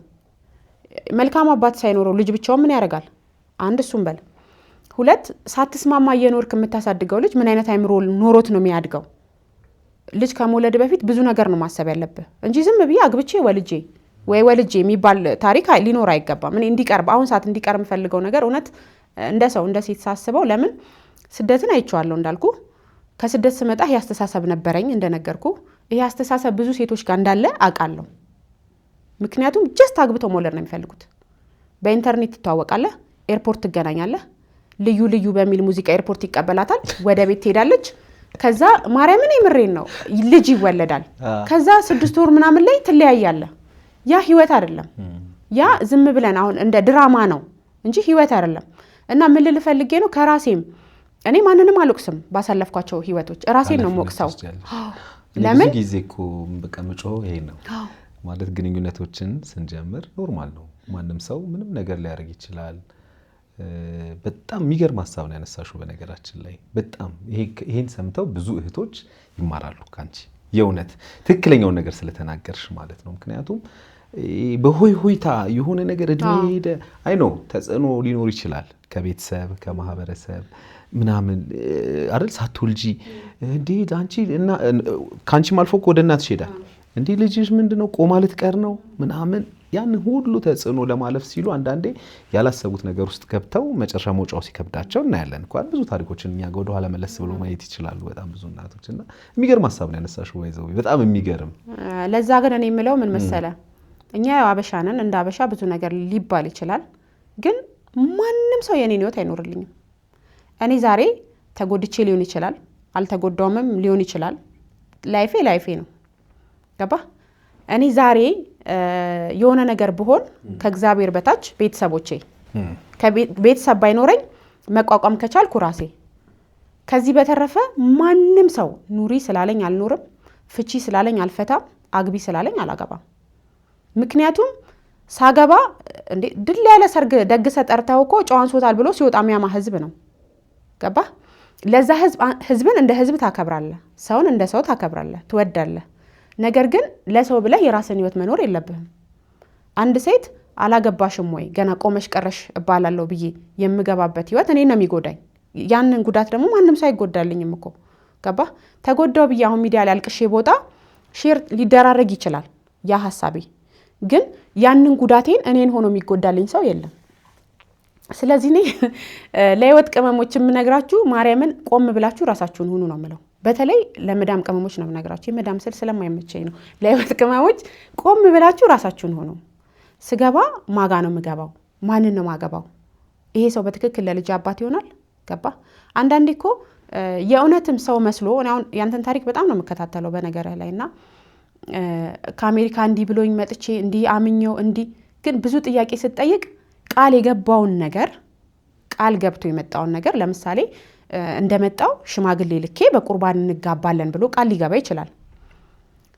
መልካም አባት ሳይኖረው ልጅ ብቻውን ምን ያደርጋል? አንድ እሱም በል ሁለት ሳትስማማ እየኖርክ የምታሳድገው ልጅ ምን አይነት አይምሮ ኖሮት ነው የሚያድገው? ልጅ ከመውለድ በፊት ብዙ ነገር ነው ማሰብ ያለብህ እንጂ ዝም ብዬ አግብቼ ወልጄ የሚባል ታሪክ ሊኖር አይገባም። እኔ እንዲቀርብ አሁን ሰዓት እንዲቀርብ የምፈልገው ነገር እውነት እንደ ሰው እንደ ሴት ሳስበው ለምን ስደትን አይቼዋለሁ እንዳልኩ ከስደት ስመጣ ያስተሳሰብ ነበረኝ እንደነገርኩ ይሄ አስተሳሰብ ብዙ ሴቶች ጋር እንዳለ አውቃለሁ። ምክንያቱም ጀስት አግብተው መውለድ ነው የሚፈልጉት። በኢንተርኔት ትተዋወቃለህ፣ ኤርፖርት ትገናኛለህ፣ ልዩ ልዩ በሚል ሙዚቃ ኤርፖርት ይቀበላታል፣ ወደ ቤት ትሄዳለች። ከዛ ማርያምን የምሬን ነው ልጅ ይወለዳል። ከዛ 6 ወር ምናምን ላይ ትለያያለህ። ያ ህይወት አይደለም። ያ ዝም ብለን አሁን እንደ ድራማ ነው እንጂ ህይወት አይደለም። እና ምን ልል ፈልጌ ነው ከራሴም እኔ ማንንም አልወቅስም ባሳለፍኳቸው ህይወቶች ራሴን ነው የምወቅሰው። ለምን ጊዜ እኮ በቃ መጮህ ይሄ ነው ማለት ግንኙነቶችን ስንጀምር ኖርማል ነው። ማንም ሰው ምንም ነገር ሊያደርግ ይችላል። በጣም የሚገርም ሀሳብ ነው ያነሳሽው። በነገራችን ላይ በጣም ይሄን ሰምተው ብዙ እህቶች ይማራሉ ካንቺ የእውነት ትክክለኛውን ነገር ስለተናገርሽ ማለት ነው። ምክንያቱም በሆይ ሆይታ የሆነ ነገር እድሜ ሄደ አይ ነው ተጽዕኖ ሊኖር ይችላል ከቤተሰብ ከማህበረሰብ ምናምን አይደል ሳትወልጂ እንዴ አንቺ እና ካንቺም አልፎ ወደ እናትሽ ሄዳ እንዴ ልጅሽ ምንድነው ቆማ ልትቀር ነው ምናምን ያን ሁሉ ተጽዕኖ ለማለፍ ሲሉ አንዳንዴ ያላሰቡት ነገር ውስጥ ገብተው መጨረሻ መውጫው ሲከብዳቸው እናያለን። እንኳን ብዙ ታሪኮችን እኛ ወደ ኋላ መለስ ብሎ ማየት ይችላሉ በጣም ብዙ እናቶችና የሚገርም ሀሳብ ነው ያነሳሽው። ወይዘው በጣም የሚገርም ለዛ ግን እኔ የምለው ምን መሰለ እኛ አበሻ ነን። እንደ አበሻ ብዙ ነገር ሊባል ይችላል። ግን ማንም ሰው የኔን ህይወት አይኖርልኝም። እኔ ዛሬ ተጎድቼ ሊሆን ይችላል፣ አልተጎዳውምም ሊሆን ይችላል። ላይፌ ነው። ገባ? እኔ ዛሬ የሆነ ነገር ብሆን ከእግዚአብሔር በታች ቤተሰቦቼ ቤተሰብ ባይኖረኝ መቋቋም ከቻልኩ ራሴ። ከዚህ በተረፈ ማንም ሰው ኑሪ ስላለኝ አልኖርም፣ ፍቺ ስላለኝ አልፈታም፣ አግቢ ስላለኝ አላገባም። ምክንያቱም ሳገባ እንዴ ድል ያለ ሰርግ ደግሰ ጠርተው እኮ ጨዋን ሶታል ብሎ ሲወጣ የሚያማ ህዝብ ነው። ገባ? ለዛ ህዝብን እንደ ህዝብ ታከብራለህ፣ ሰውን እንደ ሰው ታከብራለህ፣ ትወዳለህ። ነገር ግን ለሰው ብለህ የራስን ህይወት መኖር የለብህም። አንድ ሴት አላገባሽም ወይ ገና ቆመሽ ቀረሽ እባላለሁ ብዬ የምገባበት ህይወት እኔ ነው የሚጎዳኝ። ያንን ጉዳት ደግሞ ማንም ሰው አይጎዳልኝም እኮ። ገባ? ተጎዳው ብዬ አሁን ሚዲያ ላይ አልቅሼ ቦታ ሼር ሊደራረግ ይችላል ያ ሐሳቤ። ግን ያንን ጉዳቴን እኔን ሆኖ የሚጎዳልኝ ሰው የለም። ስለዚህ እኔ ለህይወት ቅመሞች የምነግራችሁ ማርያምን ቆም ብላችሁ ራሳችሁን ሁኑ ነው የምለው። በተለይ ለመዳም ቅመሞች ነው የምነግራችሁ። የመዳም ስል ስለማይመቸኝ ነው። ለህይወት ቅመሞች ቆም ብላችሁ ራሳችሁን ሁኑ። ስገባ ማጋ ነው የምገባው? ማንን ነው ማገባው? ይሄ ሰው በትክክል ለልጅ አባት ይሆናል? ገባ? አንዳንዴ እኮ የእውነትም ሰው መስሎ አሁን ያንተን ታሪክ በጣም ነው የምከታተለው በነገር ላይና ከአሜሪካ እንዲህ ብሎኝ መጥቼ እንዲህ አምኜው እንዲህ ግን ብዙ ጥያቄ ስትጠይቅ ቃል የገባውን ነገር ቃል ገብቶ የመጣውን ነገር ለምሳሌ እንደመጣው ሽማግሌ ልኬ በቁርባን እንጋባለን ብሎ ቃል ሊገባ ይችላል።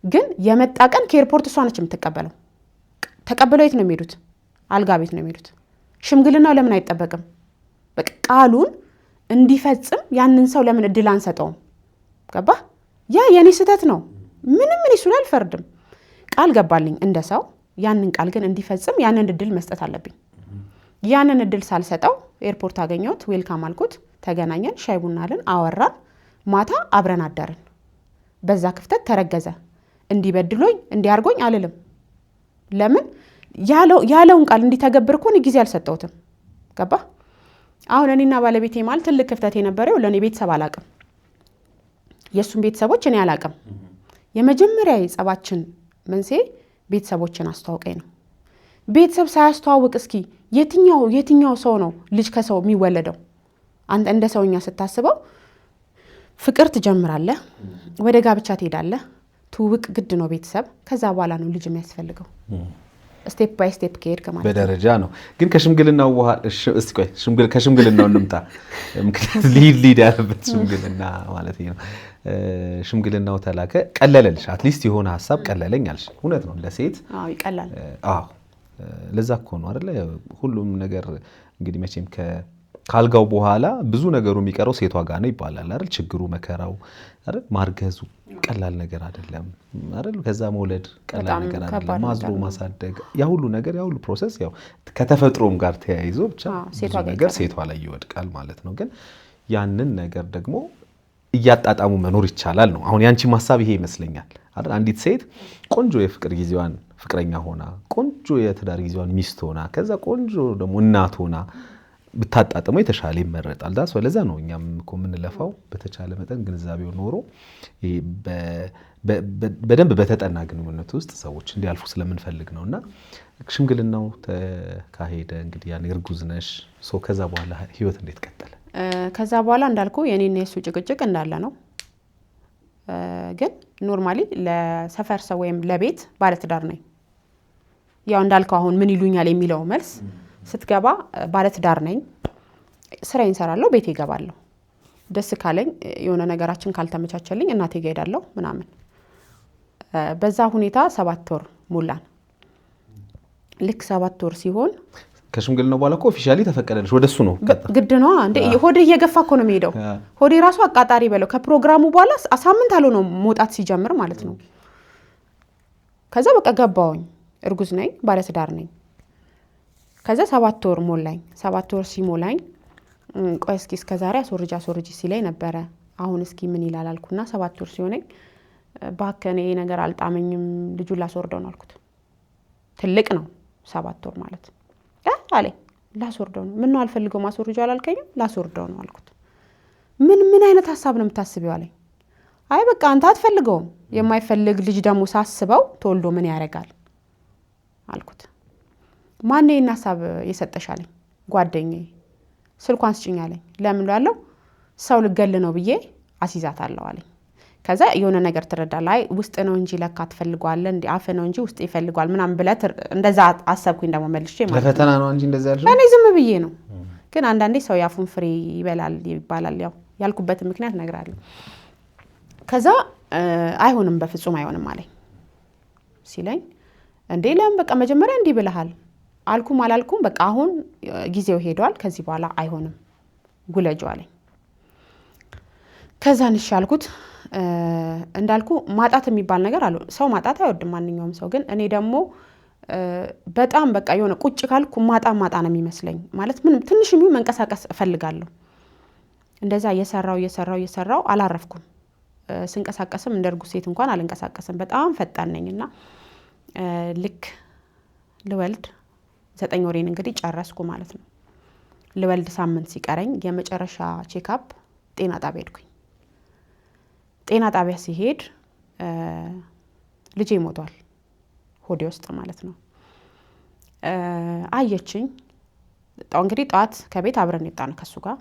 ግን የመጣ ቀን ከኤርፖርት እሷ ነች የምትቀበለው። ተቀበለው የት ነው የሚሄዱት? አልጋ ቤት ነው የሚሄዱት። ሽምግልናው ለምን አይጠበቅም? በቃ ቃሉን እንዲፈጽም ያንን ሰው ለምን እድል አንሰጠውም? ገባ? ያ የኔ ስህተት ነው። ምንም እኔ እሱን አልፈርድም። ቃል ገባልኝ እንደ ሰው፣ ያንን ቃል ግን እንዲፈጽም ያንን እድል መስጠት አለብኝ። ያንን እድል ሳልሰጠው ኤርፖርት አገኘሁት፣ ዌልካም አልኩት፣ ተገናኘን፣ ሻይ ቡና አልን፣ አወራን፣ ማታ አብረን አደርን። በዛ ክፍተት ተረገዘ። እንዲበድሎኝ እንዲያርጎኝ አልልም። ለምን ያለውን ቃል እንዲተገብር እኮ ጊዜ አልሰጠሁትም። ገባ? አሁን እኔና ባለቤቴ ማለት ትልቅ ክፍተት የነበረው ለኔ ቤተሰብ አላቅም፣ የሱን ቤተሰቦች እኔ አላቅም። የመጀመሪያ የጸባችን መንስኤ ቤተሰቦችን አስተዋውቀኝ ነው። ቤተሰብ ሳያስተዋውቅ እስኪ የትኛው ሰው ነው ልጅ ከሰው የሚወለደው? አንተ እንደ ሰውኛ ስታስበው ፍቅር ትጀምራለህ፣ ወደ ጋብቻ ትሄዳለህ፣ ትውውቅ ግድ ነው ቤተሰብ። ከዛ በኋላ ነው ልጅ የሚያስፈልገው። ስቴፕ ባይ ስቴፕ ከሄድክ ማለት በደረጃ ነው። ግን ከሽምግልናው በኋላ እስቲ ቆይ ከሽምግልናው እንምጣ። ምክንያት ሊድ ያለበት ሽምግልና ማለት ነው። ሽምግልናው ተላከ፣ ቀለለልሽ፣ አትሊስት የሆነ ሀሳብ ቀለለኝ አልሽ። እውነት ነው ለሴት ይቀላል። ለዛ እኮ ነው አይደለ? ሁሉም ነገር እንግዲህ መቼም ካልጋው በኋላ ብዙ ነገሩ የሚቀረው ሴቷ ጋር ነው ይባላል አይደል? ችግሩ መከራው አይደል? ማርገዙ ቀላል ነገር አይደለም አይደል? ከዛ መውለድ ቀላል ነገር አይደለም። ማዝሮ ማሳደግ ያ ሁሉ ነገር ያ ሁሉ ፕሮሰስ ያው ከተፈጥሮም ጋር ተያይዞ ብቻ ብዙ ነገር ሴቷ ላይ ይወድቃል ማለት ነው። ግን ያንን ነገር ደግሞ እያጣጣሙ መኖር ይቻላል ነው። አሁን ያንቺ ሐሳብ ይሄ ይመስለኛል አይደል? አንዲት ሴት ቆንጆ የፍቅር ጊዜዋን ፍቅረኛ ሆና፣ ቆንጆ የትዳር ጊዜዋን ሚስት ሆና፣ ከዛ ቆንጆ ደግሞ እናት ሆና ብታጣጥሙ የተሻለ ይመረጣል። ዳስ ወለዛ ነው እኛም እኮ የምንለፋው በተቻለ መጠን ግንዛቤው ኖሮ በደንብ በተጠና ግንኙነት ውስጥ ሰዎች እንዲያልፉ ስለምንፈልግ ነውና ሽምግልናው ተካሄደ። እንግዲህ ያን እርጉዝ ነሽ ከዛ በኋላ ህይወት እንዴት ቀጠለ? ከዛ በኋላ እንዳልኩ የኔና የሱ ጭቅጭቅ እንዳለ ነው። ግን ኖርማሊ ለሰፈር ሰው ወይም ለቤት ባለትዳር ነኝ። ያው እንዳልከው አሁን ምን ይሉኛል የሚለው መልስ ስትገባ ባለትዳር ነኝ፣ ስራዬን እሰራለሁ፣ ቤቴ እገባለሁ። ደስ ካለኝ የሆነ ነገራችን ካልተመቻቸልኝ እናቴ ጋር ሄዳለሁ ምናምን። በዛ ሁኔታ 7 ወር ሞላን። ልክ 7 ወር ሲሆን ከሽምግልናው በኋላ እኮ ኦፊሻሊ ተፈቀደልሽ ወደሱ ነው ግድ ነው እንዴ? ሆዴ እየገፋ እኮ ነው የሚሄደው። ሆዴ ራሱ አቃጣሪ በለው ከፕሮግራሙ በኋላ ሳምንት አልሆነው መውጣት ሲጀምር ማለት ነው። ከዛ በቃ ገባሁኝ። እርጉዝ ነኝ፣ ባለትዳር ነኝ። ከዛ 7 ወር ሞላኝ። 7 ወር ሲሞላኝ ቆይ እስኪ እስከዛሬ አስወርጂ ሲለኝ ነበረ። አሁን እስኪ ምን ይላል አልኩና 7 ወር ሲሆነኝ ባከኔ ይሄ ነገር አልጣመኝም፣ ልጁን ላስወርደው ነው አልኩት። ትልቅ ነው 7 ወር ማለት አለኝ። ላስወርደው ነው። ምን ነው አልፈልገው ማስወርጃው አላልከኝም? ላስወርደው ነው አልኩት። ምን አይነት ሀሳብ ነው የምታስቢው አለኝ። አይ በቃ አንተ አትፈልገውም። የማይፈልግ ልጅ ደግሞ ሳስበው ተወልዶ ምን ያደርጋል አልኩት። ማን ይሄን ሀሳብ የሰጠሽ አለኝ። ጓደኛዬ። ስልኳን ስጭኝ አለኝ። ለምን ላለው ሰው ልገል ነው ብዬ አስይዛታለሁ አለኝ። ከዛ የሆነ ነገር ትረዳለህ። አይ ውስጥ ነው እንጂ ለካ ትፈልጓለህ እንዴ? አፍ ነው እንጂ ውስጥ ይፈልጓል ምናምን ብለህ እንደዛ አሰብኩኝ። ደግሞ መልሼ ማለት ለፈተና ነው እንጂ እንደዛ ያልሽ እኔ ዝም ብዬ ነው። ግን አንዳንዴ ሰው ያፉን ፍሬ ይበላል ይባላል። ያው ያልኩበት ምክንያት እነግራለሁ። ከዛ አይሆንም በፍጹም አይሆንም አለኝ። ሲለኝ እንዴ ለምን በቃ መጀመሪያ እንዲህ ብለሃል አልኩም አላልኩም በቃ አሁን ጊዜው ሄዷል፣ ከዚህ በኋላ አይሆንም ጉለጁ አለኝ። ከዛ ንሽ አልኩት። እንዳልኩ ማጣት የሚባል ነገር አለ። ሰው ማጣት አይወድም ማንኛውም ሰው። ግን እኔ ደግሞ በጣም በቃ የሆነ ቁጭ ካልኩ ማጣ ነው የሚመስለኝ። ማለት ምንም ትንሽ የሚሆን መንቀሳቀስ እፈልጋለሁ። እንደዛ እየሰራው አላረፍኩም። ስንቀሳቀስም እንደ እርጉዝ ሴት እንኳን አልንቀሳቀስም። በጣም ፈጣን ነኝና ልክ ልወልድ 9 ወሬን እንግዲህ ጨረስኩ ማለት ነው። ልወልድ ሳምንት ሲቀረኝ የመጨረሻ ቼክአፕ ጤና ጣቢያ ሄድኩኝ። ጤና ጣቢያ ሲሄድ ልጄ ሞቷል፣ ሆዴ ውስጥ ማለት ነው። አየችኝ። እንግዲህ ጠዋት ከቤት አብረን የወጣን ከሱ ጋር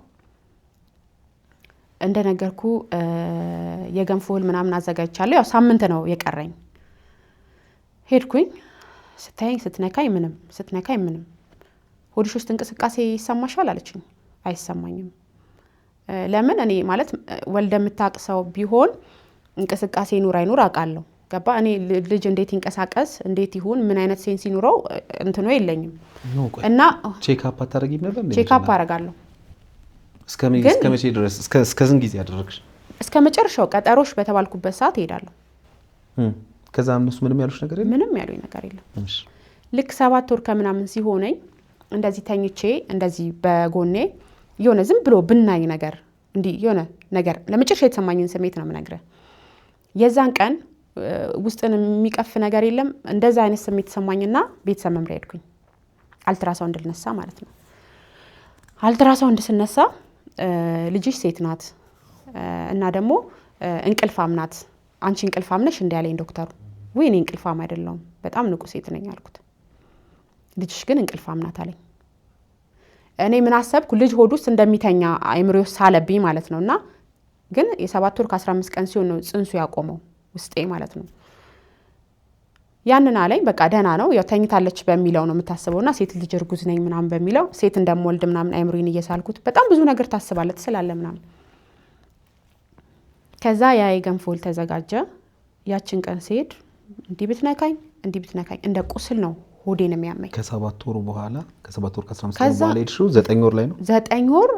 እንደነገርኩ የገንፎ እህል ምናምን አዘጋጅቻለሁ። ያው ሳምንት ነው የቀረኝ። ሄድኩኝ። ስታየኝ ስትነካኝ ምንም ሆድሽ ውስጥ እንቅስቃሴ ይሰማሻል አለችኝ። አይሰማኝም። ለምን እኔ ማለት ወልደ የምታቅሰው ቢሆን እንቅስቃሴ ኑር አይኑር አውቃለሁ። ገባ? እኔ ልጅ እንዴት ይንቀሳቀስ እንዴት ይሁን ምን አይነት ሴንስ ይኑረው እንትኑ የለኝም። እና ቼክአፕ አታረጊም ነበር? ቼክአፕ አረጋለሁ። እስከ መቼ ድረስ? እስከ ስንት ጊዜ አደረግሽ? እስከ መጨረሻው ቀጠሮሽ በተባልኩበት ሰዓት እሄዳለሁ። ከዛ እነሱ ምንም ያሉሽ ነገር የለም? ምንም ያሉኝ ነገር የለም። ልክ 7 ወር ከምናምን ሲሆነኝ እንደዚህ ተኝቼ እንደዚህ በጎኔ የሆነ ዝም ብሎ ብናኝ ነገር እንዲህ የሆነ ነገር ለመጨረሻ የተሰማኝን ስሜት ነው የምነግርህ። የዛን ቀን ውስጥን የሚቀፍ ነገር የለም። እንደዛ አይነት ስሜት ተሰማኝና ቤተሰብ መምሪያ ሄድኩኝ። አልትራሳውንድ ልነሳ ማለት ነው። አልትራሳውንድ ስነሳ ልጅሽ ሴት ናት እና ደግሞ እንቅልፋም ናት። አንቺ እንቅልፋም ነሽ እንዴ ያለኝ ዶክተሩ። ወይ እኔ እንቅልፋም አይደለሁም በጣም ንቁ ሴት ነኝ አልኩት። ልጅሽ ግን እንቅልፋም ናት አለኝ። እኔ ምን አሰብኩ ልጅ ሆድ ውስጥ እንደሚተኛ አይምሮዬ ሳለብኝ ማለት ነውና ግን የ7 ወር ከ15 ቀን ሲሆን ነው ጽንሱ ያቆመው ውስጤ ማለት ነው። ያንን አለኝ። በቃ ደህና ነው ያው ተኝታለች በሚለው ነው የምታስበውና ሴት ልጅ እርጉዝ ነኝ ምናምን በሚለው ሴት እንደምወልድ ምናምን አይምሮዬን እየሳልኩት በጣም ብዙ ነገር ታስባለህ ትስላለህ ምናምን። ከዛ ያ የገንፎ እህል ተዘጋጀ። ያችን ቀን ሲሄድ እንዲህ ብትነካኝ እንደ ቁስል ነው ሆዴን የሚያመኝ። ከ7 ወር በኋላ ከ7 ወር ከ15 ቀን በኋላ ሄድሽው 9 ወር ላይ ነው? 9 ወር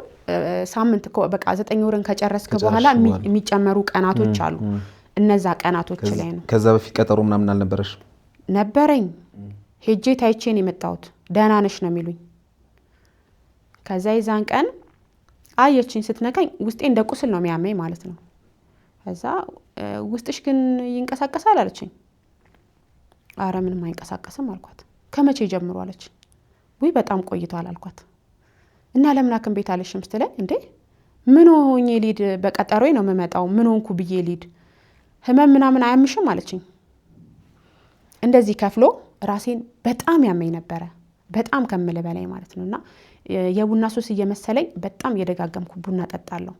ሳምንት በቃ 9 ወርን ከጨረስክ በኋላ የሚጨመሩ ቀናቶች አሉ። እነዛ ቀናቶች ላይ ነው። ከዛ በፊት ቀጠሮ ምናምን አልነበረሽ? ነበረኝ። ሄጄ ታይቼን የመጣሁት ደህና ነሽ ነው የሚሉኝ። ከዛ የዛን ቀን አየችኝ ስትነካኝ ውስጤ እንደ ቁስል ነው የሚያመኝ ማለት ነው። ከዛ ውስጥሽ ግን ይንቀሳቀሳል አለችኝ። አረ ምንም አይንቀሳቀስም አልኳት። ከመቼ ጀምሮ አለች። ወይ በጣም ቆይቷል አልኳት። እና ለምን ሐኪም ቤት አልሽም ስትለኝ እንዴ ምን ሆኜ ሊድ በቀጠሮዬ ነው የምመጣው ምን ሆንኩ ብዬ ሊድ ህመም ምናምን አያምሽም አለችኝ። እንደዚህ ከፍሎ ራሴን በጣም ያመኝ ነበረ በጣም ከምል በላይ ማለት ነውና የቡና ሱስ እየመሰለኝ በጣም እየደጋገምኩ ቡና ጠጣለሁ።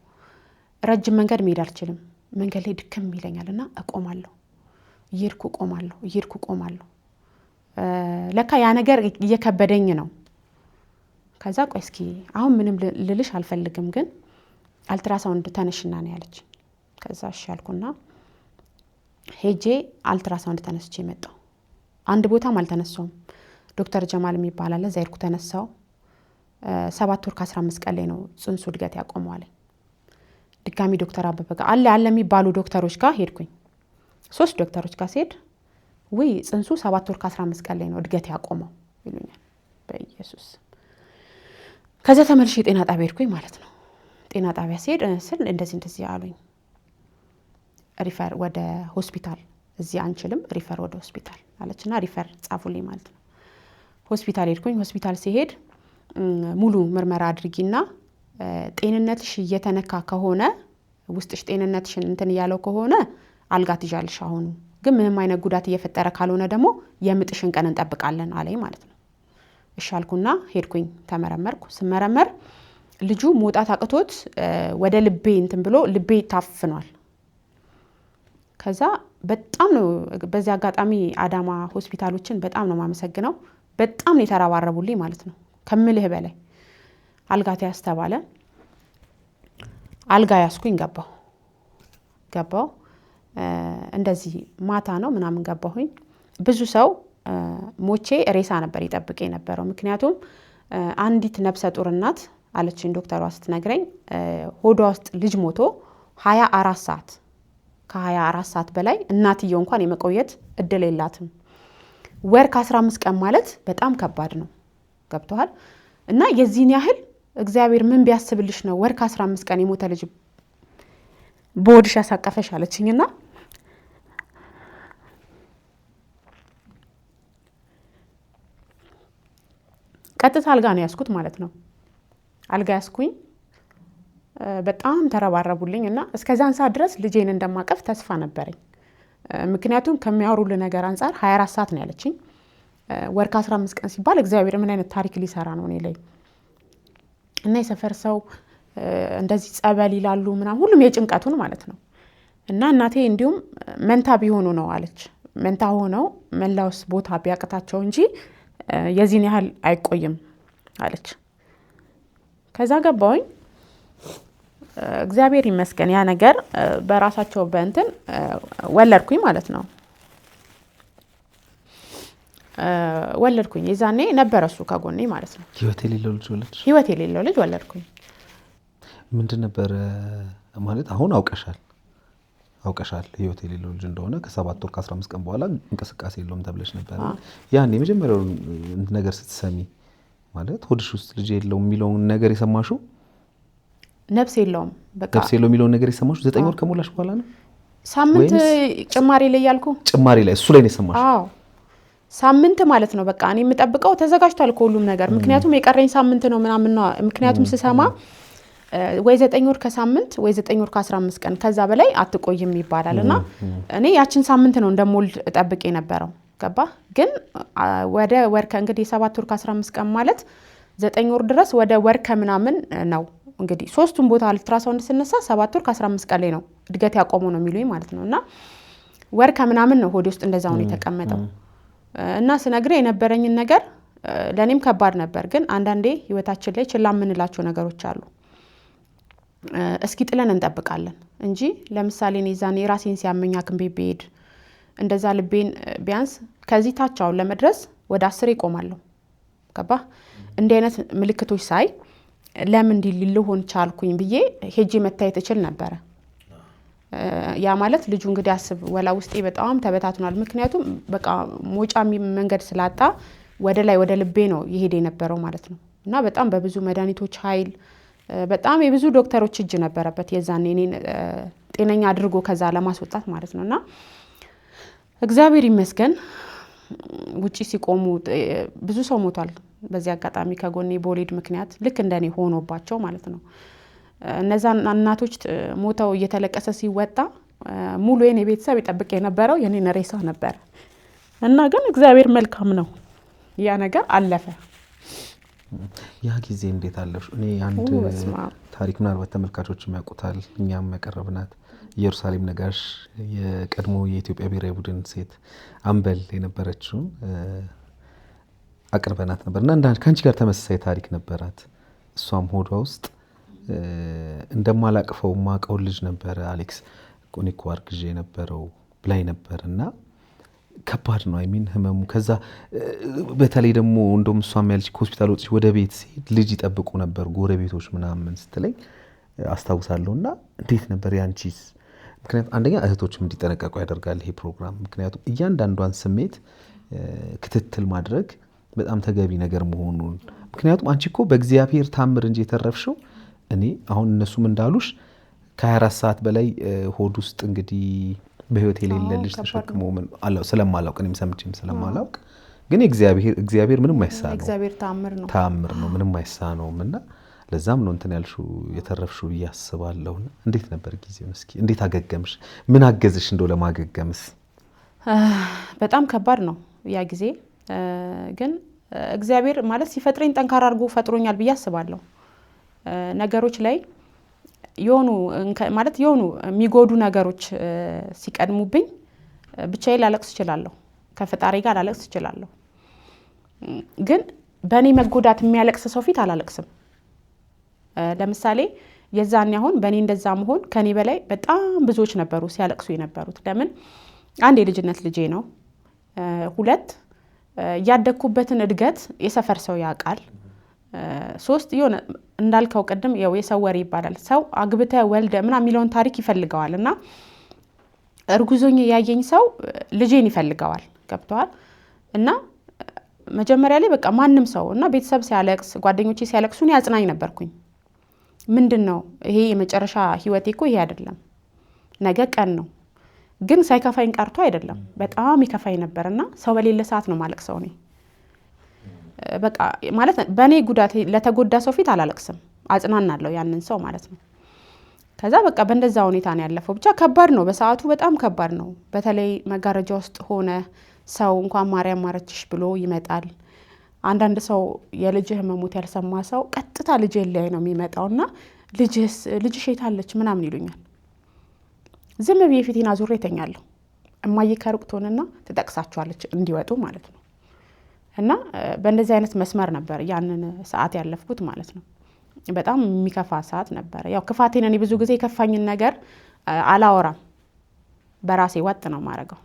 ረጅም መንገድ መሄድ አልችልም። መንገድ ላይ ድክም ይለኛልና እቆማለሁ። እየሄድኩ እቆማለሁ። ለካ ያ ነገር እየከበደኝ ነው። ከዛ ቆይ እስኪ አሁን ምንም ልልሽ አልፈልግም ግን አልትራሳውንድ ተነሽና ነው ያለች። ከዛ እሺ አልኩና ሄጄ አልትራሳውንድ ተነስቼ መጣሁ። አንድ ቦታም አልተነሳውም። ዶክተር ጀማል የሚባል አለ ዛይርኩ ተነሳው 7 ወር ከ15 ቀን ላይ ነው ጽንሱ እድገት ያቆመው አለኝ። ድጋሚ ዶክተር አበበ ጋር አለ የሚባሉ ዶክተሮች ጋር ሄድኩኝ። 3 ዶክተሮች ጋር ሲሄድ ወይ ጽንሱ 7 ወር ከ15 ቀን ላይ ነው እድገት ያቆመው ይሉኛል። በኢየሱስ ከዛ ተመልሼ ጤና ጣቢያ ሄድኩኝ ማለት ነው። ጤና ጣቢያ ሲሄድ ስል እንደዚህ አሉኝ። ሪፈር ወደ ሆስፒታል እዚህ አንችልም ሪፈር ወደ ሆስፒታል አለችና ሪፈር ጻፉልኝ ማለት ነው። ሆስፒታል ሄድኩኝ። ሆስፒታል ሲሄድ ሙሉ ምርመራ አድርጊና ጤንነትሽ እየተነካ ከሆነ ውስጥሽ ጤንነትሽን እንትን ያለው ከሆነ አልጋ ትይዣለሽ አሁን ግን ምንም አይነት ጉዳት እየፈጠረ ካልሆነ ደግሞ የምጥሽን ቀን እንጠብቃለን አለኝ ማለት ነው። እሺ አልኩና ሄድኩኝ ተመረመርኩ። ስመረመር ልጁ መውጣት አቅቶት ወደ ልቤ እንትን ብሎ ልቤ ታፍኗል። ከዛ በጣም ነው በዚህ አጋጣሚ አዳማ ሆስፒታሎችን በጣም ነው ማመሰግነው። በጣም ነው የተራባረቡልኝ ማለት ነው ከምልህ በላይ። አልጋ ተያዝ ተባለ። አልጋ ያስኩኝ ገባሁ እንደዚህ ማታ ነው ምናምን ገባሁኝ። ብዙ ሰው ሞቼ ሬሳ ነበር ይጠብቅ የነበረው። ምክንያቱም አንዲት ነፍሰ ጡር እናት አለችኝ ዶክተሯ ስትነግረኝ ሆዷ ውስጥ ልጅ ሞቶ 24 ሰዓት ከ24 ሰዓት በላይ እናትየው እንኳን የመቆየት እድል የላትም። ወር ከ15 ቀን ማለት በጣም ከባድ ነው። ገብቷል? እና የዚህን ያህል እግዚአብሔር ምን ቢያስብልሽ ነው ወር ከ15 ቀን የሞተ ልጅ በሆድሽ ያሳቀፈሽ አለችኝና ቀጥታ አልጋ ነው ያስኩት ማለት ነው። አልጋ ያስኩኝ በጣም ተረባረቡልኝ እና እስከዛን ሰዓት ድረስ ልጄን እንደማቀፍ ተስፋ ነበረኝ። ምክንያቱም ከሚያወሩልህ ነገር አንፃር 24 ሰዓት ነው ያለችኝ። ወር ከ15 ቀን ሲባል እግዚአብሔር ምን አይነት ታሪክ ሊሰራ ነው እኔ ላይ እና የሰፈር ሰው እንደዚህ ጸበል ይላሉ ምናምን ሁሉም የጭንቀቱን ማለት ነው። እና እናቴ እንዲሁም መንታ ቢሆኑ ነው አለች። መንታ ሆነው መላውስ ቦታ ቢያቅታቸው እንጂ የዚህን ያህል አይቆይም አለች። ከዛ ገባሁኝ። እግዚአብሔር ይመስገን ያ ነገር በራሳቸው በእንትን ወለድኩኝ ማለት ነው። ወለድኩኝ የዛኔ ነበረ እሱ ከጎኔ ማለት ነው። ህይወት የሌለው ልጅ ወለድኩኝ። ምንድን ነበር ማለት አሁን አውቀሻል ህይወት የሌለው ልጅ እንደሆነ ከ7 ወር ከ15 ቀን በኋላ እንቅስቃሴ የለውም ተብለሽ ነበር። ያን የመጀመሪያው ነገር ስትሰሚ ማለት ሆድሽ ውስጥ ልጅ የለውም የሚለውን ነገር የሰማሽው ነፍስ የለውም በቃ ነፍስ የለውም የሚለውን ነገር የሰማሽው 9 ወር ከሞላሽ በኋላ ነው? ሳምንት ጭማሪ ላይ ያልኩ ጭማሪ ላይ እሱ ላይ ነው የሰማሽው? አዎ ሳምንት ማለት ነው። በቃ እኔ የምጠብቀው ተዘጋጅቷል ሁሉም ነገር። ምክንያቱም የቀረኝ ሳምንት ነው ምናምን ነው። ምክንያቱም ስሰማ ወይ 9 ወር ከሳምንት ወይ 9 ወር ከ15 ቀን ከዛ በላይ አትቆይም ይባላልና እኔ ያችን ሳምንት ነው እንደሞልድ እጠብቅ የነበረው። ገባ? ግን ወደ ወር ከእንግዲህ 7 ወር ከ15 ቀን ማለት 9 ወር ድረስ ወደ ወር ከምናምን ነው እንግዲህ ሶስቱም ቦታ አልትራሳውንድ ስነሳ 7 ወር ከ15 ቀን ላይ ነው እድገት ያቆመው ነው የሚሉኝ ማለት ነውና ወር ከምናምን ነው ሆዴ ውስጥ እንደዛው ነው የተቀመጠው። እና ስነግር የነበረኝን ነገር ለኔም ከባድ ነበር። ግን አንዳንዴ ህይወታችን ላይ ችላ የምንላቸው ነገሮች አሉ። እስኪ ጥለን እንጠብቃለን እንጂ ለምሳሌ እኔ ዛኔ ራሴን ሲያመኝ ሐኪም ቤት ብሄድ እንደዛ ልቤን ቢያንስ ከዚህ ታቻው ለመድረስ ወደ 10 ይቆማለሁ። ገባ? እንዲህ አይነት ምልክቶች ሳይ ለምን እንዲህ ሊሆን ቻልኩኝ ብዬ ሄጄ መታየት እችል ነበር። ያ ማለት ልጁ እንግዲህ አስብ ወላ ውስጤ በጣም ተበታትኗል። ምክንያቱም በቃ ሞጫ መንገድ ስላጣ ወደ ላይ ወደ ልቤ ነው ይሄድ የነበረው ማለት ነው። እና በጣም በብዙ መድኃኒቶች ኃይል በጣም የብዙ ዶክተሮች እጅ ነበረበት የዛኔ እኔን ጤነኛ አድርጎ ከዛ ለማስወጣት ማለት ነውና እግዚአብሔር ይመስገን ውጪ ሲቆሙ ብዙ ሰው ሞቷል። በዚህ አጋጣሚ ከጎኔ በወሊድ ምክንያት ልክ እንደኔ ሆኖባቸው ማለት ነው። እነዛ እናቶች ሞተው እየተለቀሰ ሲወጣ ሙሉ የኔ ቤተሰብ ይጠብቅ የነበረው የኔን ሬሳ ነበር እና ግን እግዚአብሔር መልካም ነው፣ ያ ነገር አለፈ። ያ ጊዜ እንዴት አለፍሽ? እኔ አንድ ታሪክ ምናልባት ተመልካቾች ያውቁታል፣ እኛም ያቀረብናት ኢየሩሳሌም ነጋሽ የቀድሞ የኢትዮጵያ ብሔራዊ ቡድን ሴት አምበል የነበረችውን አቅርበናት ነበር እና ከአንቺ ጋር ተመሳሳይ ታሪክ ነበራት። እሷም ሆዷ ውስጥ እንደማላቅፈው ማቀው ልጅ ነበረ አሌክስ ቆኒኮ አርግዤ የነበረው ብላይ ነበር እና ከባድ ነው አይሚን ህመሙ። ከዛ በተለይ ደግሞ እንደውም እሷም ያለች ከሆስፒታል ወጥቼ ወደ ቤት ሲሄድ ልጅ ይጠብቁ ነበር ጎረቤቶች ምናምን ስትለኝ አስታውሳለሁ። እና እንዴት ነበር ያንቺስ? ምክንያቱም አንደኛ እህቶችም እንዲጠነቀቁ ያደርጋል ይሄ ፕሮግራም። ምክንያቱም እያንዳንዷን ስሜት ክትትል ማድረግ በጣም ተገቢ ነገር መሆኑን። ምክንያቱም አንቺ እኮ በእግዚአብሔር ታምር እንጂ የተረፍሽው እኔ አሁን እነሱም እንዳሉሽ ከ24 ሰዓት በላይ ሆድ ውስጥ እንግዲህ በህይወት የሌለ ልጅ ተሸክሞ ስለማላውቅ እኔም ሰምቼም ስለማላውቅ ግን እግዚአብሔር ምንም አይሳነው፣ እግዚአብሔር ታምር ነው፣ ምንም አይሳነውም። እና ለዛም ነው እንትን ያልሽው የተረፍሽው ብዬ አስባለሁ። እንዴት ነበር ጊዜው? እስኪ እንዴት አገገምሽ? ምን አገዝሽ እንደው ለማገገምስ? በጣም ከባድ ነው ያ ጊዜ። ግን እግዚአብሔር ማለት ሲፈጥረኝ ጠንካራ አድርጎ ፈጥሮኛል ብዬ አስባለሁ። ነገሮች ላይ የሆኑ የሚጎዱ ነገሮች ሲቀድሙብኝ ብቻዬን ላለቅስ እችላለሁ፣ ከፈጣሪ ጋር ላለቅስ እችላለሁ። ግን በእኔ መጎዳት የሚያለቅስ ሰው ፊት አላለቅስም። ለምሳሌ የዛኔ አሁን በእኔ እንደዛ መሆን ከኔ በላይ በጣም ብዙዎች ነበሩ ሲያለቅሱ የነበሩት። ለምን? አንድ የልጅነት ልጄ ነው፣ ሁለት ያደግኩበትን እድገት የሰፈር ሰው ያውቃል፣ ሶስት የሆነ እንዳልከው ቅድም የሰው ወሬ ይባላል። ሰው አግብተ ወልደ ምናምን የሚለውን ታሪክ ይፈልገዋል እና እርጉዞኝ ያየኝ ሰው ልጄን ይፈልገዋል። ገብተዋል። እና መጀመሪያ ላይ በቃ ማንም ሰው እና ቤተሰብ ሲያለቅስ ጓደኞቼ ሲያለቅሱ እኔ አጽናኝ ነበርኩኝ። ምንድነው ይሄ የመጨረሻ ህይወቴ እኮ ይሄ አይደለም፣ ነገ ቀን ነው። ግን ሳይከፋኝ ቀርቶ አይደለም፣ በጣም ይከፋኝ ነበርና ሰው በሌለ ሰዓት ነው ማለቅሰው እኔ። በቃ ማለት በእኔ ጉዳት ለተጎዳ ሰው ፊት አላለቅስም፣ አጽናናለሁ ያንን ሰው ማለት ነው። ከዛ በቃ በእንደዛ ሁኔታ ነው ያለፈው። ብቻ ከባድ ነው በሰዓቱ፣ በጣም ከባድ ነው። በተለይ መጋረጃ ውስጥ ሆነ ሰው እንኳን ማርያም ማረችሽ ብሎ ይመጣል። አንዳንድ ሰው የልጅህ መሞት ያልሰማ ሰው ቀጥታ ልጅ ላይ ነው የሚመጣውና ልጅሽ የታለች ምናምን ይሉኛል። ዝም ብዬ ፊቴን አዙሬ እተኛለሁ። እማዬ ከሩቅ ትሆንና ትጠቅሳቸዋለች እንዲወጡ ማለት ነው። እና በእንደዚህ አይነት መስመር ነበር ያንን ሰዓት ያለፍኩት ማለት ነው። በጣም የሚከፋ ሰዓት ነበር። ያው ክፋቴን እኔ ብዙ ጊዜ የከፋኝን ነገር አላወራም፣ በራሴ ወጥ ነው ማረገው።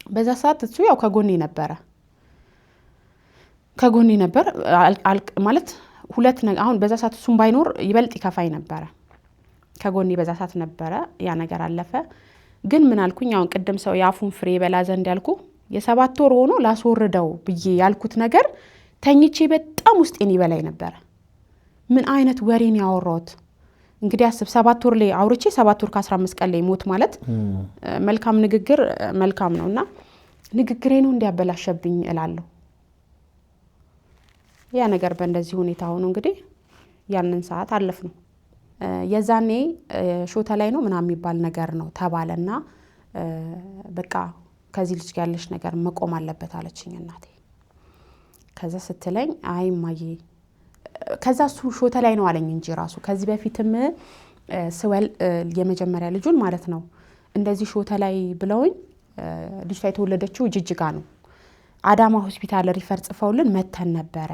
በዛ ሰዓት እሱ ያው ከጎኔ ነበር ማለት ሁለት ነገር። አሁን በዛ ሰዓት እሱም ባይኖር ይበልጥ ይከፋኝ ነበረ። ከጎኔ በዛ ሰዓት ነበረ። ያ ነገር አለፈ። ግን ምን አልኩኝ? አሁን ቅድም ሰው የአፉን ፍሬ በላ ዘንድ ያልኩ የ7 ወር ሆኖ ላስወርደው ብዬ ያልኩት ነገር ተኝቼ በጣም ውስጤን ይበላይ ነበረ። ምን አይነት ወሬን ያወራሁት እንግዲህ አስብ። 7 ወር ላይ አውርቼ 7 ወር ከ15 ቀን ላይ ሞት ማለት መልካም ንግግር መልካም ነውና ንግግሬ ነው እንዲያበላሸብኝ እላለሁ። ያ ነገር በእንደዚህ ሁኔታ ሆኖ እንግዲህ ያንን ሰዓት አለፍ ነው። የዛኔ ሾተ ላይ ነው ምናምን የሚባል ነገር ነው ተባለና በቃ ከዚህ ልጅ ጋር ያለሽ ነገር መቆም አለበት አለችኝ እናቴ። ከዛ ስትለኝ አይ እማዬ፣ ከዛ እሱ ሾተ ላይ ነው አለኝ እንጂ ራሱ ከዚህ በፊትም ስወል የመጀመሪያ ልጁን ማለት ነው እንደዚህ ሾተ ላይ ብለውኝ ልጅቷ የተወለደችው ጅጅጋ ነው። አዳማ ሆስፒታል ሪፈር ጽፈውልን መተን ነበረ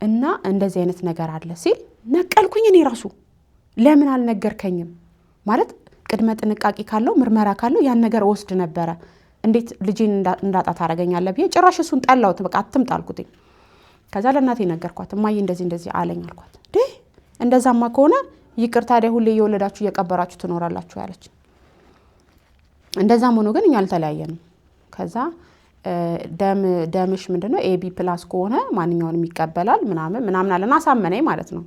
እና እንደዚህ አይነት ነገር አለ ሲል ነቀልኩኝ። እኔ ራሱ ለምን አልነገርከኝም? ማለት ቅድመ ጥንቃቄ ካለው ምርመራ ካለው ያን ነገር ወስድ ነበረ። እንዴት ልጄን እንዳጣ ታረጋኛለህ ብዬ ጭራሽ እሱን ጠላውት። በቃ አትምጣልኩኝ። ከዛ ለእናቴ ነገርኳት። እማዬ እንደዚህ አለኝ አልኳት። እንደዛማ ከሆነ ይቅር ታዲያ ሁሌ እየወለዳችሁ እየቀበራችሁ ትኖራላችሁ ያለች። እንደዛም ሆኖ ግን እኛ አልተለያየንም። ከዛ ደምሽ ምንድነው ኤቢ ፕላስ ከሆነ ማንኛውንም ይቀበላል ምናምን አለና አሳመነኝ ማለት ነው።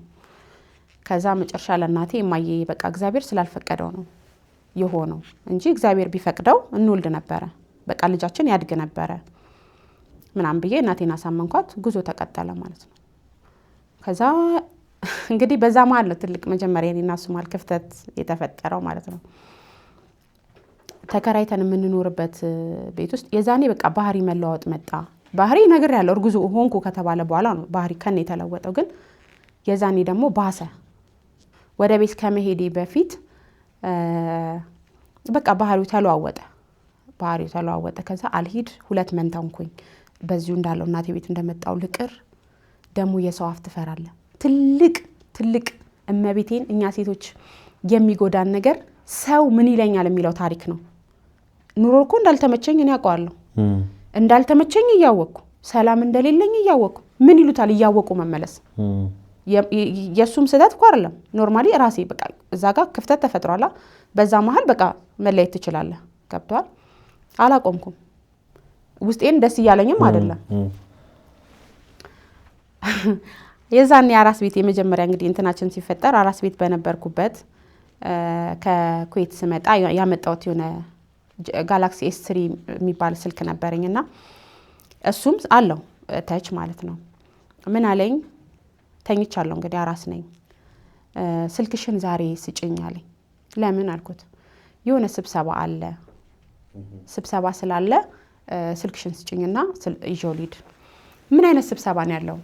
ከዛ መጨረሻ ለእናቴ እማዬ በቃ እግዚአብሔር ስላልፈቀደው ነው የሆነው እንጂ እግዚአብሔር ቢፈቅደው እንወልድ ነበረ። በቃ ልጃችን ያድግ ነበረ። ምናምን ብዬ እናቴን አሳመንኳት። ጉዞ ተቀጠለ ማለት ነው። ከዛ እንግዲህ በዛ መሀል ነው ትልቅ መጀመሪያ እኔና እሱ መሀል ክፍተት የተፈጠረው ማለት ነው። ተከራይተን የምንኖርበት ቤት ውስጥ የዛኔ በቃ ባህሪ መለዋወጥ መጣ። ባህሪ ነገር ያለው እርጉዝ ሆንኩ ከተባለ በኋላ ነው ባህሪ ከኔ የተለወጠው። ግን የዛኔ ደግሞ ባሰ። ወደ ቤት ከመሄዴ በፊት በቃ ባህሪው ተለዋወጠ። ከዛ አልሂድ 2 መንታ ሆንኩኝ። በዚሁ እንዳለው እናቴ ቤት እንደመጣው ልቅር ደግሞ የሰው አፍ ትፈራለህ። ትልቅ እመቤቴን እኛ ሴቶች የሚጎዳን ነገር ሰው ምን ይለኛል የሚለው ታሪክ ነው። ኑሮ እኮ እንዳልተመቸኝ እኔ አውቀዋለሁ። እንዳልተመቸኝ እያወቅኩ ሰላም እንደሌለኝ እያወቅኩ ምን ይሉታል እያወቁ መመለስ የሱም ስህተት እኮ አይደለም። ኖርማሊ ራሴ በቃ እዛ ጋር ክፍተት ተፈጥሯላ። በዛ መሀል በቃ መለየት ትችላለህ። ገብቷል። አላቆምኩም። ውስጤን ደስ እያለኝም አይደለም። የዛኔ አራስ ቤት የመጀመሪያ እንግዲህ እንትናችን ሲፈጠር አራስ ቤት በነበርኩበት ከኩዌት ስመጣ ያመጣሁት የሆነ ጋላክሲ S3 የሚባል ስልክ ነበረኝና እሱም አለው ተች ማለት ነው። ምን አለኝ፣ ተኝቻለሁ እንግዲህ አራስ ነኝ። ስልክሽን ዛሬ ስጭኝ አለኝ። ለምን አልኩት። የሆነ ስብሰባ አለ፣ ስብሰባ ስላለ ስልክሽን ስጭኝና ይዤው ልሂድ። ምን አይነት ስብሰባ ነው ያለው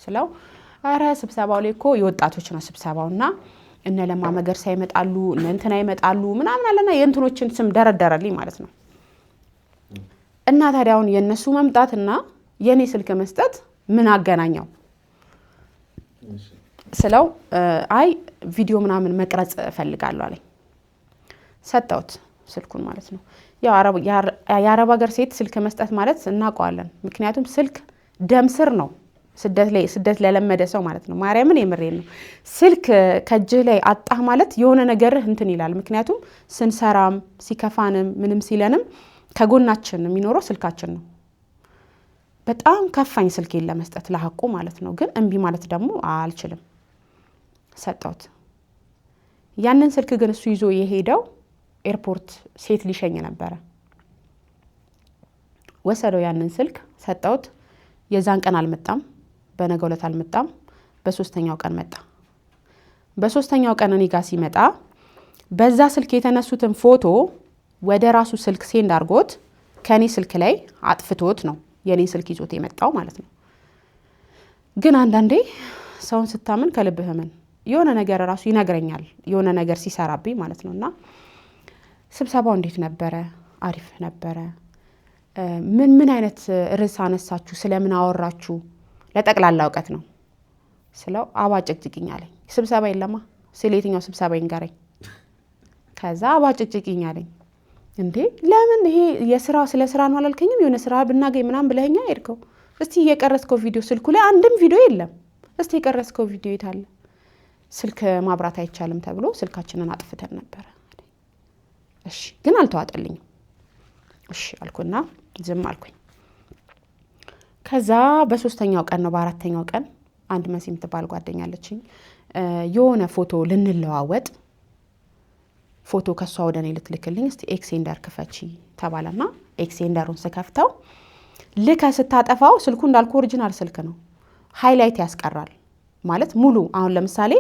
ስለው፣ አረ ስብሰባው ላይ እኮ የወጣቶች ነው ስብሰባውና እነ ለማ መገርሳ ይመጣሉ፣ እነ እንትና ይመጣሉ ምናምን አለና የእንትኖችን ስም ደረደረልኝ ማለት ነው። እና ታዲያ አሁን የነሱ መምጣትና የኔ ስልክ መስጠት ምን አገናኛው ስለው፣ አይ ቪዲዮ ምናምን መቅረጽ እፈልጋለሁ አለኝ። ሰጠሁት ስልኩን ማለት ነው። ያው የአረብ ሀገር ሴት ስልክ መስጠት ማለት እናውቀዋለን። ምክንያቱም ስልክ ደም ስር ነው። ስደት ለለመደ ሰው ማለት ነው። ማርያምን የምሬን ነው። ስልክ ከእጅህ ላይ አጣህ ማለት የሆነ ነገርህ እንትን ይላል። ምክንያቱም ስንሰራም ሲከፋንም ምንም ሲለንም ከጎናችን የሚኖረው ስልካችን ነው። በጣም ከፋኝ ስልኬን ለመስጠት ለሐቁ ማለት ነው። ግን እምቢ ማለት ደግሞ አልችልም። ሰጠሁት። ያንን ስልክ ግን እሱ ይዞ የሄደው ኤርፖርት ሴት ሊሸኝ ነበረ። ወሰደው ያንን ስልክ ሰጠሁት። የዛን ቀን አልመጣም። በነገው ዕለት አልመጣም። በሶስተኛው ቀን መጣ። በሶስተኛው ቀን እኔ ጋር ሲመጣ በዛ ስልክ የተነሱትን ፎቶ ወደ ራሱ ስልክ ሴንድ አድርጎት ከኔ ስልክ ላይ አጥፍቶት ነው የኔ ስልክ ይዞት የመጣው ማለት ነው። ግን አንዳንዴ ሰውን ስታምን ከልብህ ምን የሆነ ነገር ራሱ ይነግረኛል፣ የሆነ ነገር ሲሰራብኝ ማለት ነውና ስብሰባው እንዴት ነበረ? አሪፍ ነበረ። ምን አይነት ርዕስ አነሳችሁ? ስለምን አወራችሁ? ለጠቅላላ እውቀት ነው ስለው አባጭቅጭቅኝ አለኝ። ስብሰባ የለማ ስለ የትኛው ስብሰባ ይንገረኝ። ከዛ አባጭቅጭቅኝ አለኝ። እንዴ ለምን ይሄ የስራ ስለ ስራ ነው አላልከኝም? የሆነ ስራ ብናገኝ ምናምን ብለኸኛ ሄድከው። እስቲ የቀረስከው ቪዲዮ ስልኩ ላይ አንድም ቪዲዮ የለም። እስቲ የቀረስከው ቪዲዮ የት አለ? ስልክ ማብራት አይቻልም ተብሎ ስልካችንን አጥፍተን ነበረ። እሺ ግን አልተዋጠልኝም። እሺ አልኩና ዝም አልኩኝ። ከዛ በሶስተኛው ቀን ነው በአራተኛው ቀን አንድ መሲ የምትባል ጓደኛለችኝ የሆነ ፎቶ ልንለዋወጥ ፎቶ ከሷ ወደ እኔ ልትልክልኝ እስቲ ኤክሴንደር ክፈቺ ተባለና ኤክሴንደሩን ስከፍተው ልከ ስታጠፋው ስልኩ እንዳልኩ ኦሪጂናል ስልክ ነው። ሃይላይት ያስቀራል ማለት ሙሉ አሁን ለምሳሌ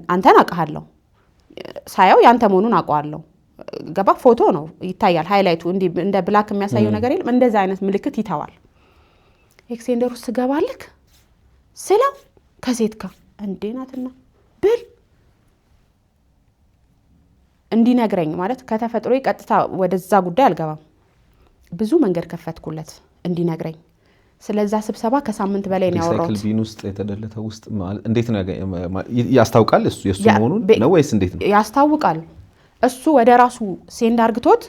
አንተን አውቃለሁ ሳየው ያንተ መሆኑን አውቀዋለሁ። ገባ ፎቶ ነው ይታያል። ሃይላይቱ እንደ ብላክ የሚያሳየው ነገር የለም። እንደዛ አይነት ምልክት ይተዋል። ኤክሴንደሩ ስገባልክ ስለው ከሴት ጋር እንዴ ናትና ብል እንዲነግረኝ ማለት ከተፈጥሮ ቀጥታ ወደዛ ጉዳይ አልገባም። ብዙ መንገድ ከፈትኩለት እንዲነግረኝ። ስለዛ ስብሰባ ከሳምንት በላይ ነው ያወራሁት። ሳይክል ቢን ውስጥ የተደለተ ውስጥ እንዴት ነው ያስታውቃል? እሱ የሱ መሆኑን ነው ወይስ እንዴት ነው ያስታውቃል? እሱ ወደ ራሱ ሴንድ አርግቶት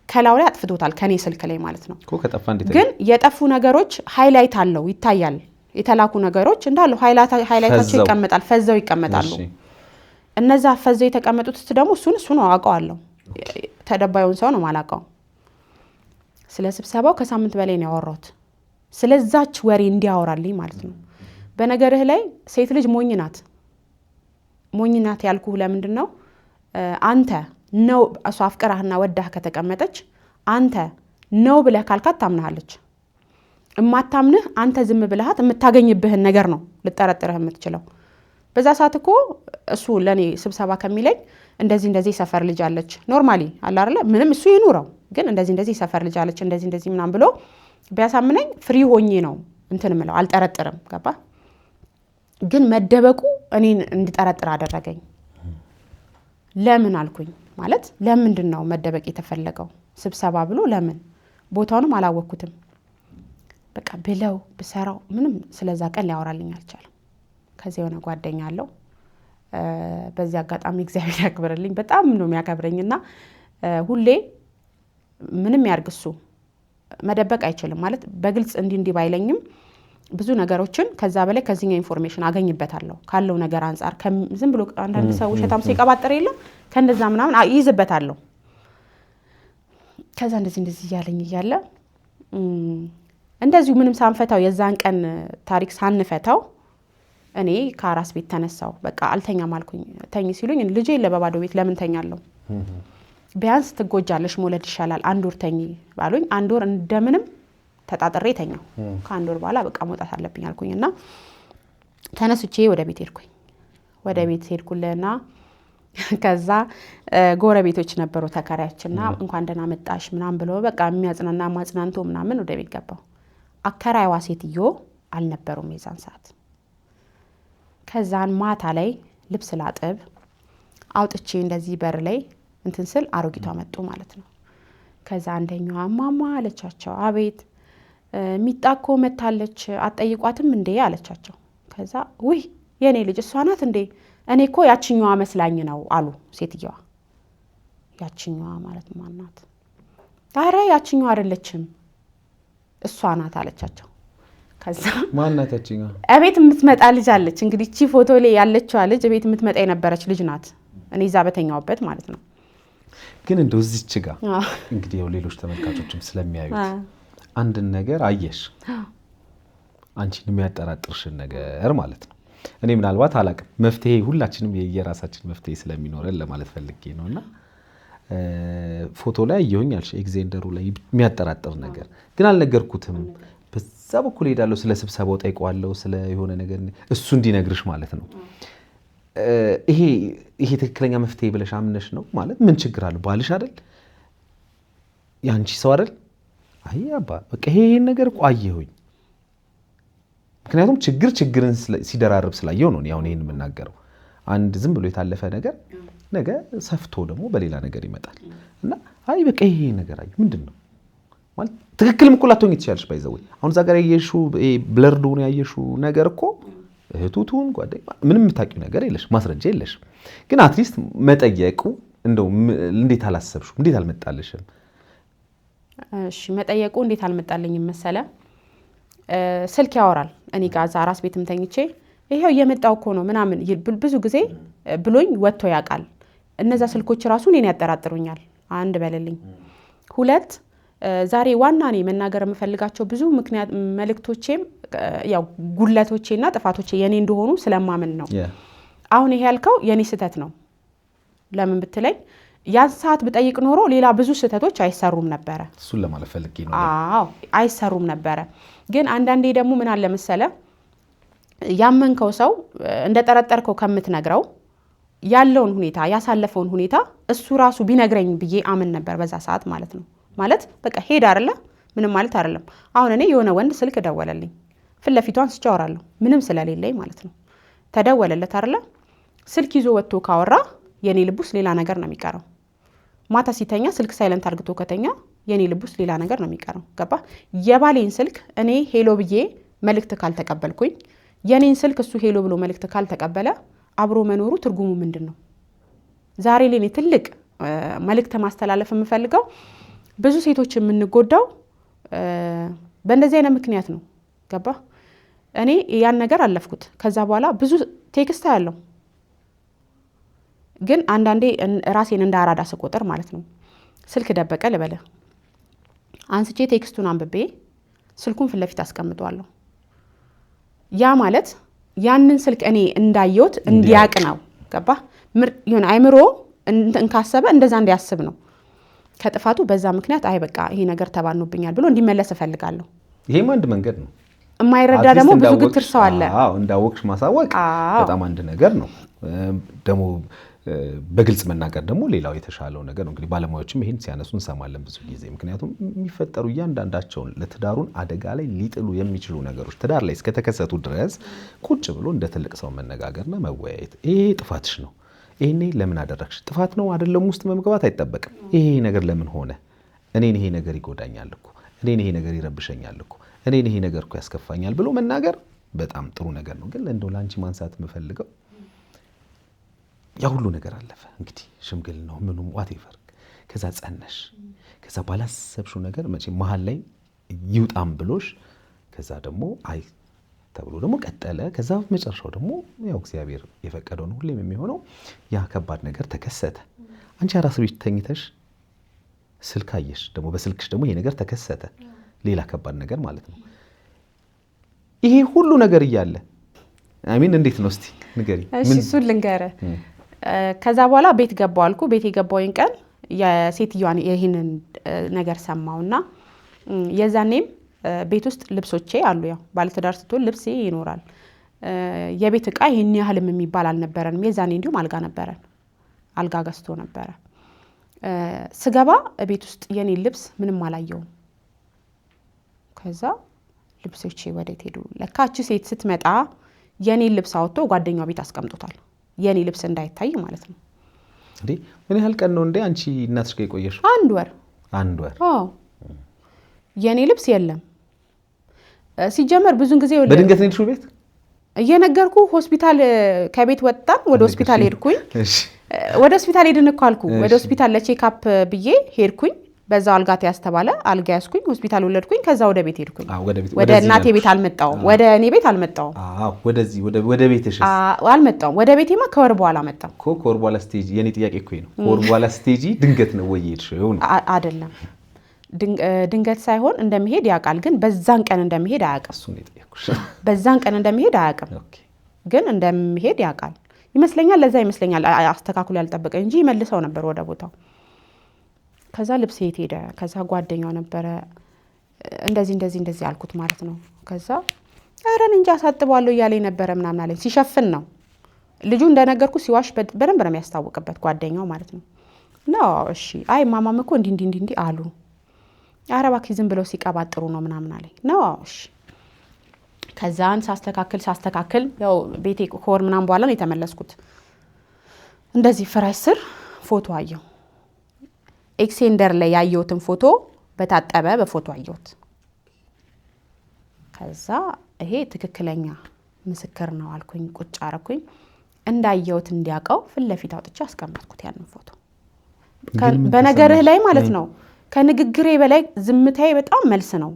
ከላው ላይ አጥፍቶታል ከኔ ስልክ ላይ ማለት ነው። ከጠፋ እንዴት ግን የጠፉ ነገሮች ሃይላይት አለው ይታያል። የተላኩ ነገሮች እንዳሉ ሃይላይታቸው ይቀመጣል፣ ፈዘው ይቀመጣሉ። እነዛ ፈዘው የተቀመጡት ደግሞ እሱ ነው አውቀዋለሁ። ተደባዩን ሰው ነው ማላውቀው። ስለ ስብሰባው ከሳምንት በላይ ነው ያወራሁት። ስለዛች ወሬ እንዲያወራልኝ ማለት ነው። በነገርህ ላይ ሴት ልጅ ሞኝ ናት ያልኩህ ለምንድን ነው? አንተ ነው እሷ አፍቅራህና ወዳህ ከተቀመጠች አንተ ነው ብለህ ካልካት ታምናለች። እማታምንህ አንተ ዝም ብለሃት የምታገኝብህን ነገር ነው ልጠረጥርህ የምትችለው። በዛ ሰዓት እኮ እሱ ለኔ ስብሰባ ከሚለኝ እንደዚህ ሰፈር ልጅ አለች ኖርማሊ አለ አይደለ ምንም እሱ ይኑረው ግን እንደዚህ ሰፈር ልጅ አለች እንደዚህ ምናምን ብሎ ቢያሳምነኝ ፍሪ ሆኜ ነው እንትን ምለው አልጠረጥርም። ገባ? ግን መደበቁ እኔን እንድጠረጥር አደረገኝ። ለምን አልኩኝ ማለት ለምንድነው መደበቅ የተፈለገው? ስብሰባ ብሎ ለምን? ቦታውንም አላወኩትም። በቃ ብለው ብሰራው ምንም ስለዛ ቀን ሊያወራልኝ አልቻለም። ከዚህ የሆነ ጓደኛ አለው በዚህ አጋጣሚ እግዚአብሔር ያክብርልኝ በጣም ነው የሚያከብረኝና ሁሌ ምንም ያርግሱ መደበቅ አይችልም ማለት በግልጽ እንዲህ ባይለኝም ብዙ ነገሮችን ከዛ በላይ ከዚህኛ ኢንፎርሜሽን አገኝበታለሁ ካለው ነገር አንፃር ዝም ብሎ አንዳንድ ሰው ሸታም ሲቀባጥር የለም ከነዛ ምናምን ይይዝበታለሁ። ከዛ እንደዚህ ያለኝ ይያለ እንደዚሁ ምንም ሳንፈታው የዛን ቀን ታሪክ ሳንፈታው እኔ ከአራስ ቤት ተነሳው። በቃ አልተኛም አልኩኝ። ተኝ ሲሉኝ ልጄ ለበባዶ ቤት ለምን ተኛለሁ? ቢያንስ ትጎጃለሽ መውለድ ይሻላል 1 ወር ተኝ ባሉኝ 1 ወር እንደምንም ተጣጥሬ ተኛው። ከ1 ወር በኋላ በቃ መውጣት አለብኝ አልኩኝና ተነስቼ ወደ ቤት ሄድኩኝ። ወደ ቤት ሄድኩልና ከዛ ጎረቤቶች ነበሩ ተከራያችንና እንኳን ደህና መጣሽ ምናምን ብለው በቃ የሚያጽናና ማጽናንቶ ምናምን ወደ ቤት ገባው። አከራይዋ ሴትዮ አልነበሩም የዛን ሰዓት። ከዛን ማታ ላይ ልብስ ላጥብ አውጥቼ እንደዚህ በር ላይ እንትን ስል አሮጊቷ መጡ ማለት ነው። ከዛ አንደኛዋ ማማ አለቻቸው። አቤት ሚጣኮ መታለች አትጠይቋትም እንዴ አለቻቸው። ከዛ ውይ የኔ ልጅ እሷ ናት እንዴ? እኔ እኮ ያቺኛዋ መስላኝ ነው አሉ ሴትየዋ። ያቺኛዋ ማለት ማን ናት? አረ ያቺኛዋ አይደለችም እሷ ናት አለቻቸው። ከዛ ማን ናት ያቺኛዋ? እቤት የምትመጣ ልጅ አለች እንግዲህ እቺ ፎቶ ላይ ያለችዋ ልጅ እቤት የምትመጣ የነበረች ልጅ ናት። እኔ እዛ በተኛውበት ማለት ነው። ግን እንደው እዚች ጋር እንግዲህ ያው ሌሎች ተመልካቾችም ስለሚያዩት አንድን ነገር አየሽ አንቺን የሚያጠራጥርሽን ነገር ማለት ነው። እኔ ምናልባት አላቅም መፍትሄ ሁላችንም የየራሳችን መፍትሄ ስለሚኖረን ለማለት ፈልጌ ነውና ፎቶ ላይ አየሁኝ አልሽ ኤግዜንደሩ ላይ የሚያጠራጥር ነገር ግን አልነገርኩትም። በዛ በኩል ሄዳለሁ ስለ ስብሰባው ጠይቀዋለሁ ስለ የሆነ ነገር እሱ እንዲነግርሽ ማለት ነው። ይሄ ትክክለኛ መፍትሄ ብለሽ አምነሽ ነው ማለት ምን ችግር አለው? ባልሽ አይደል ያንቺ ሰው አይደል? አይ አባ በቃ ይሄን ነገር ቆየሁኝ። ምክንያቱም ችግርን ሲደራርብ ስላየው ነው ያው እኔን የምናገረው። አንድ ዝም ብሎ የታለፈ ነገር ነገ ሰፍቶ ደግሞ በሌላ ነገር ይመጣል እና አይ በቃ ይሄ ነገር አይ ምንድነው ማለት ትክክልም እኮ ላትሆኚ ትችያለሽ። ባይዘው አሁን እዛ ጋር ያየሽው ብለርድ ሆኖ ያየሽው ነገር እኮ እህቱቱን ጓደኛ ምንም የምታውቂው ነገር የለሽ ማስረጃ የለሽ። ግን አትሊስት መጠየቁ እንደው እንዴት አላሰብሽው እንዴት አልመጣልሽም? እሺ መጠየቁ እንዴት አልመጣልኝም መሰለ ስልክ ያወራል እኔ ጋር እዛ ራስ ቤትም ተኝቼ ይሄው እየመጣው እኮ ነው ምናምን ብዙ ጊዜ ብሎኝ ወጥቶ ያውቃል። እነዛ ስልኮች ራሱ እኔን ያጠራጥሩኛል። አንድ በለልኝ። 2 ዛሬ ዋና እኔ መናገር የምፈልጋቸው ብዙ ምክንያት መልእክቶቼም ያው ጉለቶቼና ጥፋቶቼ የኔ እንደሆኑ ስለማምን ነው። አሁን ይሄ ያልከው የኔ ስህተት ነው። ለምን ብትለኝ ያን ሰዓት ብጠይቅ ኖሮ ሌላ ብዙ ስህተቶች አይሰሩም ነበር። እሱን ለማለት ፈልጌ ነው። አዎ አይሰሩም ነበር። ግን አንዳንዴ ደግሞ ምን አለ መሰለ ያመንከው ሰው እንደጠረጠርከው ከምትነግረው ያለውን ሁኔታ ያሳለፈውን ሁኔታ እሱ ራሱ ቢነግረኝ ብዬ አምን ነበር በዛ ሰዓት ማለት ነው። ማለት በቃ ሄድ አይደለ ምንም ማለት አይደለም። አሁን እኔ የሆነ ወንድ ስልክ ደወለልኝ ፊት ለፊቱ አንስቼ አወራለሁ ምንም ስለሌለኝ ማለት ነው። ተደወለለት አይደለ ስልክ ይዞ ወጥቶ ካወራ የኔ ልቡስ ሌላ ነገር ነው የሚቀረው። ማታ ሲተኛ ስልክ ሳይለንት አድርግቶ ከተኛ የኔ ልቡስ ሌላ ነገር ነው የሚቀረው። ገባ? የባሌን ስልክ እኔ ሄሎ ብዬ መልእክት ካልተቀበልኩኝ የኔን ስልክ እሱ ሄሎ ብሎ መልእክት ካልተቀበለ አብሮ መኖሩ ትርጉሙ ምንድነው? ዛሬ ላይ ትልቅ መልእክት ማስተላለፍ የምፈልገው ብዙ ሴቶች የምንጎዳው በእንደዚህ አይነት ምክንያት ነው። ገባ? እኔ ያን ነገር አለፍኩት። ከዛ በኋላ ብዙ ቴክስት ያለው ግን አንዳንዴ ራሴን እንዳራዳ ስቆጥር ማለት ነው ስልክ ደበቀ ልበለ አንስቼ ቴክስቱን አንብቤ ስልኩን ፊት ለፊት አስቀምጧለሁ። ያ ማለት ያንን ስልክ እኔ እንዳየሁት እንዲያቅ ነው። ገባ? ይሁን አይምሮ እንካሰበ እንደዛ እንዲያስብ ነው። ከጥፋቱ በዛ ምክንያት አይ በቃ ይሄ ነገር ተባኖብኛል ብሎ እንዲመለስ እፈልጋለሁ። ይሄም አንድ መንገድ ነው። የማይረዳ ደግሞ ብዙ ግትር ሰው አለ። እንዳወቅሽ ማሳወቅ በጣም አንድ ነገር ነው። ደግሞ በግልጽ መናገር ደግሞ ሌላው የተሻለው ነገር ነው። እንግዲህ ባለሙያዎችም ይሄን ሲያነሱ እንሰማለን ብዙ ጊዜ። ምክንያቱም የሚፈጠሩ እያንዳንዳቸውን ለትዳሩን አደጋ ላይ ሊጥሉ የሚችሉ ነገሮች ትዳር ላይ እስከተከሰቱ ድረስ ቁጭ ብሎ እንደ ትልቅ ሰው መነጋገርና መወያየት፣ ይሄ ጥፋትሽ ነው፣ ይሄኔ ለምን አደረግሽ፣ ጥፋት ነው አይደለም ውስጥ መግባት አይጠበቅም። ይሄ ነገር ለምን ሆነ፣ እኔን ይሄ ነገር ይጎዳኛል እኮ፣ እኔን ይሄ ነገር ይረብሸኛል እኮ፣ እኔን ይሄ ነገር እኮ ያስከፋኛል ብሎ መናገር በጣም ጥሩ ነገር ነው። ግን እንደው ላንቺ ማንሳት የምፈልገው ያ ሁሉ ነገር አለፈ እንግዲህ ሽምግልናው ምኑም ዋቴቨር፣ ከዛ ጸነሽ፣ ከዛ ባላሰብሽው ነገር መቼ መሀል ላይ ይውጣም ብሎሽ ከዛ ደግሞ አይ ተብሎ ደግሞ ቀጠለ። ከዛ መጨረሻው ደግሞ ያው እግዚአብሔር የፈቀደው ነው ሁሌም የሚሆነው። ያ ከባድ ነገር ተከሰተ። አንቺ አራስ ቤት ተኝተሽ ስልክ አየሽ፣ ደግሞ በስልክሽ ደግሞ ይሄ ነገር ተከሰተ። ሌላ ከባድ ነገር ማለት ነው። ይሄ ሁሉ ነገር እያለ አሚን እንዴት ነው እስቲ ንገሪ። እሺ እሱን ልንገርህ። ከዛ በኋላ ቤት ገባሁ አልኩ። ቤት የገባሁኝ ቀን የሴትዮዋን ይሄንን ነገር ሰማውና የዛኔም ቤት ውስጥ ልብሶቼ አሉ። ያው ባለትዳር ስትሆን ልብስ ይኖራል። የቤት ዕቃ ይሄን ያህልም የሚባል አልነበረንም። የዛኔ እንዲሁም አልጋ ነበረን። አልጋ ገዝቶ ነበረ። ስገባ ቤት ውስጥ የኔ ልብስ ምንም አላየውም። ከዛ ልብሶቼ ወዴት ሄዱ? ለካች ሴት ስትመጣ የኔ ልብስ አውጥቶ ጓደኛው ቤት አስቀምጦታል። የኔ ልብስ እንዳይታይ ማለት ነው። እንዴ ምን ያህል ቀን ነው እንዴ አንቺ እናትሽ ጋር የቆየሽው? አንድ ወር። አዎ የኔ ልብስ የለም። ሲጀመር ብዙን ጊዜ በድንገት ነው የሄድሽው ቤት? እየነገርኩ ሆስፒታል ከቤት ወጣን። ወደ ሆስፒታል ሄድኩኝ። ወደ ሆስፒታል ሄድን እኮ አልኩ። ወደ ሆስፒታል ለቼክአፕ ብዬ ሄድኩኝ። በዛው አልጋ ያስተባለ አልጋ ያስኩኝ፣ ሆስፒታል ወለድኩኝ። ከዛ ወደ ቤት ሄድኩኝ። ወደ እናቴ ቤት አልመጣሁም። ወደ እኔ ቤት አልመጣሁም። ወደዚህ ወደ ቤትሽ አልመጣሁም። ወደ ቤቴማ ከወር በኋላ መጣሁ እኮ። ከወር በኋላ ስቴጂ የኔ ጥያቄ እኮ ነው። ከወር በኋላ ስቴጂ ድንገት ነው ወይ ሄድሽው? አይደለም ድንገት ሳይሆን እንደሚሄድ ያውቃል፣ ግን በዛን ቀን እንደሚሄድ አያውቅም። እሱ ነው የጠየኩሽ። በዛን ቀን እንደሚሄድ አያውቅም፣ ግን እንደሚሄድ ያውቃል ይመስለኛል። ለዛ ይመስለኛል አስተካክሎ ያልጠበቀ እንጂ ይመልሰው ነበር ወደ ቦታው። ከዛ ልብስ የት ሄደ? ከዛ ጓደኛው ነበረ እንደዚህ አልኩት ማለት ነው። ከዛ አረን እንጃ አሳጥባለሁ እያለኝ ነበረ ምናምን አለኝ። ሲሸፍን ነው ልጁ እንደነገርኩ፣ ሲዋሽ በደንብ ነው የሚያስታውቅበት ጓደኛው ማለት ነው። ነው እሺ፣ አይ ማማም እኮ እንዲህ አሉ። ኧረ እባክህ ዝም ብለው ሲቀባጥሩ ነው ምናምን አለኝ። ነው እሺ። ከዛን ሳስተካክል ያው ቤቴ ከወር ምናምን በኋላ ነው የተመለስኩት። እንደዚህ ፍራሽ ስር ፎቶ አየሁ። ኤክሴንደር ላይ ያየሁትን ፎቶ በታጠበ በፎቶ አየሁት። ከዛ ይሄ ትክክለኛ ምስክር ነው አልኩኝ። ቁጭ አረኩኝ። እንዳየሁት እንዲያውቀው ፊት ለፊት አውጥቼ አስቀመጥኩት ያንን ፎቶ። በነገርህ ላይ ማለት ነው ከንግግሬ በላይ ዝምታዬ በጣም መልስ ነው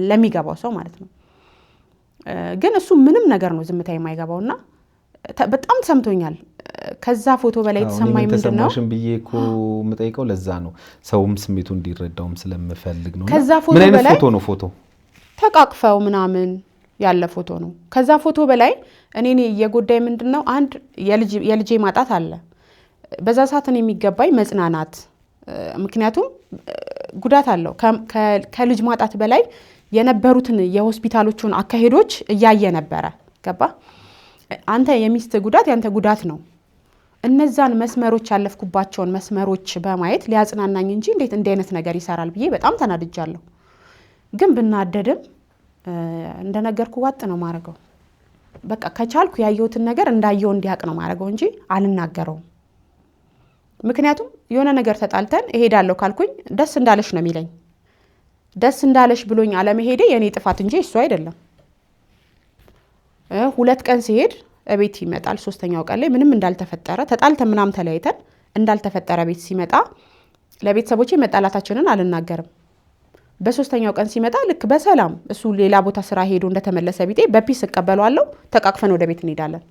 ለሚገባው ሰው ማለት ነው። ግን እሱ ምንም ነገር ነው ዝምታዬ የማይገባውና በጣም ተሰምቶኛል። ከዛ ፎቶ በላይ ተሰማኝ። ምንድን ነው ተሰማሽም ብዬ እኮ የምጠይቀው ለዛ ነው፣ ሰውም ስሜቱ እንዲረዳውም ስለምፈልግ ነው። ከዛ ፎቶ ምን አይነት በላይ ፎቶ ነው? ፎቶ ተቃቅፈው ምናምን ያለ ፎቶ ነው። ከዛ ፎቶ በላይ እኔ የጎዳይ ምንድነው አንድ የልጄ ማጣት አለ። በዛ ሰዓት እኔ የሚገባኝ መጽናናት፣ ምክንያቱም ጉዳት አለው። ከልጅ ማጣት በላይ የነበሩትን የሆስፒታሎቹን አካሄዶች እያየ ነበረ። ገባ? አንተ የሚስት ጉዳት ያንተ ጉዳት ነው። እነዛን መስመሮች ያለፍኩባቸውን መስመሮች በማየት ሊያጽናናኝ እንጂ እንዴት እንዲህ አይነት ነገር ይሰራል ብዬ በጣም ተናድጃለሁ። ግን ብናደድም እንደነገርኩ ዋጥ ነው ማረገው። በቃ ከቻልኩ ያየሁትን ነገር እንዳየው እንዲያውቅ ነው ማረገው እንጂ አልናገረውም። ምክንያቱም የሆነ ነገር ተጣልተን እሄዳለሁ ካልኩኝ ደስ እንዳለሽ ነው የሚለኝ። ደስ እንዳለሽ ብሎኝ አለመሄዴ የኔ ጥፋት እንጂ እሱ አይደለም። 2 ቀን ሲሄድ እቤት ይመጣል። 3ኛው ቀን ላይ ምንም እንዳልተፈጠረ ተጣልተን ምናምን ተለያይተን እንዳልተፈጠረ ቤት ሲመጣ ለቤተሰቦቼ መጣላታችንን አልናገርም። በ3ኛው ቀን ሲመጣ ልክ በሰላም እሱ ሌላ ቦታ ስራ ሄዶ እንደተመለሰ ቢጤ በፒስ እቀበለዋለሁ። ተቃቅፈን ወደ ቤት እንሄዳለን።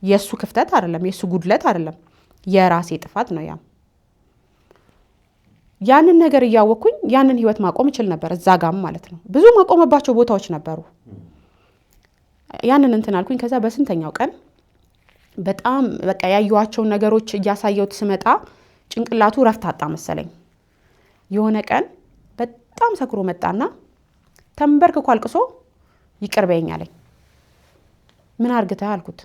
የሱ ክፍተት አይደለም፣ የሱ ጉድለት አይደለም፣ የራሴ ጥፋት ነው። ያንን ነገር እያወቅኩኝ ያንን ህይወት ማቆም እችል ነበር። እዛ ጋም ማለት ነው ብዙ ማቆመባቸው ቦታዎች ነበሩ። ያንን እንትን አልኩኝ። ከዛ በስንተኛው ቀን በጣም በቃ ያዩዋቸውን ነገሮች እያሳየሁት ስመጣ ጭንቅላቱ ረፍት አጣ መሰለኝ። የሆነ ቀን በጣም ሰክሮ መጣና ተንበርክኮ አልቅሶ ይቅር በይኝ አለኝ። ምን አርግተህ አልኩት።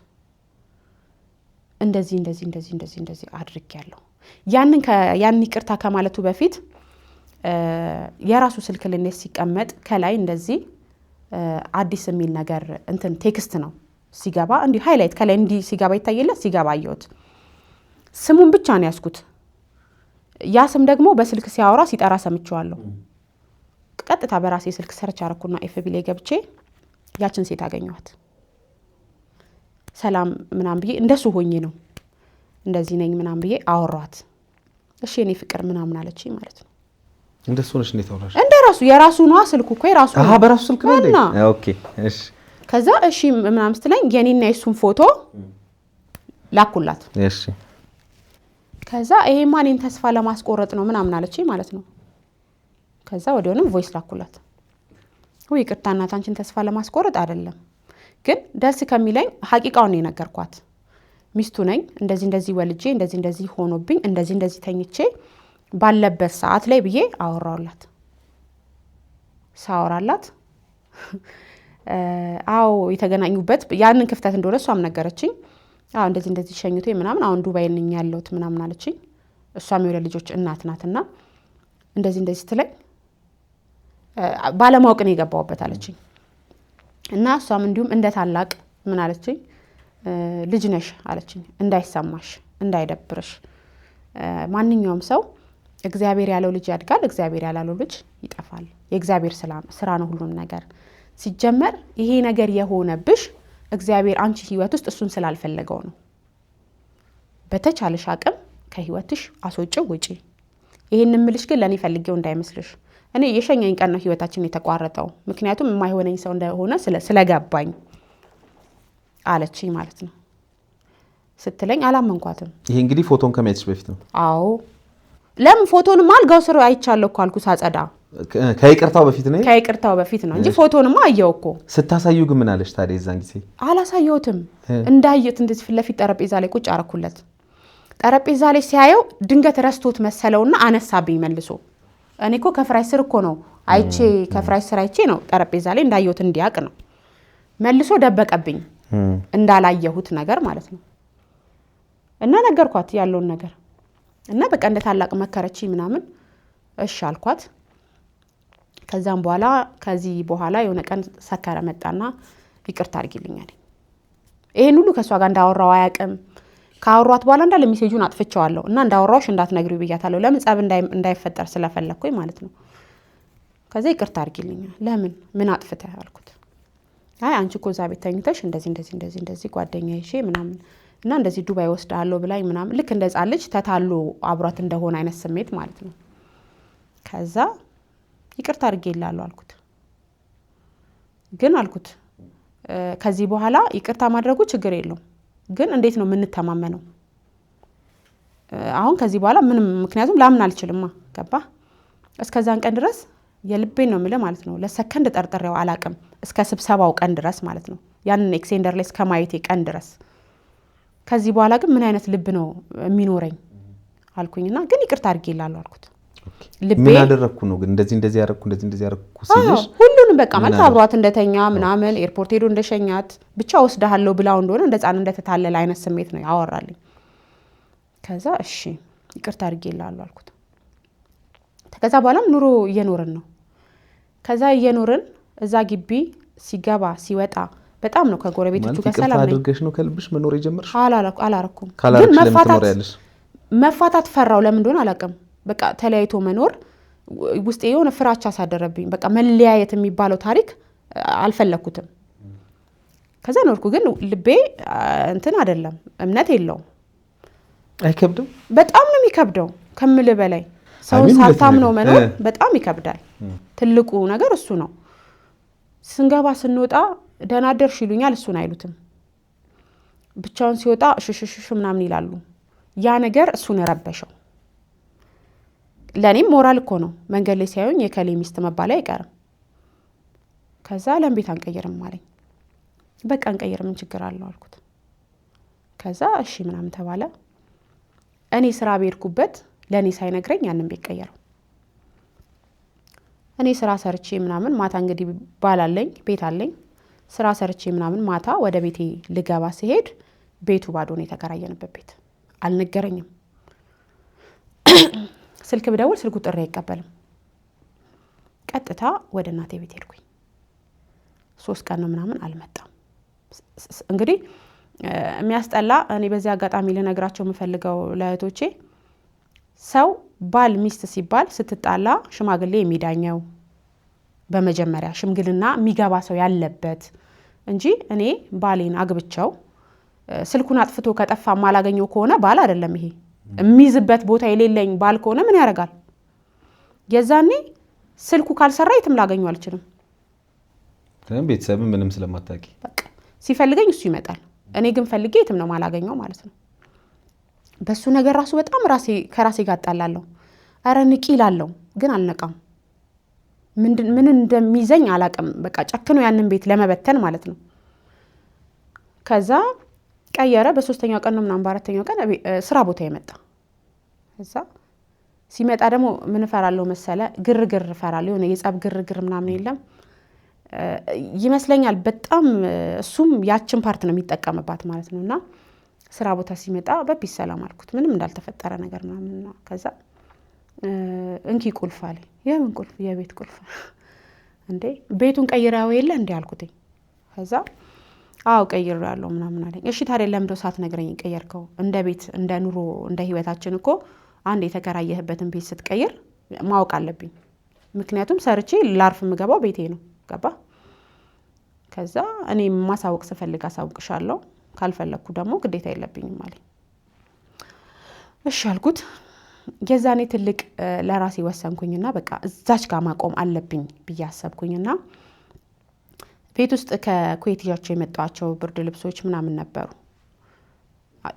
እንደዚህ አድርጌያለሁ። ያን ይቅርታ ከማለቱ በፊት የራሱ ስልክ ልኔ ሲቀመጥ ከላይ እንደዚህ አዲስ የሚል ነገር እንትን ቴክስት ነው ሲገባ እንዲህ ሃይላይት ከላይ እንዲህ ሲገባ ይታየለ ሲገባ አየሁት። ስሙን ብቻ ነው ያስኩት። ያ ስም ደግሞ በስልክ ሲያወራ ሲጠራ ሰምቼዋለሁ። ቀጥታ በራሴ ስልክ ሰርች አረኩና ኤፍቢ ላይ ገብቼ ያችን ሴት አገኘኋት። ሰላም ምናም ብዬ እንደሱ ሆኜ ነው እንደዚህ ነኝ ምናም ብዬ አወራኋት። እሺ የኔ ፍቅር ምናምን አለችኝ ማለት ነው። እንደሱ ነሽ እንዴት አወራሽ? እንደራሱ የራሱ ነው ስልኩ እኮ የራሱ ነው። በራሱ ስልክ ነው እንዴ? ኦኬ እሺ። ከዛ እሺ ምናምን ስትለኝ የኔና የሱን ፎቶ ላኩላት። እሺ ከዛ ይሄማ እኔን ተስፋ ለማስቆረጥ ነው ምናምን አለችኝ ማለት ነው። ከዛ ወዲያውንም ቮይስ ላኩላት። ወይ ይቅርታ እናት አንቺን ተስፋ ለማስቆረጥ አይደለም፣ ግን ደስ ከሚለኝ ሐቂቃውን ነው የነገርኳት። ሚስቱ ነኝ እንደዚህ ወልጄ እንደዚህ ሆኖብኝ እንደዚህ ተኝቼ ባለበት ሰዓት ላይ ብዬ አወራውላት። ሳወራላት አዎ የተገናኙበት ያንን ክፍተት እንደሆነ እሷም ነገረችኝ። አዎ እንደዚህ ሸኝቶ ምናምን አሁን ዱባይ ነኝ ያለሁት ምናምን አለችኝ። እሷም የወለ ልጆች እናት ናትና እንደዚህ ትለኝ ባለማወቅ ነው የገባውበት አለችኝ። እና እሷም እንዲሁም እንደ ታላቅ ምን አለችኝ፣ ልጅ ነሽ አለችኝ፣ እንዳይሰማሽ እንዳይደብርሽ፣ ማንኛውም ሰው እግዚአብሔር ያለው ልጅ ያድጋል፣ እግዚአብሔር ያላለው ልጅ ይጠፋል። የእግዚአብሔር ስራ ነው ሁሉም ነገር። ሲጀመር ይሄ ነገር የሆነብሽ እግዚአብሔር አንቺ ህይወት ውስጥ እሱን ስላልፈለገው ነው። በተቻለሽ አቅም ከህይወትሽ አስወጪው ውጪ። ይሄንን ምልሽ ግን ለኔ ፈልጌው እንዳይመስልሽ። እኔ የሸኛኝ ቀን ነው ህይወታችን የተቋረጠው፣ ምክንያቱም የማይሆነኝ ሰው እንደሆነ ስለገባኝ አለችኝ ማለት ነው። ስትለኝ አላመንኳትም። ይሄ እንግዲህ ፎቶን ከማየትሽ በፊት ነው? አዎ ለምን ፎቶንም አልጋው ስር አይቻለሁ እኮ አልኩ ሳጸዳ። ከይቅርታው በፊት ነው? ከይቅርታው በፊት ነው እንጂ ፎቶንም አየው እኮ። ስታሳዩ ግን ምን አለሽ ታዲያ? የዛን ጊዜ አላሳየሁትም። እንዳየት እንደዚህ ፊት ለፊት ጠረጴዛ ላይ ቁጭ አረኩለት። ጠረጴዛ ላይ ሲያየው ድንገት ረስቶት መሰለውና አነሳብኝ መልሶ። እኔ እኮ ከፍራሽ ስር እኮ ነው አይቼ ከፍራሽ ስር አይቼ ነው ጠረጴዛ ላይ እንዳየሁት እንዲያቅ ነው። መልሶ ደበቀብኝ እንዳላየሁት ነገር ማለት ነው። እና ነገርኳት ያለውን ነገር እና በቃ እንደ ታላቅ መከረች ምናምን። እሺ አልኳት። ከዛም በኋላ ከዚህ በኋላ የሆነ ቀን ሰከረ መጣና ይቅርታ አድርጊልኛል። ይሄን ሁሉ ከሷ ጋር እንዳወራው አያውቅም። ካወሯት በኋላ እንዳለ ሜሴጁን አጥፍቼዋለሁ እና እንዳወራውሽ እንዳትነግሪው ብያታለሁ። ለምን ጸብ እንዳይፈጠር ስለፈለኩኝ ማለት ነው። ከዛ ይቅርታ አድርጊልኛል። ለምን ምን አጥፍተህ አልኩት። አይ አንቺ እኮ እዛ ቤት ተኝተሽ እንደዚህ ጓደኛዬ እሺ ምናምን እና እንደዚህ ዱባይ ወስዳለሁ ብላኝ ምናምን ልክ እንደ ሕፃን ልጅ ተታሎ አብሯት እንደሆነ አይነት ስሜት ማለት ነው። ከዛ ይቅርታ አድርጌልሃለሁ አልኩት። ግን አልኩት ከዚህ በኋላ ይቅርታ ማድረጉ ችግር የለውም፣ ግን እንዴት ነው የምንተማመነው? አሁን ከዚህ በኋላ ምንም ምክንያቱም ላምን አልችልማ። ገባ? እስከዛን ቀን ድረስ የልቤን ነው የምልህ ማለት ነው። ለሰከንድ ጠርጥሬው አላቅም እስከ ስብሰባው ቀን ድረስ ማለት ነው። ያንን ኤክሴንደር ላይ እስከ ማየቴ ቀን ድረስ። ከዚህ በኋላ ግን ምን አይነት ልብ ነው የሚኖረኝ አልኩኝና ግን ይቅርታ አድርጌልሃለሁ አልኩት። ልቤ ምን አደረኩ ነው ግን እንደዚህ ያረኩ ሲልሽ ሁሉንም በቃ ማለት አብሯት እንደተኛ ምናምን ኤርፖርት ሄዶ እንደሸኛት ብቻ ወስደሃለሁ ብላው እንደሆነ እንደ ሕፃን እንደተታለለ አይነት ስሜት ነው ያወራልኝ። ከዛ እሺ ይቅርታ አድርጌልሃለሁ አልኩት። ከዛ በኋላም ኑሮ እየኖርን ነው። ከዛ እየኖርን እዛ ግቢ ሲገባ ሲወጣ በጣም ነው ከጎረቤቶቹ ጋር ሰላም ነኝ። አድርገሽ ነው ከልብሽ መኖር የጀመርሽ? አላረኩም። ግን መፋታት ፈራው። ለምን እንደሆነ አላውቅም። በቃ ተለያይቶ መኖር ውስጤ የሆነ ፍራቻ አሳደረብኝ። በቃ መለያየት የሚባለው ታሪክ አልፈለኩትም። ከዛ ኖርኩ። ግን ልቤ እንትን አይደለም፣ እምነት የለውም። አይከብድም? በጣም ነው የሚከብደው ከምል በላይ። ሰው ሳታምነው መኖር በጣም ይከብዳል። ትልቁ ነገር እሱ ነው። ስንገባ ስንወጣ ደህና አደርሽ ይሉኛል፣ እሱን አይሉትም። ብቻውን ሲወጣ ሽሽሽሽ ምናምን ይላሉ። ያ ነገር እሱን ረበሸው። ለኔም ሞራል እኮ ነው። መንገድ ላይ ሲያዩኝ የከሌ ሚስት መባል አይቀርም። ከዛ ለምን ቤት አንቀይርም አለኝ። በቃ አንቀይር ምን ችግር አለው አልኩት። ከዛ እሺ ምናምን ተባለ። እኔ ስራ በሄድኩበት ለኔ ሳይነግረኝ ያንን ቤት ቀየረው። እኔ ስራ ሰርቼ ምናምን ማታ እንግዲህ ባላለኝ ቤት አለኝ ስራ ሰርቼ ምናምን ማታ ወደ ቤቴ ልገባ ሲሄድ ቤቱ ባዶ ነው የተከራየንበት ቤት አልነገረኝም ስልክ ብደውል ስልኩ ጥሪ አይቀበልም ቀጥታ ወደ እናቴ ቤት ሄድኩኝ 3 ቀን ነው ምናምን አልመጣም እንግዲህ የሚያስጠላ እኔ በዚህ አጋጣሚ ልነግራቸው የምፈልገው ለእህቶቼ ሰው ባል ሚስት ሲባል ስትጣላ ሽማግሌ የሚዳኘው በመጀመሪያ ሽምግልና የሚገባ ሰው ያለበት እንጂ እኔ ባሌን አግብቻው ስልኩን አጥፍቶ ከጠፋ ማላገኘው ከሆነ ባል አይደለም ይሄ የሚዝበት ቦታ የሌለኝ ባል ከሆነ ምን ያደርጋል የዛኔ ስልኩ ካልሰራ የትም ላገኘው አልችልም ቤተሰብ ምንም ስለማታቂ በቃ ሲፈልገኝ እሱ ይመጣል እኔ ግን ፈልጌ የትም ነው ማላገኘው ማለት ነው በሱ ነገር ራሱ በጣም ከራሴ ጋር ጣላለሁ አረ ንቂ ይላለው ግን አልነቃም ምን እንደሚዘኝ አላቀም በቃ ጨክኖ ያንን ቤት ለመበተን ማለት ነው ከዛ ቀየረ በ3ኛው ቀን ነው ምናምን በ4ኛው ቀን ስራ ቦታ ይመጣ ከዛ ሲመጣ ደግሞ ምን ፈራለው መሰለ ግርግር ፈራለው የሆነ የጻብ ግርግር ምናምን የለም ይመስለኛል በጣም እሱም ያችን ፓርት ነው የሚጠቀምባት ማለት ነውና ስራ ቦታ ሲመጣ በቢስ ሰላም አልኩት ምንም እንዳልተፈጠረ ነገር ምናምን ነው ከዛ እንኪ ቁልፍ አለ የምን ቁልፍ የቤት ቁልፍ እንዴ ቤቱን ቀይራው የለ እንዴ አልኩት ከዛ አው ቀይራለው ምናምን አለኝ እሺ ታዲያ ለምዶ ሳትነግረኝ ቀየርከው እንደ ቤት እንደ ኑሮ እንደ ህይወታችን እኮ አንድ የተከራየህበትን ቤት ስትቀይር ማወቅ አለብኝ ምክንያቱም ሰርቼ ላርፍ ምገባው ቤቴ ነው ገባ ከዛ እኔ ማሳወቅ ስፈልግ አሳውቅሻለሁ ካልፈለኩ ደግሞ ግዴታ የለብኝም አለኝ እሺ አልኩት የዛኔ ትልቅ ለራሴ ወሰንኩኝና በቃ እዛች ጋር ማቆም አለብኝ ብያሰብኩኝና ቤት ውስጥ ከኩዌቲያቸው የመጣቸው ብርድ ልብሶች ምናምን ነበሩ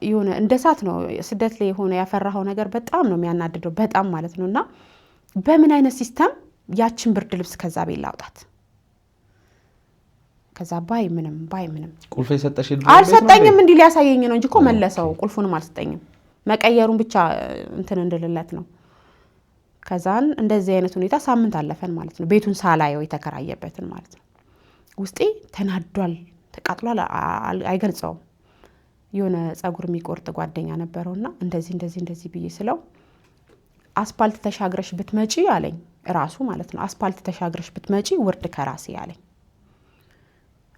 የሆነ እንደሳት ነው ስደት ላይ ሆነ ያፈራው ነገር በጣም ነው የሚያናድደው በጣም ማለት ነውና በምን አይነት ሲስተም ያችን ብርድ ልብስ ከዛ ቤት ላውጣት ከዛ ባይ ምንም ቁልፍ የሰጠሽ አልሰጠኝም እንዴ ሊያሳየኝ ነው እንጂ እኮ መለሰው ቁልፉንም አልሰጠኝም መቀየሩን ብቻ እንትን እንደልለት ነው ከዛን እንደዚህ አይነት ሁኔታ ሳምንት አለፈን ማለት ነው ቤቱን ሳላየው የተከራየበትን ማለት ነው ውስጤ ተናዷል ተቃጥሏል አይገልጸውም የሆነ ጸጉር የሚቆርጥ ጓደኛ ነበርውና እንደዚህ ብዬ ስለው አስፓልት ተሻግረሽ ብትመጪ አለኝ ራሱ ማለት ነው አስፓልት ተሻግረሽ ብትመጪ ውርድ ከራሴ አለኝ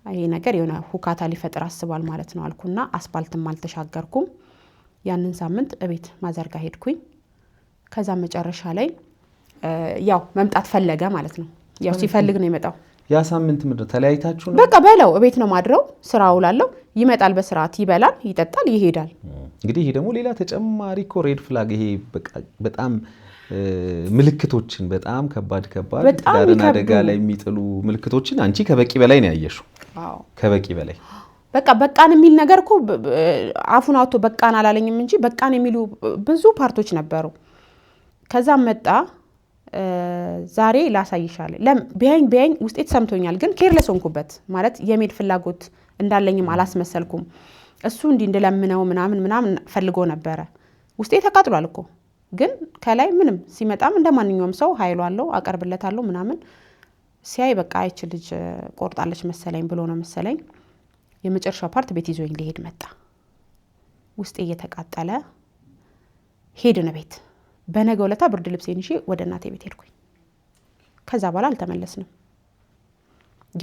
አይ ነገር የሆነ ሁካታ ሊፈጥር አስቧል ማለት ነው አልኩና አስፓልትም አልተሻገርኩም ያንን ሳምንት እቤት ማዘርጋ ሄድኩኝ ከዛ መጨረሻ ላይ ያው መምጣት ፈለገ ማለት ነው ያው ሲፈልግ ነው የመጣው ያ ሳምንት ምንድነው ተለያይታችሁ ነው በቃ በለው እቤት ነው ማድረው ስራው ላለው ይመጣል በስርዓት ይበላል ይጠጣል ይሄዳል እንግዲህ ይሄ ደግሞ ሌላ ተጨማሪ ሬድ ፍላግ ይሄ በጣም ምልክቶችን በጣም ከባድ ዳርና አደጋ ላይ የሚጥሉ ምልክቶችን አንቺ ከበቂ በላይ ነው ያየሽው አዎ ከበቂ በላይ በቃን የሚል ነገር እኮ አፉን አውጥቶ በቃን አላለኝም እንጂ በቃን የሚሉ ብዙ ፓርቶች ነበሩ ከዛ መጣ ዛሬ ላሳይሻለሁ ቢያኝ ውስጤ ተሰምቶኛል ግን ኬርለስ ሆንኩበት ማለት የሜድ ፍላጎት እንዳለኝም አላስመሰልኩም እሱ እንደለምነው ምናምን ፈልጎ ነበር ውስጤ ተቃጥሏል እኮ ግን ከላይ ምንም ሲመጣም እንደማንኛውም ሰው ኃይሉ አለው አቀርብለታለሁ ምናምን ሲያይ በቃ አይች ልጅ ቆርጣለች መሰለኝ ብሎ ነው መሰለኝ የመጨረሻው ፓርት ቤት ይዞኝ ሊሄድ መጣ ውስጤ እየተቃጠለ ሄድን ቤት በነገው ለታ ብርድ ልብሴን ይዤ ወደ እናቴ ቤት ሄድኩኝ ከዛ በኋላ አልተመለስንም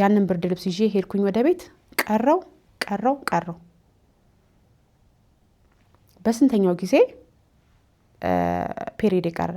ያንን ብርድ ልብስ ይዤ ሄድኩኝ ወደ ቤት ቀረው በስንተኛው ጊዜ ፔሪድ ቀረ